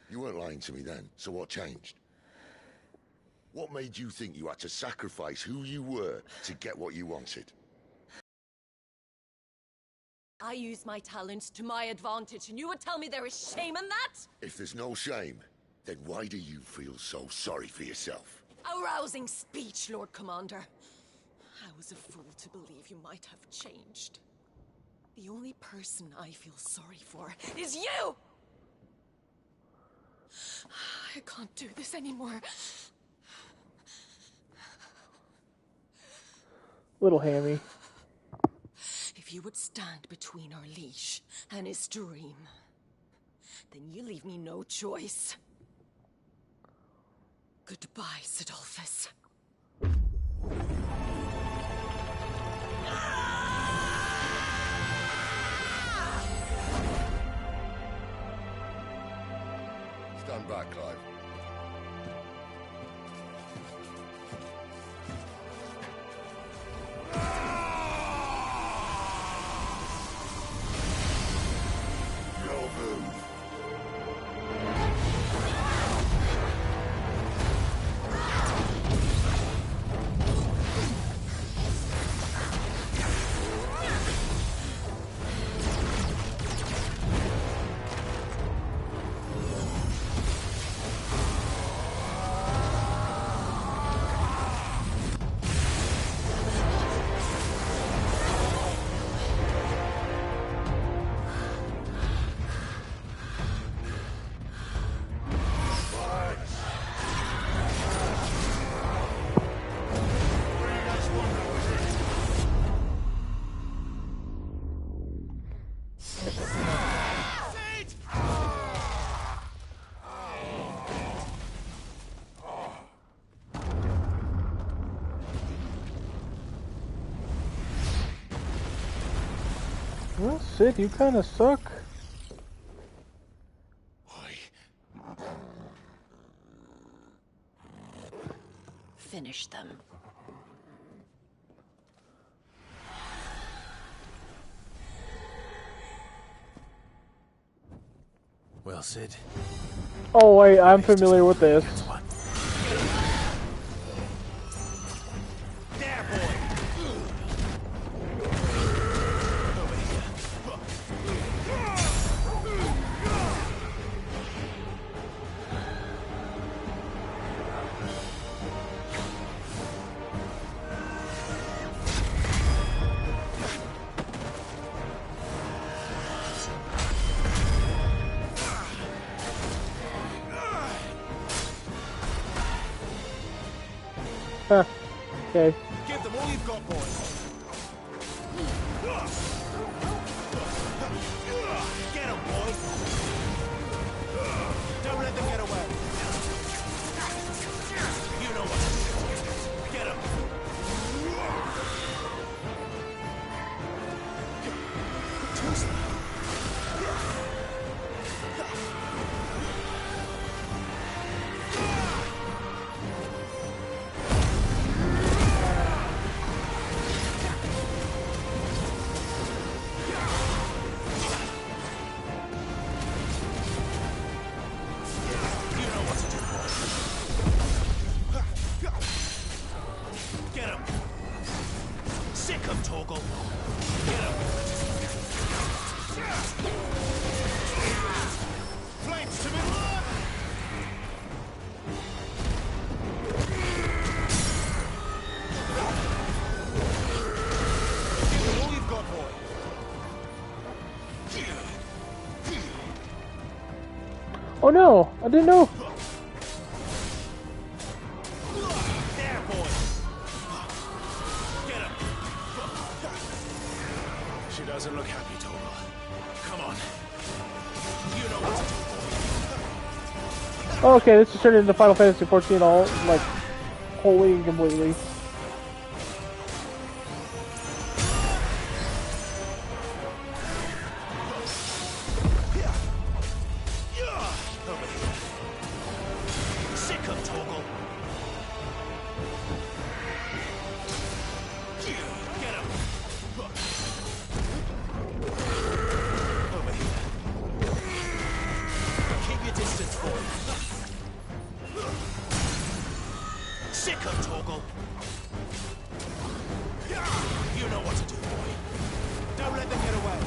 You weren't lying to me then, so what changed? What made you think you had to sacrifice who you were to get what you wanted? I use my talents to my advantage, and you would tell me there is shame in that? If there's no shame, then why do you feel so sorry for yourself? A rousing speech, Lord Commander. I was a fool to believe you might have changed. The only person I feel sorry for is you! I can't do this anymore. Little hammy. If you would stand between our leash and his dream, then you leave me no choice. Goodbye, Sidolphus. Stand back, Clive. No move. Well, Sid, you kind of suck. Finish them. Well, Sid. Oh wait, I'm familiar with this. Huh. Okay. Give them all you've got, boys. Get them, boys. Don't let them get away. You know what to do. Get them. Get him! Sick him, Torgal! Get him! Flames to me! Give him all you've got, boy! Oh no! I didn't know! There, boy! Get him! She doesn't look happy, Torgal. Come on. You know what to do, Oh, okay, this is turned into Final Fantasy 14 all, like, wholly and completely. Sick him, Torgal! Get him! Over here. Keep your distance, boy. Sick him, Torgal! You know what to do, boy. Don't let them get away.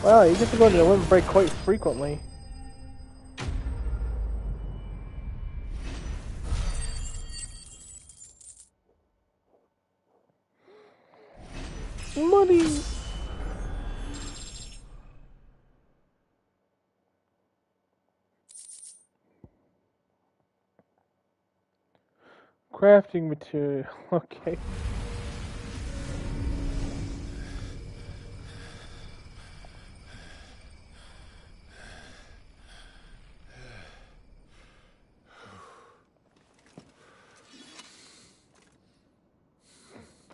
Wow, you get to go to the limit break quite frequently. Money! Crafting material, okay.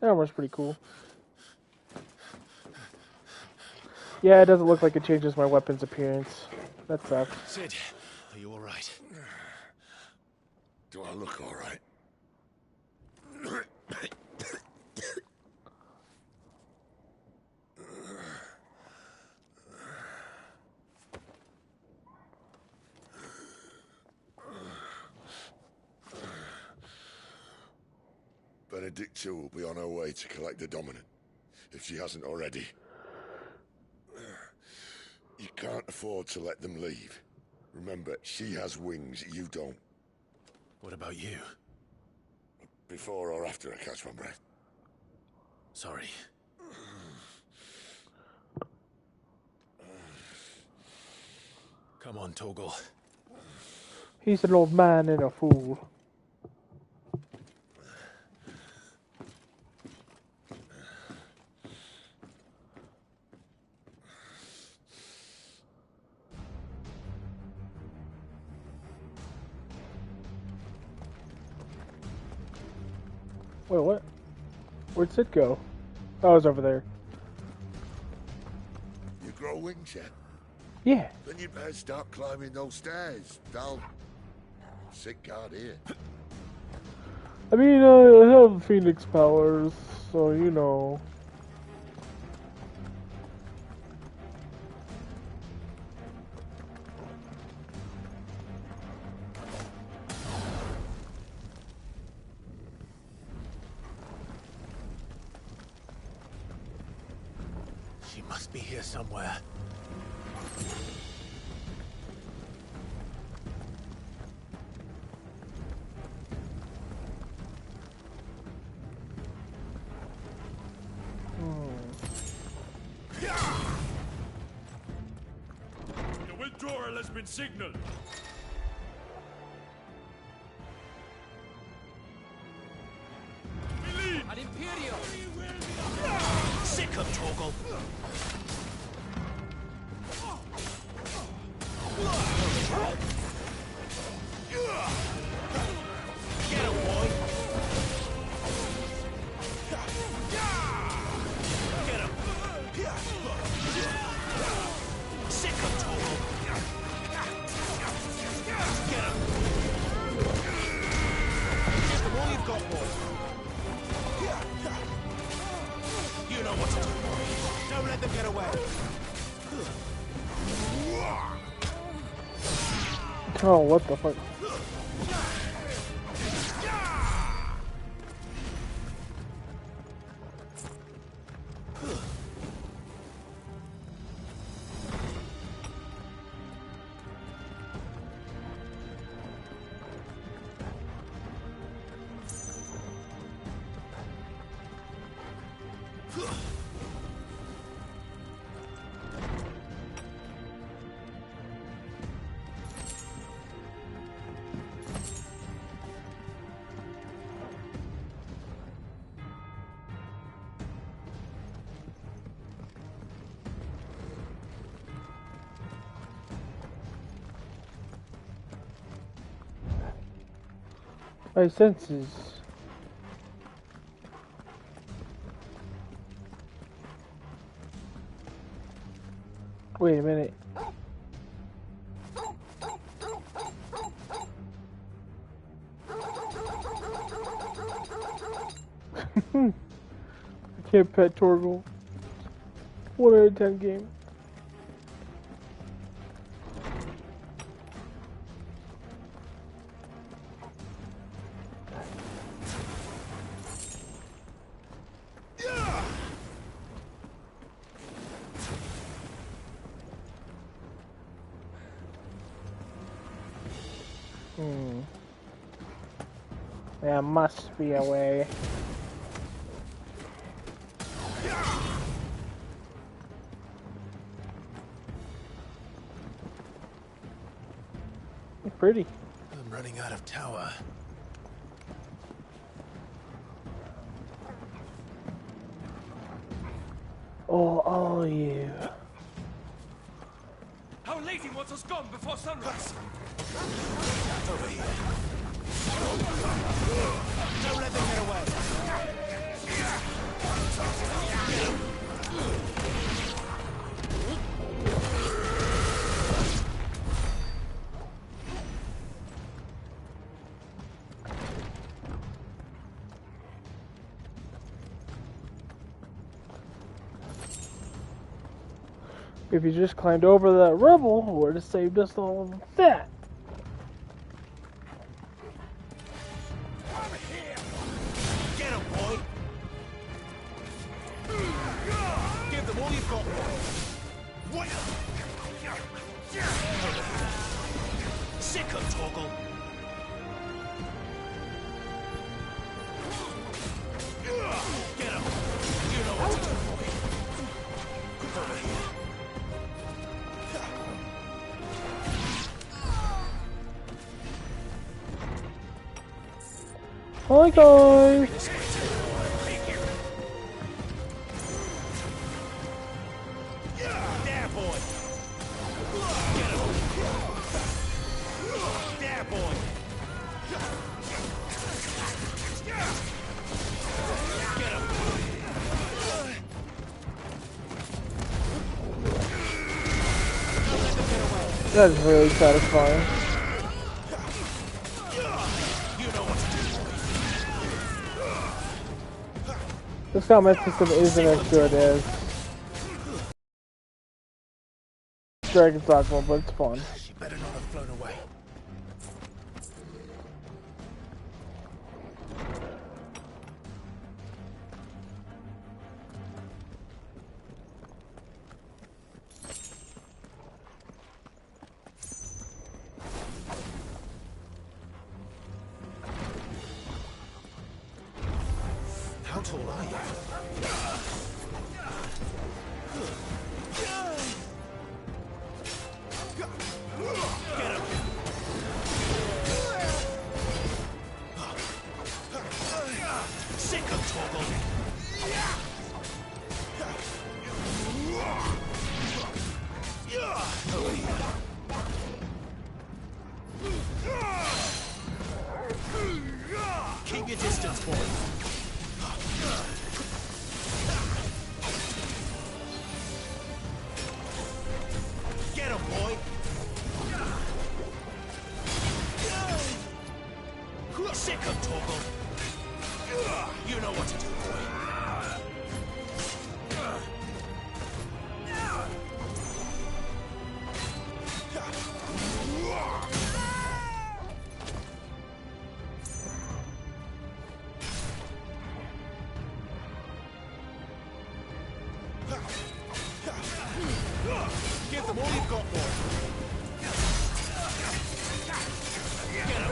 That armor's pretty cool. Yeah, it doesn't look like it changes my weapon's appearance. That sucks. Sid, are you alright? Do I look alright? Benedicta will be on her way to collect the Dominant, if she hasn't already. You can't afford to let them leave. Remember, she has wings, you don't. What about you? Before or after I catch my breath? Sorry. Come on, Torgal. He's an old man and a fool. Wait, what? Where'd Sid go? Oh, I was over there. You grow wings yet? Yeah. Then you better start climbing those stairs. They'll sit guard here. I mean, I have Phoenix powers, so you know. She must be here somewhere. The withdrawal has been signaled. Ad Imperio! Sick of Torgal! Get him, boy! Get him! Sick of Torgal! Get him! Just all you've got, boy! You know what to do. Don't let them get away. Oh, what the fuck? My senses. Wait a minute. I can't pet Torgal. 1 out of 10 game. There must be a way. You're pretty. I'm running out of tower. Oh, all you. Our lady wants us gone before sunrise. Over here. Don't let them get away. If you just climbed over that rubble, it would have saved us all of that. Get him, boy! Give them all you've got, boy! What? Sick of Torgal! Get him! You know what to do, boy! Over here. Hi guys! There, boy! Get him! There, boy! Get him! That's really satisfying. This combat system isn't as good as Dragon's Dogma, but it's fun. She better not have flown away. How tall are you? Get him! Sick of Torgal! Over here. Keep your distance, boy. Get him, boy! Sick of Torgal! You know what to do, boy. Give them all you've got, boy. Get him!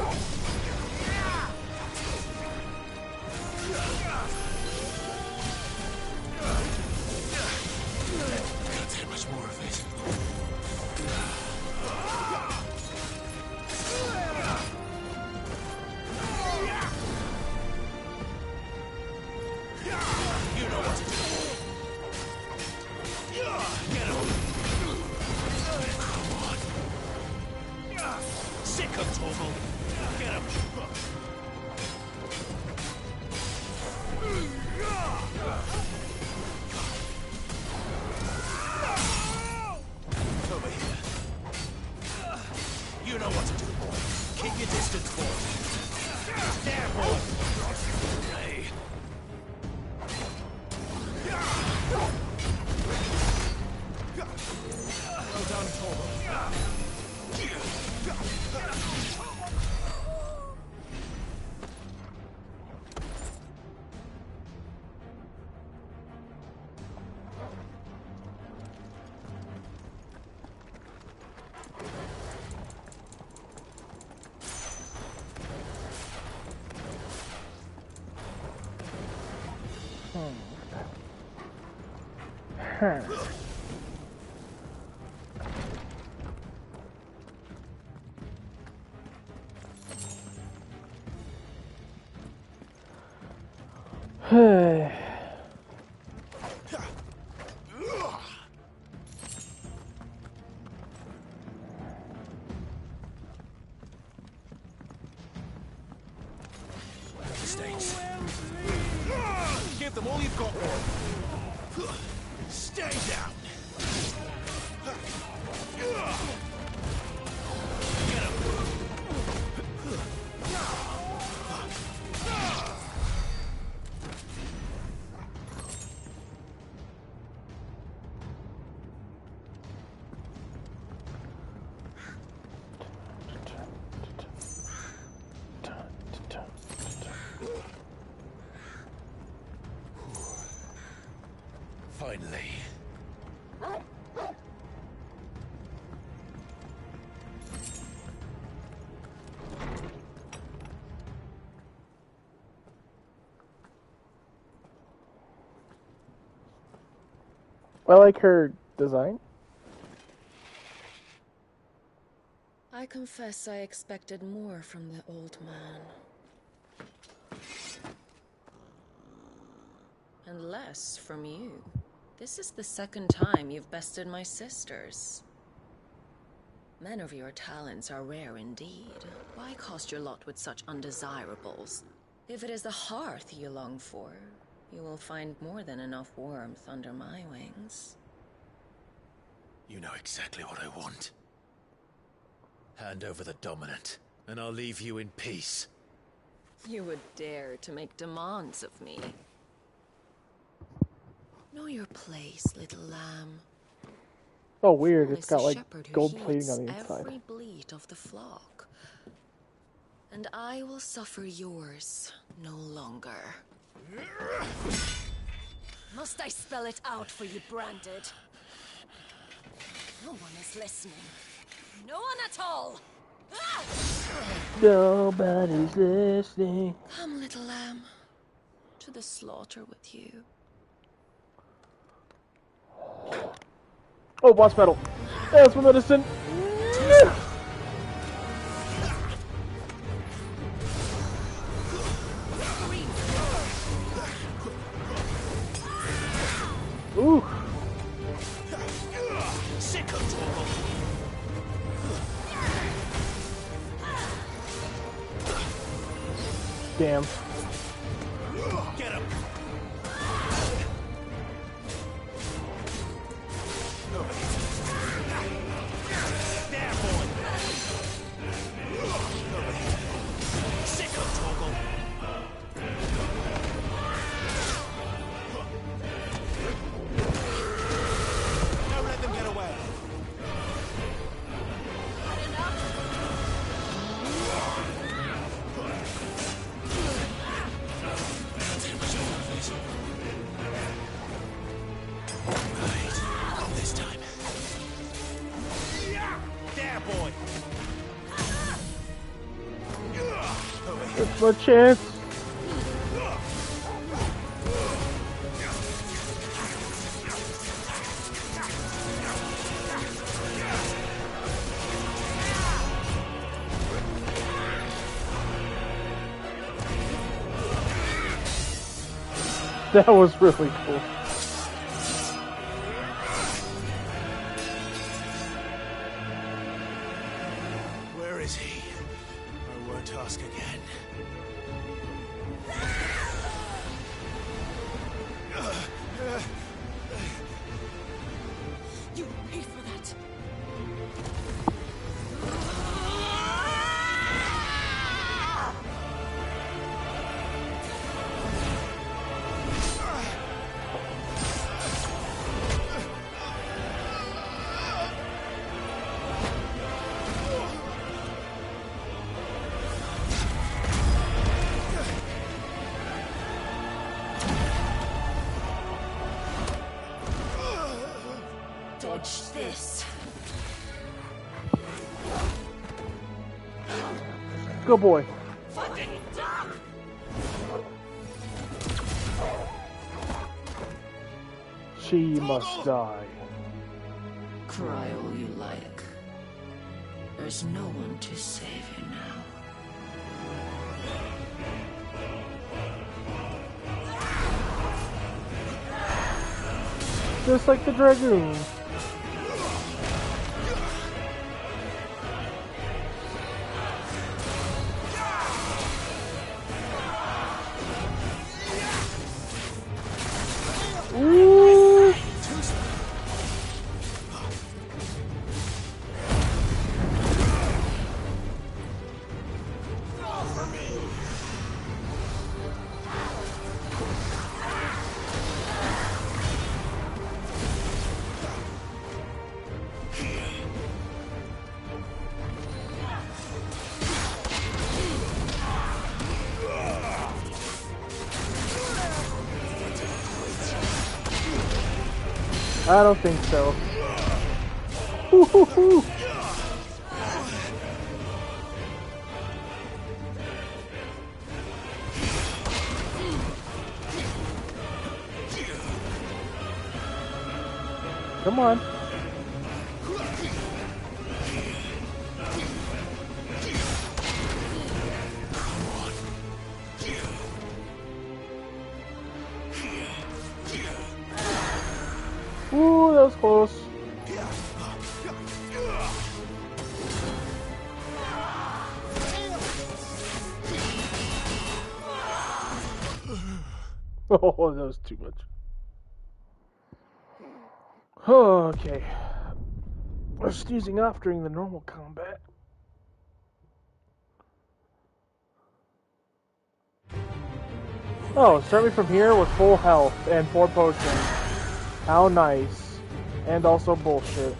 Can't take much more of it. You know what to do. Get him! Come on. Sick of Torgal. Get him! Over here. You know what to do, boy. Keep your distance, boy. There, boy. Hey. Well done, Torgal. Mistakes. Give them all you've got, boy. Stay down. Get him. Finally. I like her design. I confess I expected more from the old man. And less from you. This is the second time you've bested my sisters. Men of your talents are rare indeed. Why cast your lot with such undesirables? If it is the hearth you long for, you will find more than enough warmth under my wings. You know exactly what I want. Hand over the dominant, and I'll leave you in peace. You would dare to make demands of me. Know your place, little lamb. Oh, weird. It's Fool got is a like shepherd who gold plating heeds on the inside. every bleat of the flock. And I will suffer yours no longer. Must I spell it out for you, Branded? No one is listening. No one at all! Ah! Nobody's listening. Come, little lamb, to the slaughter with you. Oh, boss battle. That's for medicine. Ooh. Damn. Get him. There, boy. Sick of Toggle. Don't let them get away. Right, not this time. There, boy. It's my chance. That was really cool. Where is he? I won't ask again. You paid for that. Dodge this. Good boy. She must die. Cry all you like. There's no one to save you now. Just like the Dragoon. Ooh. I don't think so. Woo-hoo-hoo. Come on. Ooh, that was close. Oh, that was too much. Okay. We're sneezing off during the normal combat. Oh, start me from here with full health and 4 potions. How nice. And also bullshit.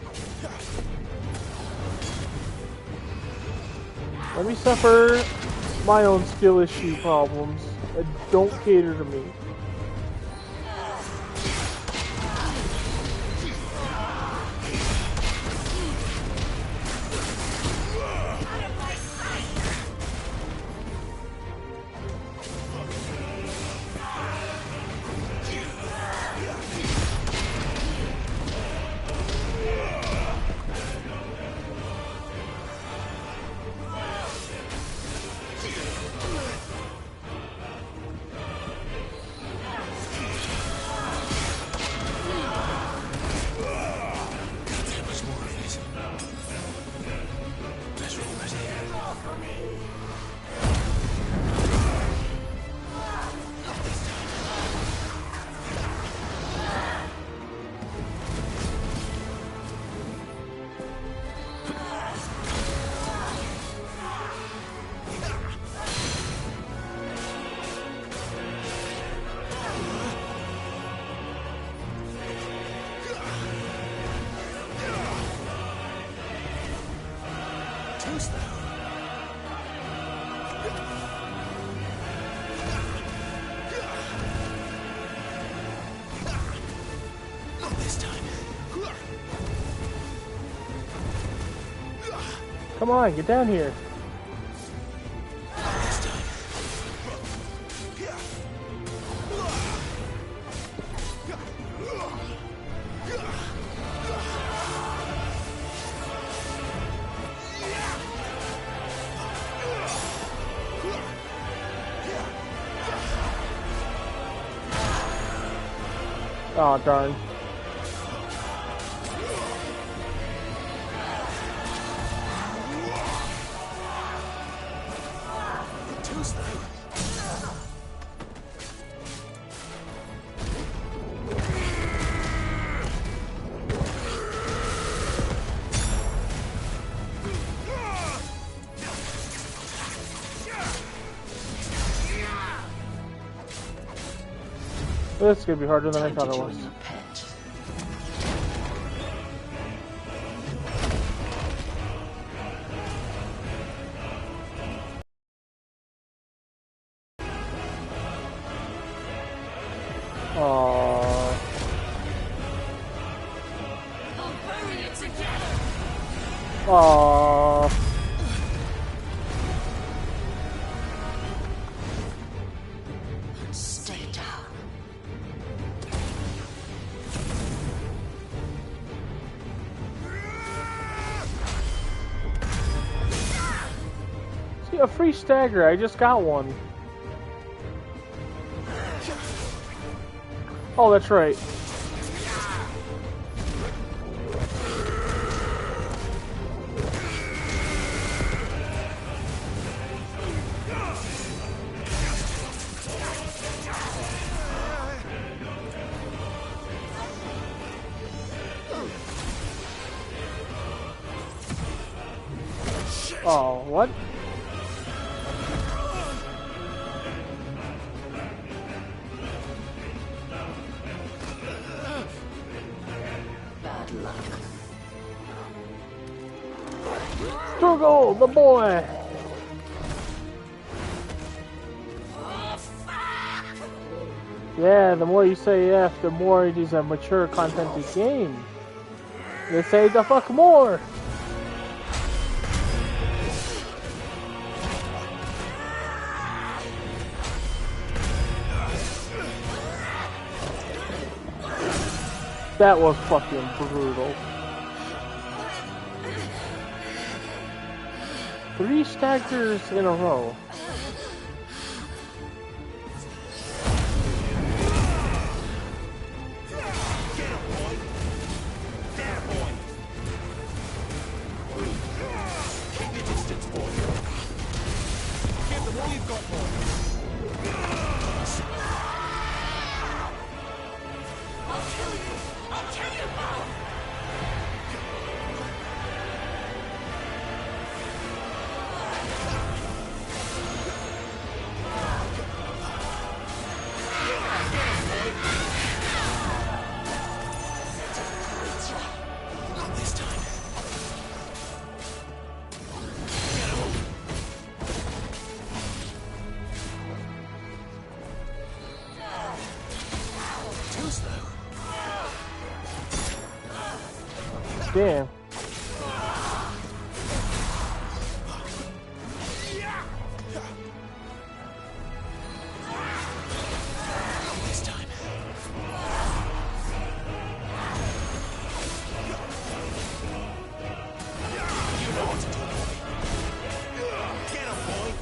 Let me suffer my own skill issue problems. Don't cater to me. Come on, get down here. Oh, darn. This is gonna be harder than I thought it was. Aww. Aww. Stay down. See, a free stagger. I just got one. Oh, that's right. Oh, what? Bad luck. Struggle, the boy! Yeah, the more you say F, the more it is a mature contented game. They say the fuck more! That was fucking brutal. 3 staggers in a row. Damn. This time. You know what to do, boy. Get him, boy.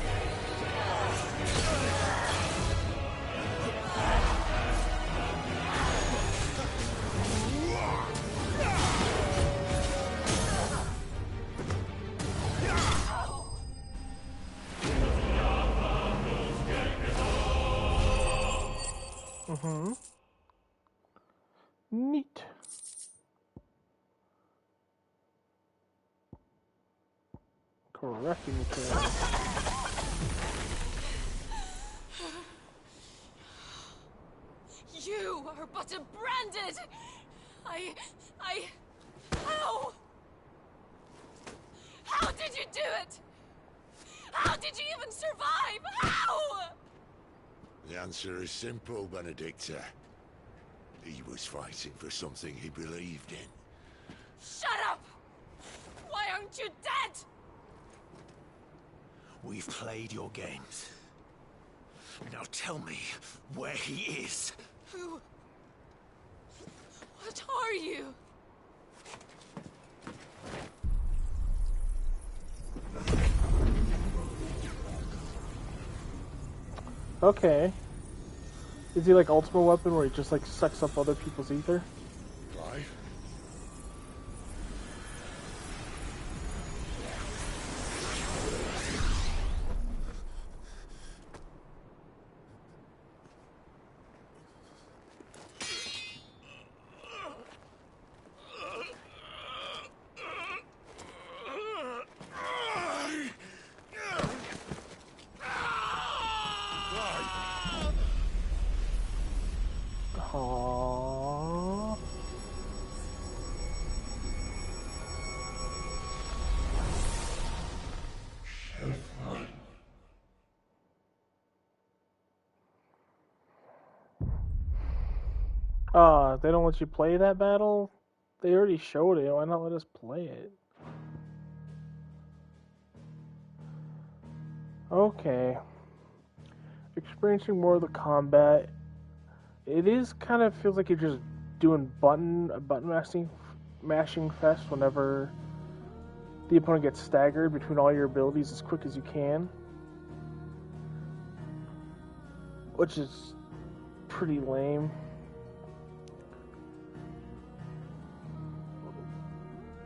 Neat. Correcting it. You are but a branded! How? How did you do it? How did you even survive? How? The answer is simple, Benedicta. He was fighting for something he believed in. Shut up! Why aren't you dead? We've played your games. Now tell me where he is. Who? What are you? Okay. Is he like Ultimate Weapon where he just like sucks up other people's ether? Life? Aww. They don't let you play that battle? They already showed it, why not let us play it? Okay. Experiencing more of the combat. It is kind of feels like you're just doing button mashing fest whenever the opponent gets staggered between all your abilities as quick as you can. Which is pretty lame.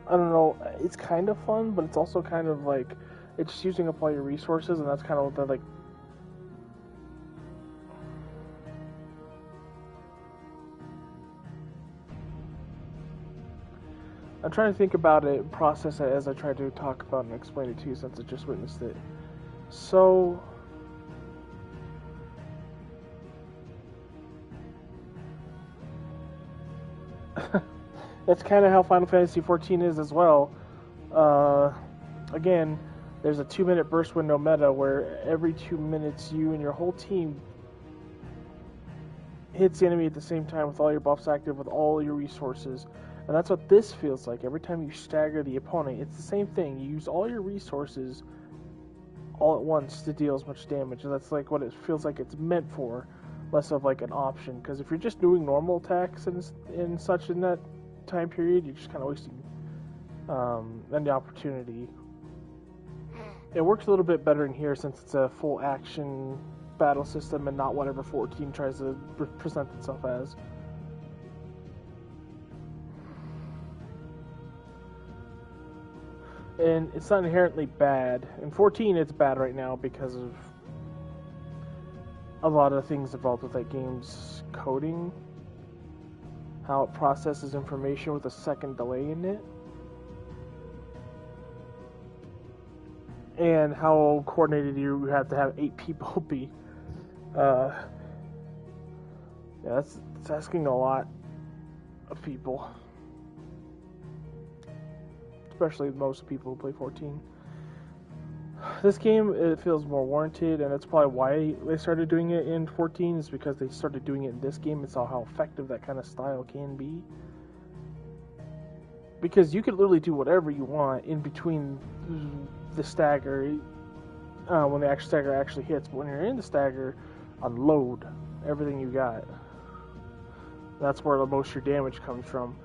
I don't know, it's kind of fun, but it's also kind of like, it's just using up all your resources, and that's kind of what they're like. I'm trying to think about it, process it as I try to talk about and explain it to you since I just witnessed it. So, that's kind of how Final Fantasy XIV is as well. Again, there's a 2-minute burst window meta where every 2 minutes you and your whole team hits the enemy at the same time with all your buffs active, with all your resources. And that's what this feels like. Every time you stagger the opponent, it's the same thing. You use all your resources all at once to deal as much damage. And that's like what it feels like it's meant for, less of like an option. Because if you're just doing normal attacks and such in that time period, you're just kind of wasting the opportunity. It works a little bit better in here since it's a full action battle system and not whatever 14 tries to present itself as. And it's not inherently bad. In 14 it's bad right now because of a lot of things involved with that game's coding. How it processes information with a second delay in it. And how coordinated you have to have 8 people be. Yeah, it's asking a lot of people. Especially most people who play 14. This game, it feels more warranted, and that's probably why they started doing it in 14, is because they started doing it in this game and saw how effective that kind of style can be. Because you could literally do whatever you want in between the stagger, when the actual stagger actually hits. But when you're in the stagger, unload everything you got. That's where most of your damage comes from.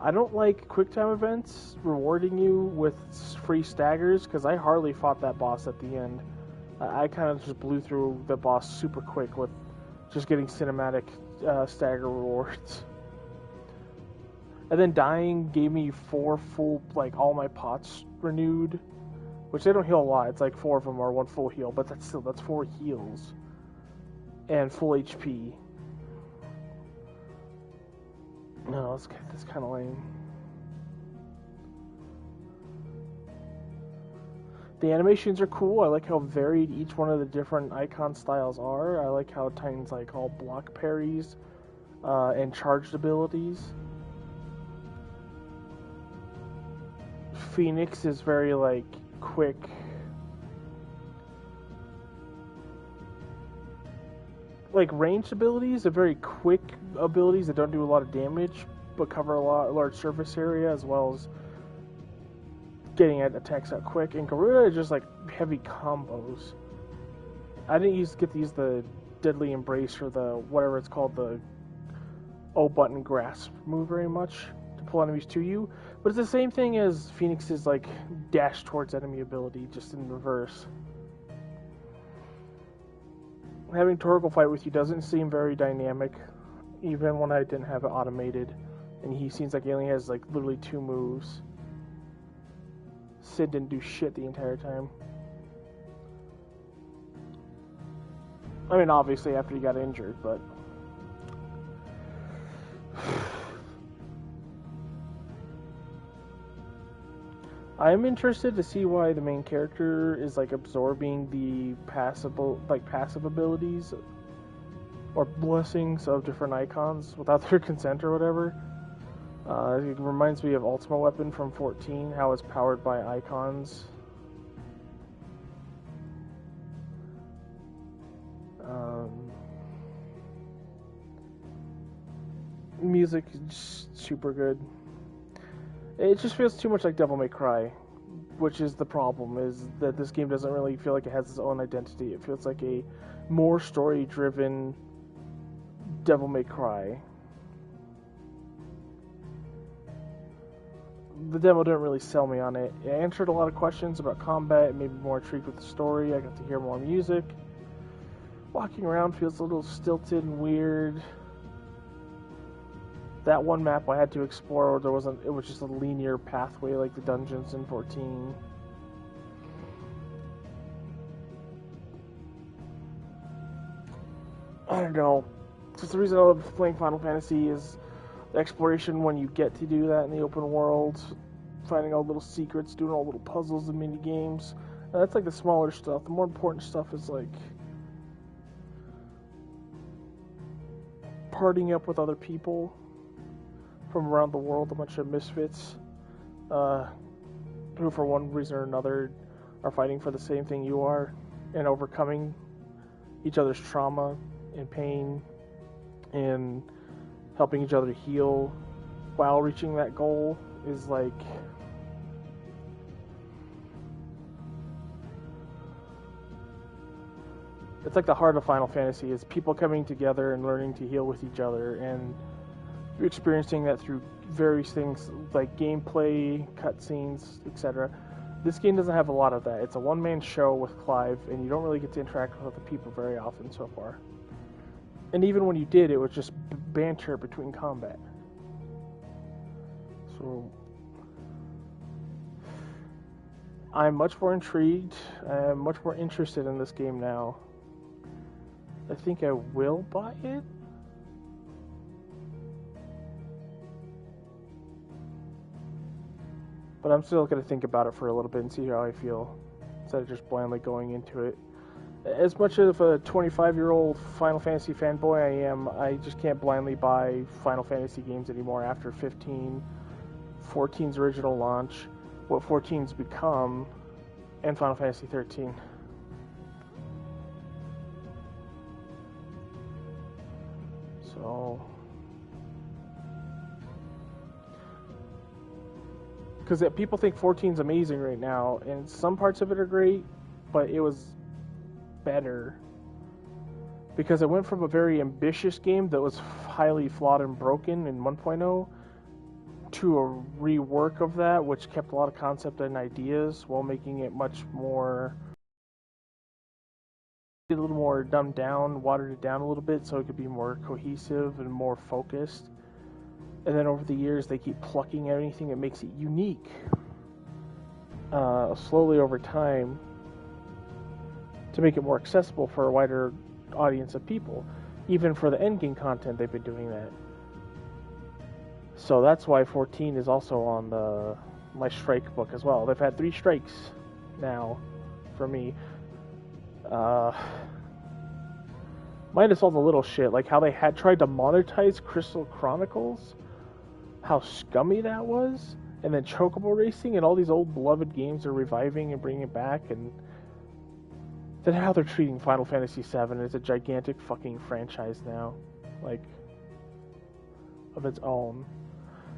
I don't like quick time events rewarding you with free staggers, because I hardly fought that boss at the end. I kind of just blew through the boss super quick with just getting cinematic stagger rewards. And then dying gave me 4 full, like, all my pots renewed. Which they don't heal a lot. It's like 4 of them are 1 full heal. But that's 4 heals. And full HP. No, that's kind of lame. The animations are cool. I like how varied each one of the different icon styles are. I like how Titan's like all block parries and charged abilities. Phoenix is very like quick. Like ranged abilities are very quick abilities that don't do a lot of damage but cover a large surface area, as well as getting at attacks out quick. And Garuda is just like heavy combos. I didn't get to use the Deadly Embrace or the whatever it's called, the O button grasp move very much to pull enemies to you, but it's the same thing as Phoenix's like dash towards enemy ability, just in reverse. Having Torgal fight with you doesn't seem very dynamic, even when I didn't have it automated. And he seems like he only has like literally 2 moves. Sid didn't do shit the entire time. I mean, obviously after he got injured, but... I'm interested to see why the main character is like absorbing the passive abilities or blessings of different icons without their consent or whatever. It reminds me of Ultima Weapon from 14, how it's powered by icons. Music is just super good. It just feels too much like Devil May Cry, which is the problem, is that this game doesn't really feel like it has its own identity. It feels like a more story-driven Devil May Cry. The demo didn't really sell me on it. It answered a lot of questions about combat, it made me more intrigued with the story, I got to hear more music. Walking around feels a little stilted and weird. That one map I had to explore, it was just a linear pathway like the dungeons in 14. I don't know. Just the reason I love playing Final Fantasy is the exploration when you get to do that in the open world, finding all the little secrets, doing all the little puzzles and mini games. That's like the smaller stuff. The more important stuff is like partying up with other people from around the world, a bunch of misfits who for one reason or another are fighting for the same thing you are, and overcoming each other's trauma and pain and helping each other to heal while reaching that goal is like... It's like the heart of Final Fantasy, is people coming together and learning to heal with each other, and you're experiencing that through various things like gameplay, cutscenes, etc. This game doesn't have a lot of that. It's a one-man show with Clive, and you don't really get to interact with other people very often so far. And even when you did, it was just banter between combat. So I'm much more intrigued. I'm much more interested in this game now. I think I will buy it. But I'm still going to think about it for a little bit and see how I feel, instead of just blindly going into it. As much of a 25-year-old Final Fantasy fanboy I am, I just can't blindly buy Final Fantasy games anymore after 15, 14's original launch, what 14's become, and Final Fantasy 13. So... Because people think 14's amazing right now, and some parts of it are great, but it was better. Because it went from a very ambitious game that was highly flawed and broken in 1.0 to a rework of that, which kept a lot of concept and ideas while making it much more... a little more dumbed down, watered it down a little bit so it could be more cohesive and more focused. And then over the years, they keep plucking anything that makes it unique. Slowly over time, to make it more accessible for a wider audience of people. Even for the endgame content, they've been doing that. So that's why 14 is also on my strike book as well. They've had 3 strikes now for me. Minus all the little shit, like how they had tried to monetize Crystal Chronicles. How scummy that was, and then Chocobo Racing and all these old beloved games are reviving and bringing it back, and then how they're treating Final Fantasy VII as a gigantic fucking franchise now, like, of its own.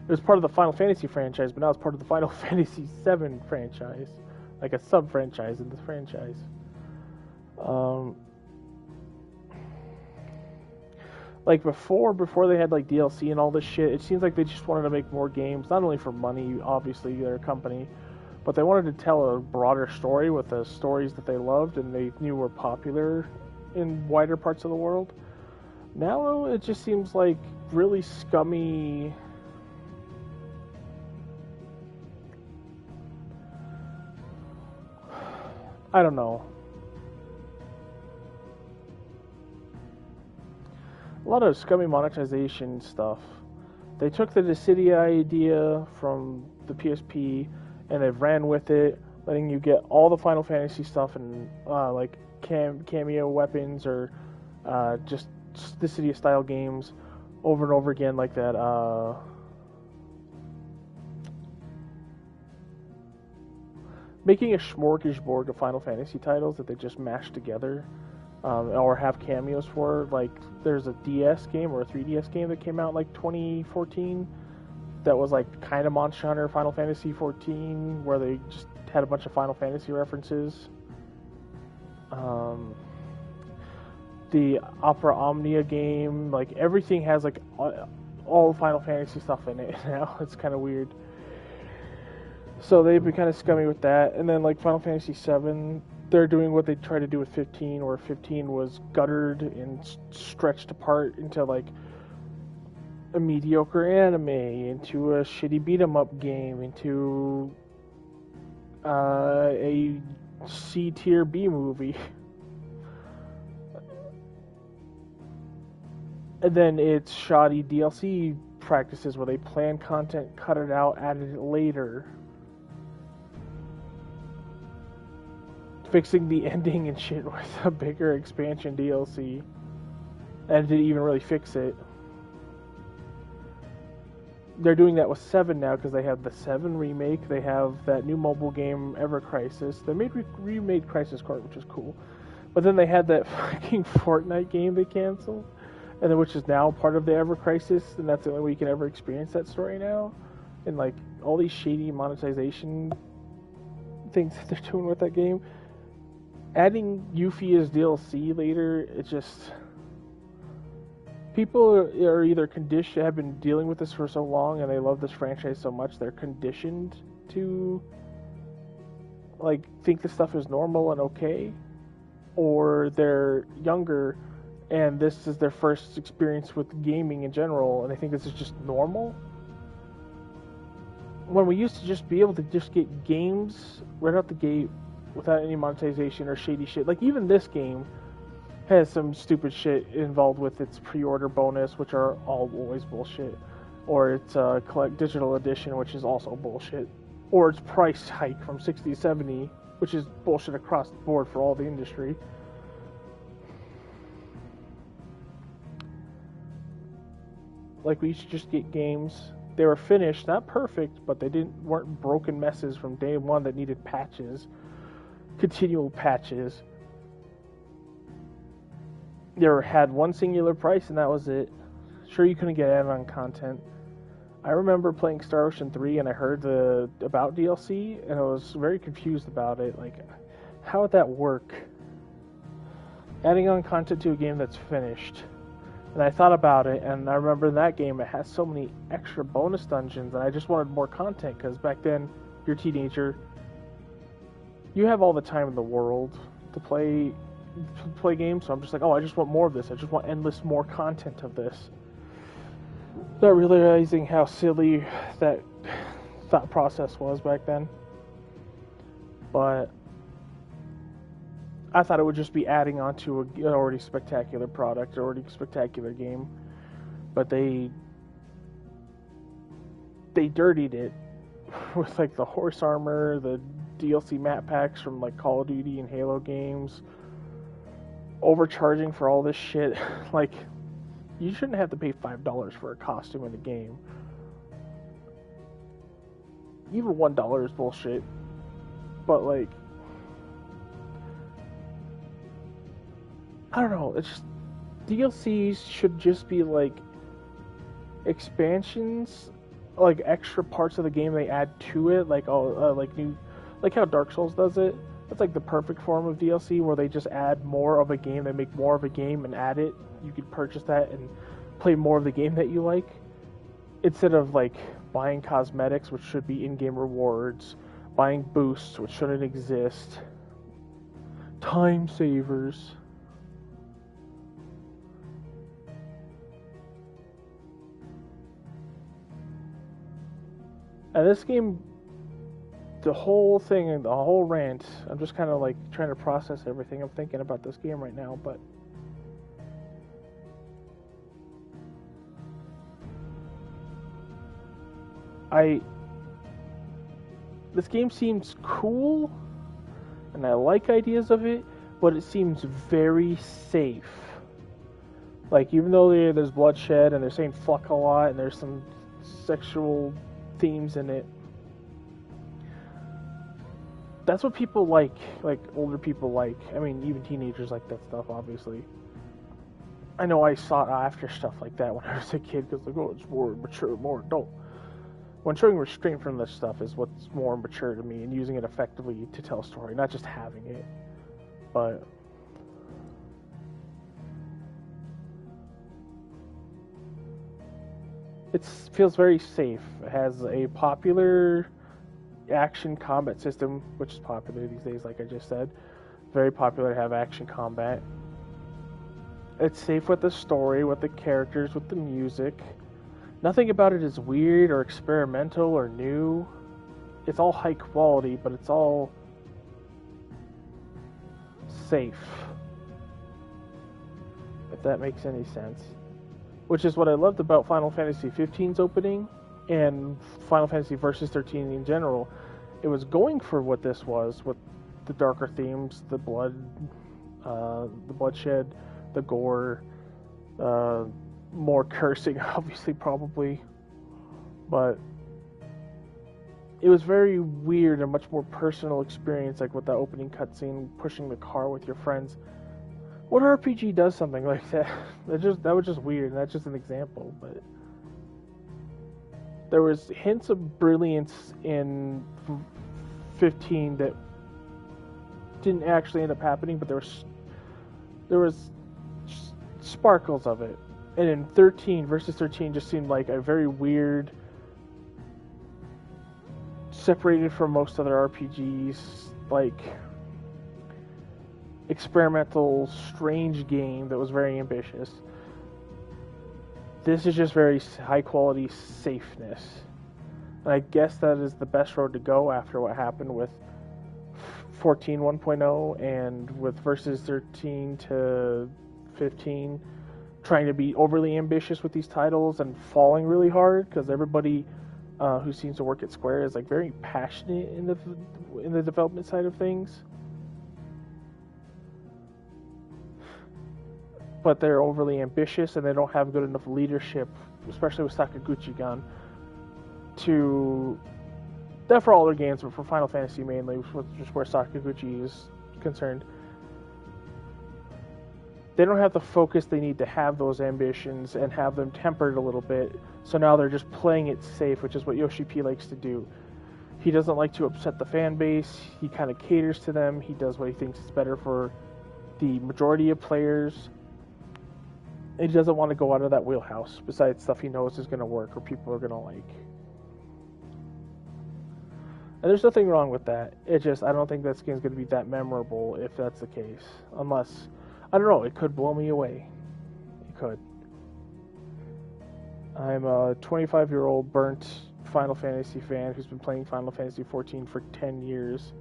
It was part of the Final Fantasy franchise, but now it's part of the Final Fantasy VII franchise, like a sub-franchise in the franchise. Like before they had like DLC and all this shit, it seems like they just wanted to make more games, not only for money, obviously, their company, but they wanted to tell a broader story with the stories that they loved and they knew were popular in wider parts of the world. Now it just seems like really scummy... I don't know. A lot of scummy monetization stuff. They took the Dissidia idea from the PSP and they've ran with it, letting you get all the Final Fantasy stuff and like cameo weapons or just Dissidia style games over and over again, like that. Making a smorgasbord of Final Fantasy titles that they just mash together. Or have cameos for, like, there's a DS game or a 3DS game that came out like 2014 that was like kind of Monster Hunter Final Fantasy 14, where they just had a bunch of Final Fantasy references. The Opera Omnia game, like everything has like all Final Fantasy stuff in it now. It's kind of weird. So they've been kind of scummy with that, and then like Final Fantasy VII. They're doing what they tried to do with 15, where 15 was guttered and stretched apart into like a mediocre anime, into a shitty beat-em-up game, into a C-tier B movie. And then it's shoddy DLC practices where they plan content, cut it out, added it later. Fixing the ending and shit with a bigger expansion DLC. And didn't even really fix it. They're doing that with 7 now because they have the 7 remake. They have that new mobile game, Ever Crisis. They remade Crisis Core, which is cool. But then they had that fucking Fortnite game they canceled. and then which is now part of the Ever Crisis, and that's the only way you can ever experience that story now. And like all these shady monetization things that they're doing with that game, adding Yuffie as DLC later, it just, people are either conditioned, have been dealing with this for so long, and they love this franchise so much, they're conditioned to like think this stuff is normal and okay, or they're younger and this is their first experience with gaming in general, and they think this is just normal. When we used to just be able to just get games right out the gate without any monetization or shady shit. Like, even this game has some stupid shit involved with its pre-order bonus, which are always bullshit. Or its collect digital edition, which is also bullshit. Or its price hike from 60 to 70, which is bullshit across the board for all the industry. Like, we used to just get games. They were finished, not perfect, but they weren't broken messes from day one that needed patches. Continual patches. They had one singular price and that was it. Sure, you couldn't get add-on content. I remember playing Star Ocean 3 and I heard about DLC and I was very confused about it. Like, how would that work? Adding on content to a game that's finished. And I thought about it, and I remember in that game it has so many extra bonus dungeons, and I just wanted more content, because back then, you're a teenager, you have all the time in the world to play games, so I'm just like, oh, I just want more of this, I just want endless more content of this. Not realizing how silly that thought process was back then. But I thought it would just be adding on to an already spectacular product, already spectacular game. But they dirtied it with like the horse armor, the DLC map packs from like Call of Duty and Halo games, overcharging for all this shit. Like, you shouldn't have to pay $5 for a costume in a game. Even $1 is bullshit. But like, I don't know, it's just, DLCs should just be like expansions, like extra parts of the game they add to it, like like how Dark Souls does it. That's like the perfect form of DLC, where they just add more of a game, they make more of a game and add it. You could purchase that and play more of the game that you like, instead of like buying cosmetics, which should be in-game rewards, buying boosts, which shouldn't exist, time savers. And this game, the whole thing, the whole rant, I'm just kind of like trying to process everything I'm thinking about this game right now, but this game seems cool, and I like ideas of it, but it seems very safe. Like, even though there's bloodshed, and they're saying fuck a lot, and there's some sexual themes in it, that's what people like older people like. I mean, even teenagers like that stuff, obviously. I know I sought after stuff like that when I was a kid, because like, oh, it's more mature, more adult. When showing restraint from this stuff is what's more mature to me, and using it effectively to tell a story, not just having it. But it feels very safe. It has a popular action combat system, which is popular these days, like I just said. Very popular to have action combat. It's safe with the story, with the characters, with the music. Nothing about it is weird or experimental or new. It's all high quality, but it's all safe. If that makes any sense. Which is what I loved about Final Fantasy XV's opening, and Final Fantasy Versus 13 in general. It was going for what this was, with the darker themes, the blood, the bloodshed, the gore, more cursing, obviously, probably. But it was very weird, a much more personal experience, like with the opening cutscene, pushing the car with your friends. What RPG does something like that? That was just weird, and that's just an example, but there was hints of brilliance in 15 that didn't actually end up happening, but there was sparkles of it. And in 13, Versus 13 just seemed like a very weird, separated from most other RPGs, like experimental, strange game that was very ambitious. This is just very high quality safeness. And I guess that is the best road to go after what happened with 14 1.0 and with Versus 13 to 15 trying to be overly ambitious with these titles and falling really hard, because everybody who seems to work at Square is like very passionate in the development side of things, but they're overly ambitious and they don't have good enough leadership, especially with Sakaguchi gone, to that for all their games, but for Final Fantasy mainly, which is where Sakaguchi is concerned. They don't have the focus they need to have those ambitions and have them tempered a little bit. So now they're just playing it safe, which is what Yoshi P likes to do. He doesn't like to upset the fan base. He kind of caters to them. He does what he thinks is better for the majority of players. And he doesn't want to go out of that wheelhouse, besides stuff he knows is going to work or people are going to like. And there's nothing wrong with that. It just, I don't think this game's going to be that memorable if that's the case. Unless, I don't know, it could blow me away. It could. I'm a 25-year-old burnt Final Fantasy fan who's been playing Final Fantasy XIV for 10 years.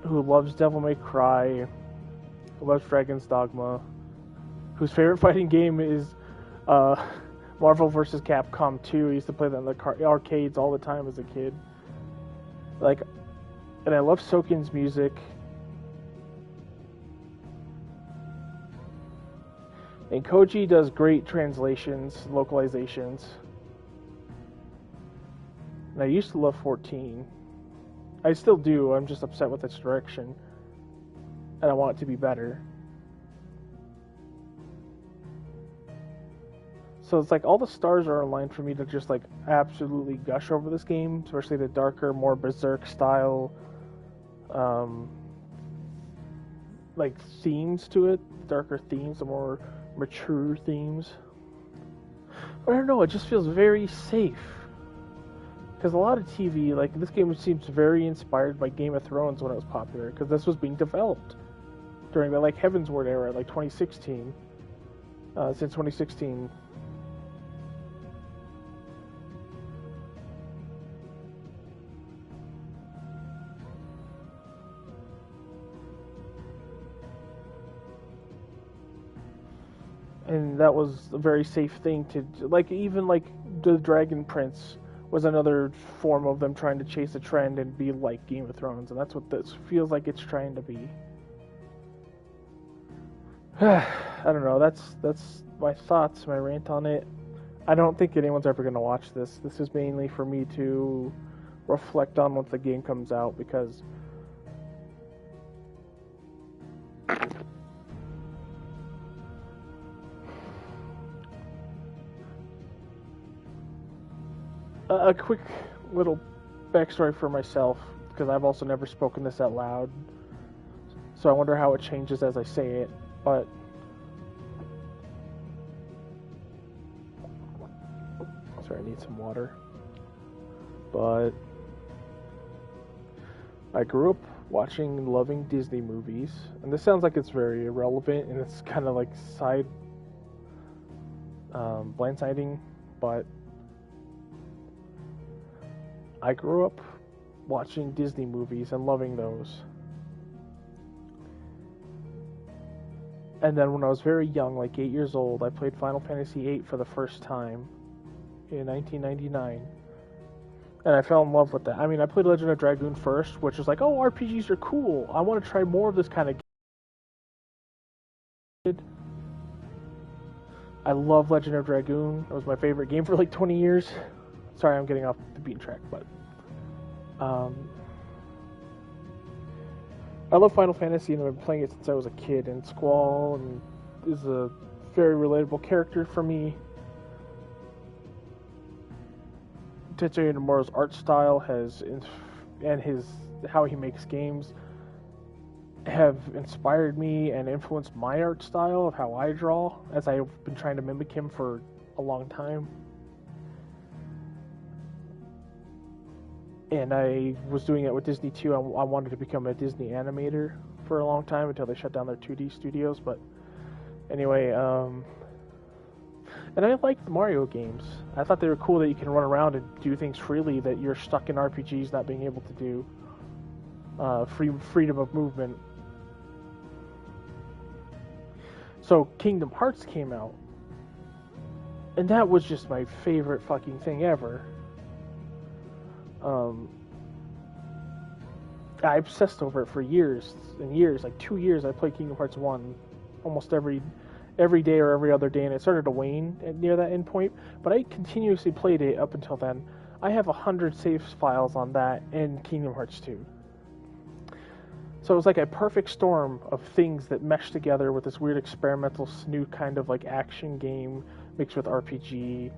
Who loves Devil May Cry, who loves Dragon's Dogma, whose favorite fighting game is Marvel vs. Capcom 2. I used to play that in the arcades all the time as a kid. Like, and I love Soken's music. And Koji does great translations, localizations. And I used to love 14. I still do, I'm just upset with its direction. And I want it to be better. So it's like all the stars are aligned for me to just like absolutely gush over this game, especially the darker, more berserk style like themes to it, darker themes, the more mature themes. But I don't know, it just feels very safe. Because a lot of TV, like this game seems very inspired by Game of Thrones when it was popular, because this was being developed during the like Heavensward era, like 2016. Since 2016. And that was a very safe thing to, like, even like the Dragon Prince was another form of them trying to chase a trend and be like Game of Thrones, and that's what this feels like it's trying to be. I don't know, that's my thoughts, my rant on it. I don't think anyone's ever going to watch this. This is mainly for me to reflect on once the game comes out, because a quick little backstory for myself, because I've also never spoken this out loud, so I wonder how it changes as I say it, but sorry, I need some water. But I grew up watching and loving Disney movies, and this sounds like it's very irrelevant and it's kind of like blindsiding, but I grew up watching Disney movies and loving those. And then when I was very young, like 8 years old, I played Final Fantasy VIII for the first time in 1999. And I fell in love with that. I mean, I played Legend of Dragoon first, which was like, oh, RPGs are cool. I want to try more of this kind of game. I love Legend of Dragoon. It was my favorite game for like 20 years. Sorry, I'm getting off the beaten track, but I love Final Fantasy, and I've been playing it since I was a kid, and Squall and is a very relatable character for me. Tetsuya Nomura's art style and how he makes games have inspired me and influenced my art style of how I draw, as I've been trying to mimic him for a long time. And I was doing it with Disney too. I wanted to become a Disney animator for a long time until they shut down their 2D studios. But anyway, and I liked the Mario games. I thought they were cool that you can run around and do things freely that you're stuck in RPGs not being able to do. Freedom of movement. So Kingdom Hearts came out, and that was just my favorite fucking thing ever. I obsessed over it for years and years. Like 2 years, I played Kingdom Hearts 1 almost every day or every other day, and it started to wane near that end point. But I continuously played it up until then. I have 100 save files on that and Kingdom Hearts 2. So it was like a perfect storm of things that meshed together with this weird experimental snoot kind of like action game mixed with RPG.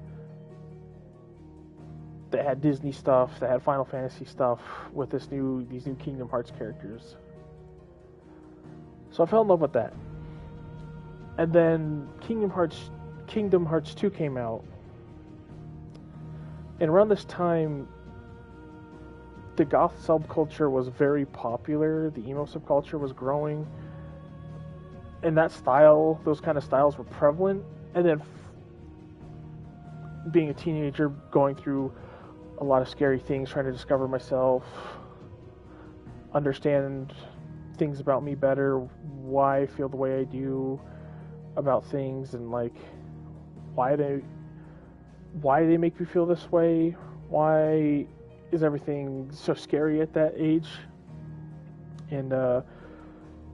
That had Disney stuff, that had Final Fantasy stuff with these new Kingdom Hearts characters. So I fell in love with that. And then Kingdom Hearts 2 came out. And around this time, the goth subculture was very popular. The emo subculture was growing. And that style, those kind of styles were prevalent. And then being a teenager, going through a lot of scary things, trying to discover myself, understand things about me better, why I feel the way I do about things, and like why do they make me feel this way? Why is everything so scary at that age? And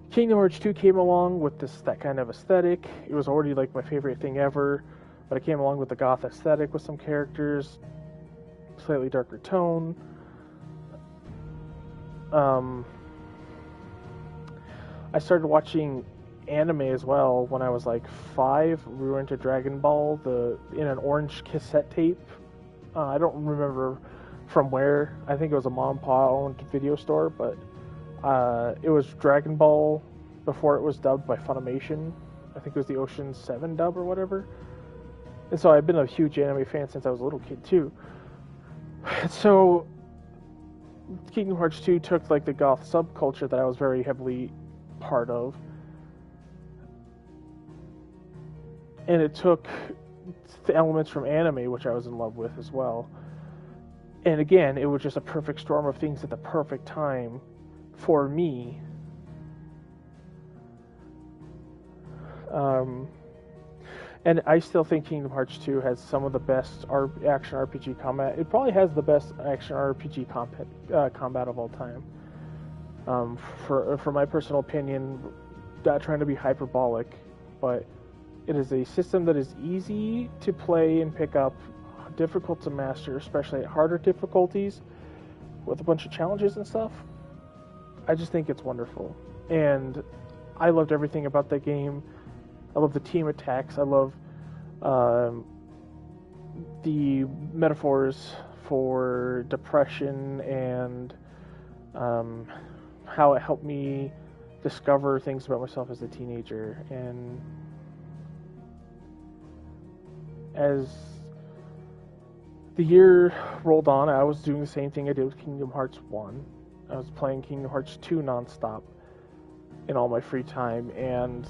Kingdom Hearts 2 came along with that kind of aesthetic. It was already like my favorite thing ever, but it came along with the goth aesthetic with some characters, slightly darker tone. I started watching anime as well when I was like 5. We were into Dragon Ball in an orange cassette tape. I don't remember from where. I think it was a mom and pa owned video store, but it was Dragon Ball before it was dubbed by Funimation. I think it was the Ocean 7 dub or whatever. And so I've been a huge anime fan since I was a little kid too. So Kingdom Hearts 2 took like the goth subculture that I was very heavily part of, and it took the elements from anime, which I was in love with as well. And again, it was just a perfect storm of things at the perfect time for me. And I still think Kingdom Hearts 2 has some of the best action RPG combat. It probably has the best action RPG combat of all time. For my personal opinion, not trying to be hyperbolic, but it is a system that is easy to play and pick up, difficult to master, especially at harder difficulties, with a bunch of challenges and stuff. I just think it's wonderful. And I loved everything about that game. I love the team attacks. I love the metaphors for depression and how it helped me discover things about myself as a teenager. And as the year rolled on, I was doing the same thing I did with Kingdom Hearts 1. I was playing Kingdom Hearts 2 nonstop in all my free time, and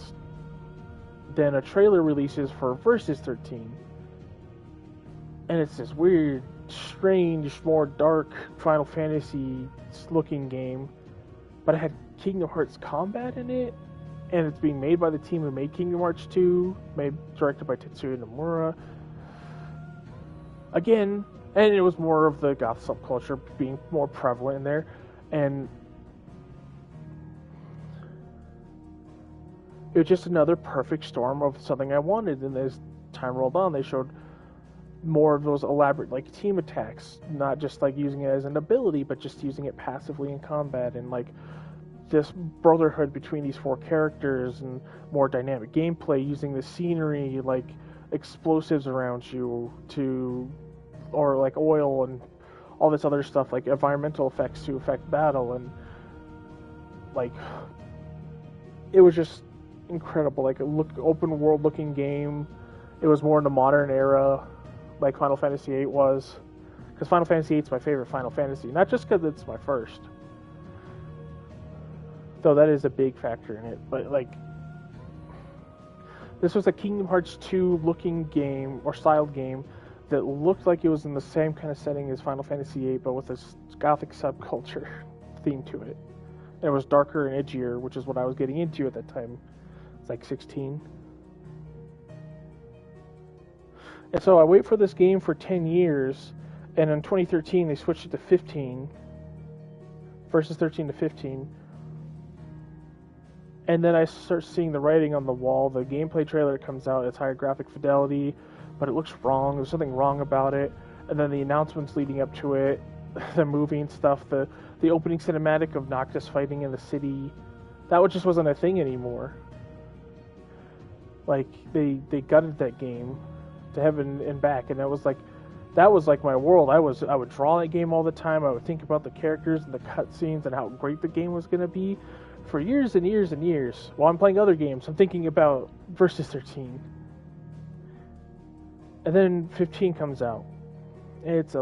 then a trailer releases for Versus 13. And it's this weird, strange, more dark Final Fantasy looking game, but it had Kingdom Hearts combat in it, and it's being made by the team who made Kingdom Hearts 2, directed by Tetsuya Nomura. Again, and it was more of the goth subculture being more prevalent in there, and it was just another perfect storm of something I wanted. And as time rolled on, they showed more of those elaborate like team attacks, not just like using it as an ability, but just using it passively in combat, and like this brotherhood between these four characters and more dynamic gameplay using the scenery, like explosives around you or like oil and all this other stuff, like environmental effects to affect battle, and like it was just incredible. Like open world looking game. It was more in the modern era, like Final Fantasy VIII was, because Final Fantasy VIII is my favorite Final Fantasy, not just because it's my first, though that is a big factor in it, but like this was a Kingdom Hearts 2 looking game or styled game that looked like it was in the same kind of setting as Final Fantasy VIII, but with this gothic subculture theme to it. And it was darker and edgier, which is what I was getting into at that time. It's like 16. And so I wait for this game for 10 years, and in 2013 they switched it to 15, versus 13 to 15. And then I start seeing the writing on the wall. The gameplay trailer comes out, it's higher graphic fidelity, but it looks wrong. There's something wrong about it. And then the announcements leading up to it, the movie and stuff, the opening cinematic of Noctis fighting in the city, that just wasn't a thing anymore. Like, they gutted that game to heaven and back, and that was like my world. I would draw that game all the time. I would think about the characters and the cutscenes and how great the game was going to be for years and years and years. While I'm playing other games, I'm thinking about Versus 13. And then 15 comes out. It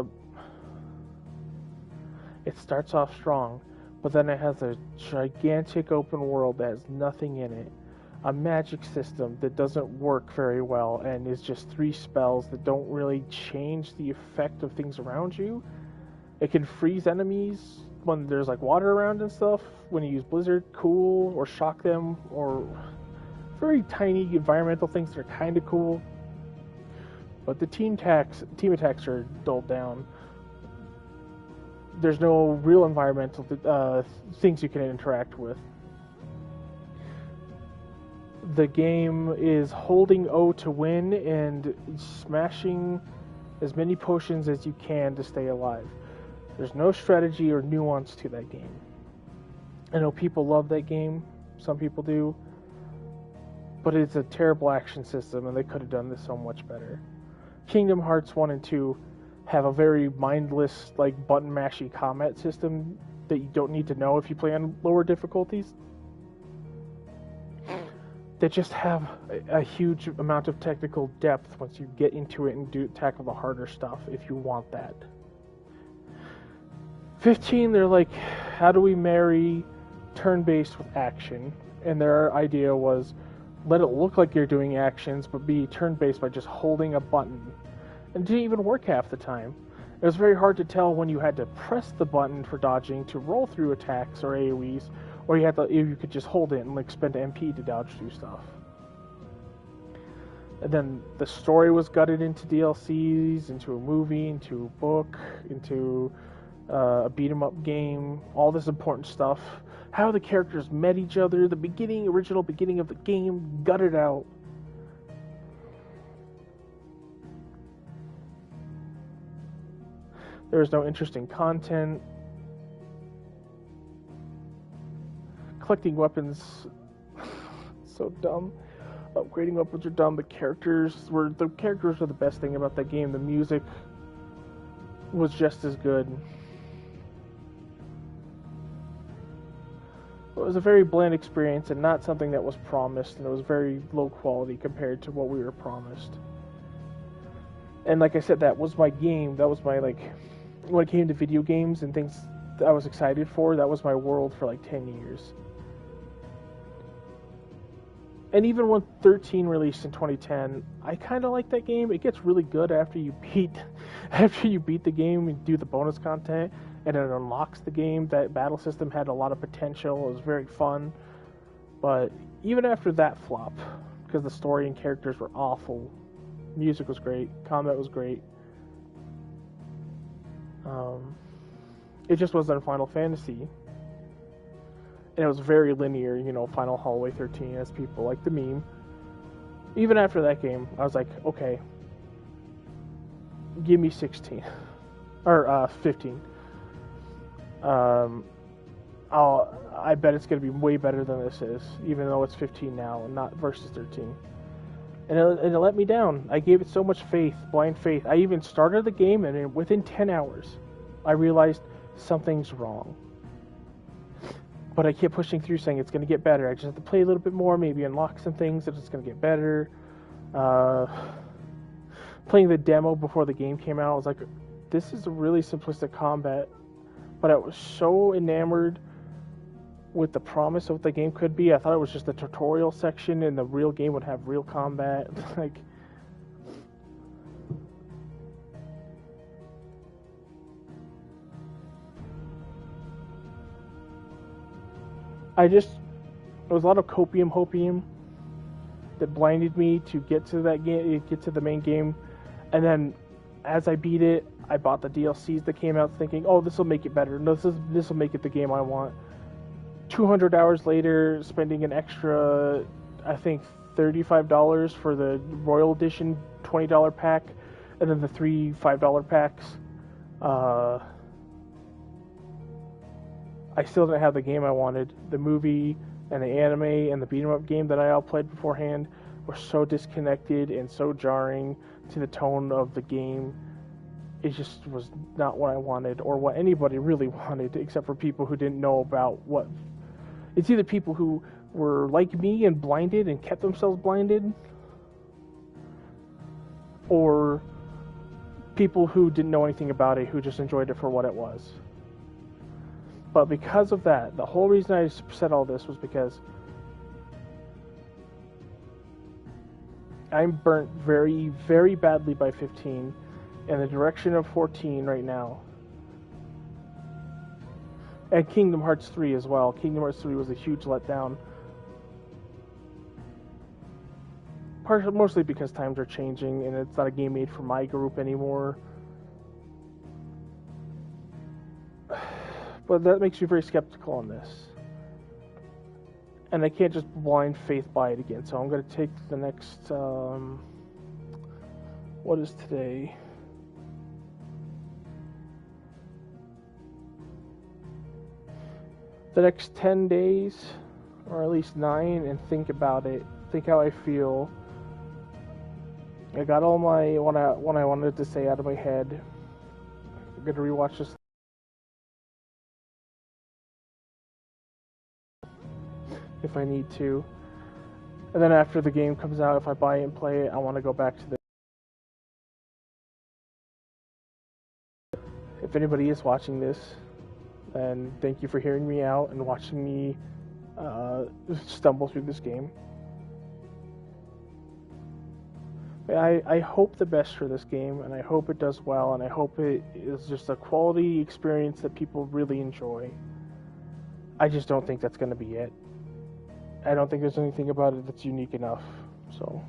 starts off strong, but then it has a gigantic open world that has nothing in it. A magic system that doesn't work very well and is just 3 spells that don't really change the effect of things around you. It can freeze enemies when there's like water around and stuff, when you use Blizzard, cool, or shock them, or very tiny environmental things that are kind of cool. But the team attacks are dulled down. There's no real environmental things you can interact with. The game is holding O to win and smashing as many potions as you can to stay alive. There's no strategy or nuance to that game. I know people love that game, some people do, but it's a terrible action system and they could have done this so much better. Kingdom Hearts 1 and 2 have a very mindless, like, button-mashy combat system that you don't need to know if you play on lower difficulties, that just have a huge amount of technical depth once you get into it and tackle the harder stuff if you want that. 15, they're like, how do we marry turn-based with action? And their idea was, let it look like you're doing actions, but be turn-based by just holding a button. And it didn't even work half the time. It was very hard to tell when you had to press the button for dodging to roll through attacks or AoEs, or you could just hold it and like spend MP to dodge through stuff. And then the story was gutted into DLCs, into a movie, into a book, into a beat-em-up game, all this important stuff. How the characters met each other, the original beginning of the game, gutted out. There was no interesting content. Collecting weapons, so dumb. Upgrading weapons are dumb. The characters were the best thing about that game. The music was just as good. It was a very bland experience and not something that was promised, and it was very low quality compared to what we were promised. And like I said, that was my game. That was my, like, when it came to video games and things that I was excited for, that was my world for like 10 years. And even when 13 released in 2010, I kind of like that game. It gets really good after you beat the game and do the bonus content, and it unlocks the game. That battle system had a lot of potential. It was very fun. But even after that flop, because the story and characters were awful, music was great, combat was great, it just wasn't Final Fantasy. And it was very linear, Final Hallway 13, as people like the meme. Even after that game, I was like, okay, give me 16. Or 15. I I bet it's going to be way better than this is, even though it's 15 now and not versus 13. And it let me down. I gave it so much faith, blind faith. I even started the game, and within 10 hours, I realized something's wrong. But I kept pushing through, saying it's going to get better. I just have to play a little bit more, maybe unlock some things, that it's going to get better. Playing the demo before the game came out, I was like, this is a really simplistic combat. But I was so enamored with the promise of what the game could be. I thought it was just the tutorial section and the real game would have real combat. Like, it was a lot of hopium that blinded me to get to that game, get to the main game. And then as I beat it, I bought the DLCs that came out thinking, oh, this will make it better. No, this will make it the game I want. 200 hours later, spending an extra, I think, $35 for the Royal Edition $20 pack, and then the 3 $5 packs. I still didn't have the game I wanted. The movie and the anime and the beat-em-up game that I all played beforehand were so disconnected and so jarring to the tone of the game. It just was not what I wanted, or what anybody really wanted, except for people who didn't know about what... It's either people who were like me and blinded and kept themselves blinded, or people who didn't know anything about it, who just enjoyed it for what it was. But because of that, the whole reason I said all this was because I'm burnt very, very badly by 15 in the direction of 14 right now. And Kingdom Hearts 3 as well. Kingdom Hearts 3 was a huge letdown. Mostly because times are changing and it's not a game made for my group anymore. But that makes me very skeptical on this. And I can't just blind faith buy it again. So I'm going to take the next... what is today? The next 10 days, or at least 9, and think about it. Think how I feel. I got all my what I wanted to say out of my head. I'm gonna rewatch this if I need to. And then after the game comes out, if I buy it and play it, I want to go back to the... If anybody is watching this, then thank you for hearing me out and watching me stumble through this game. I hope the best for this game, and I hope it does well, and I hope it is just a quality experience that people really enjoy. I just don't think that's going to be it. I don't think there's anything about it that's unique enough, so...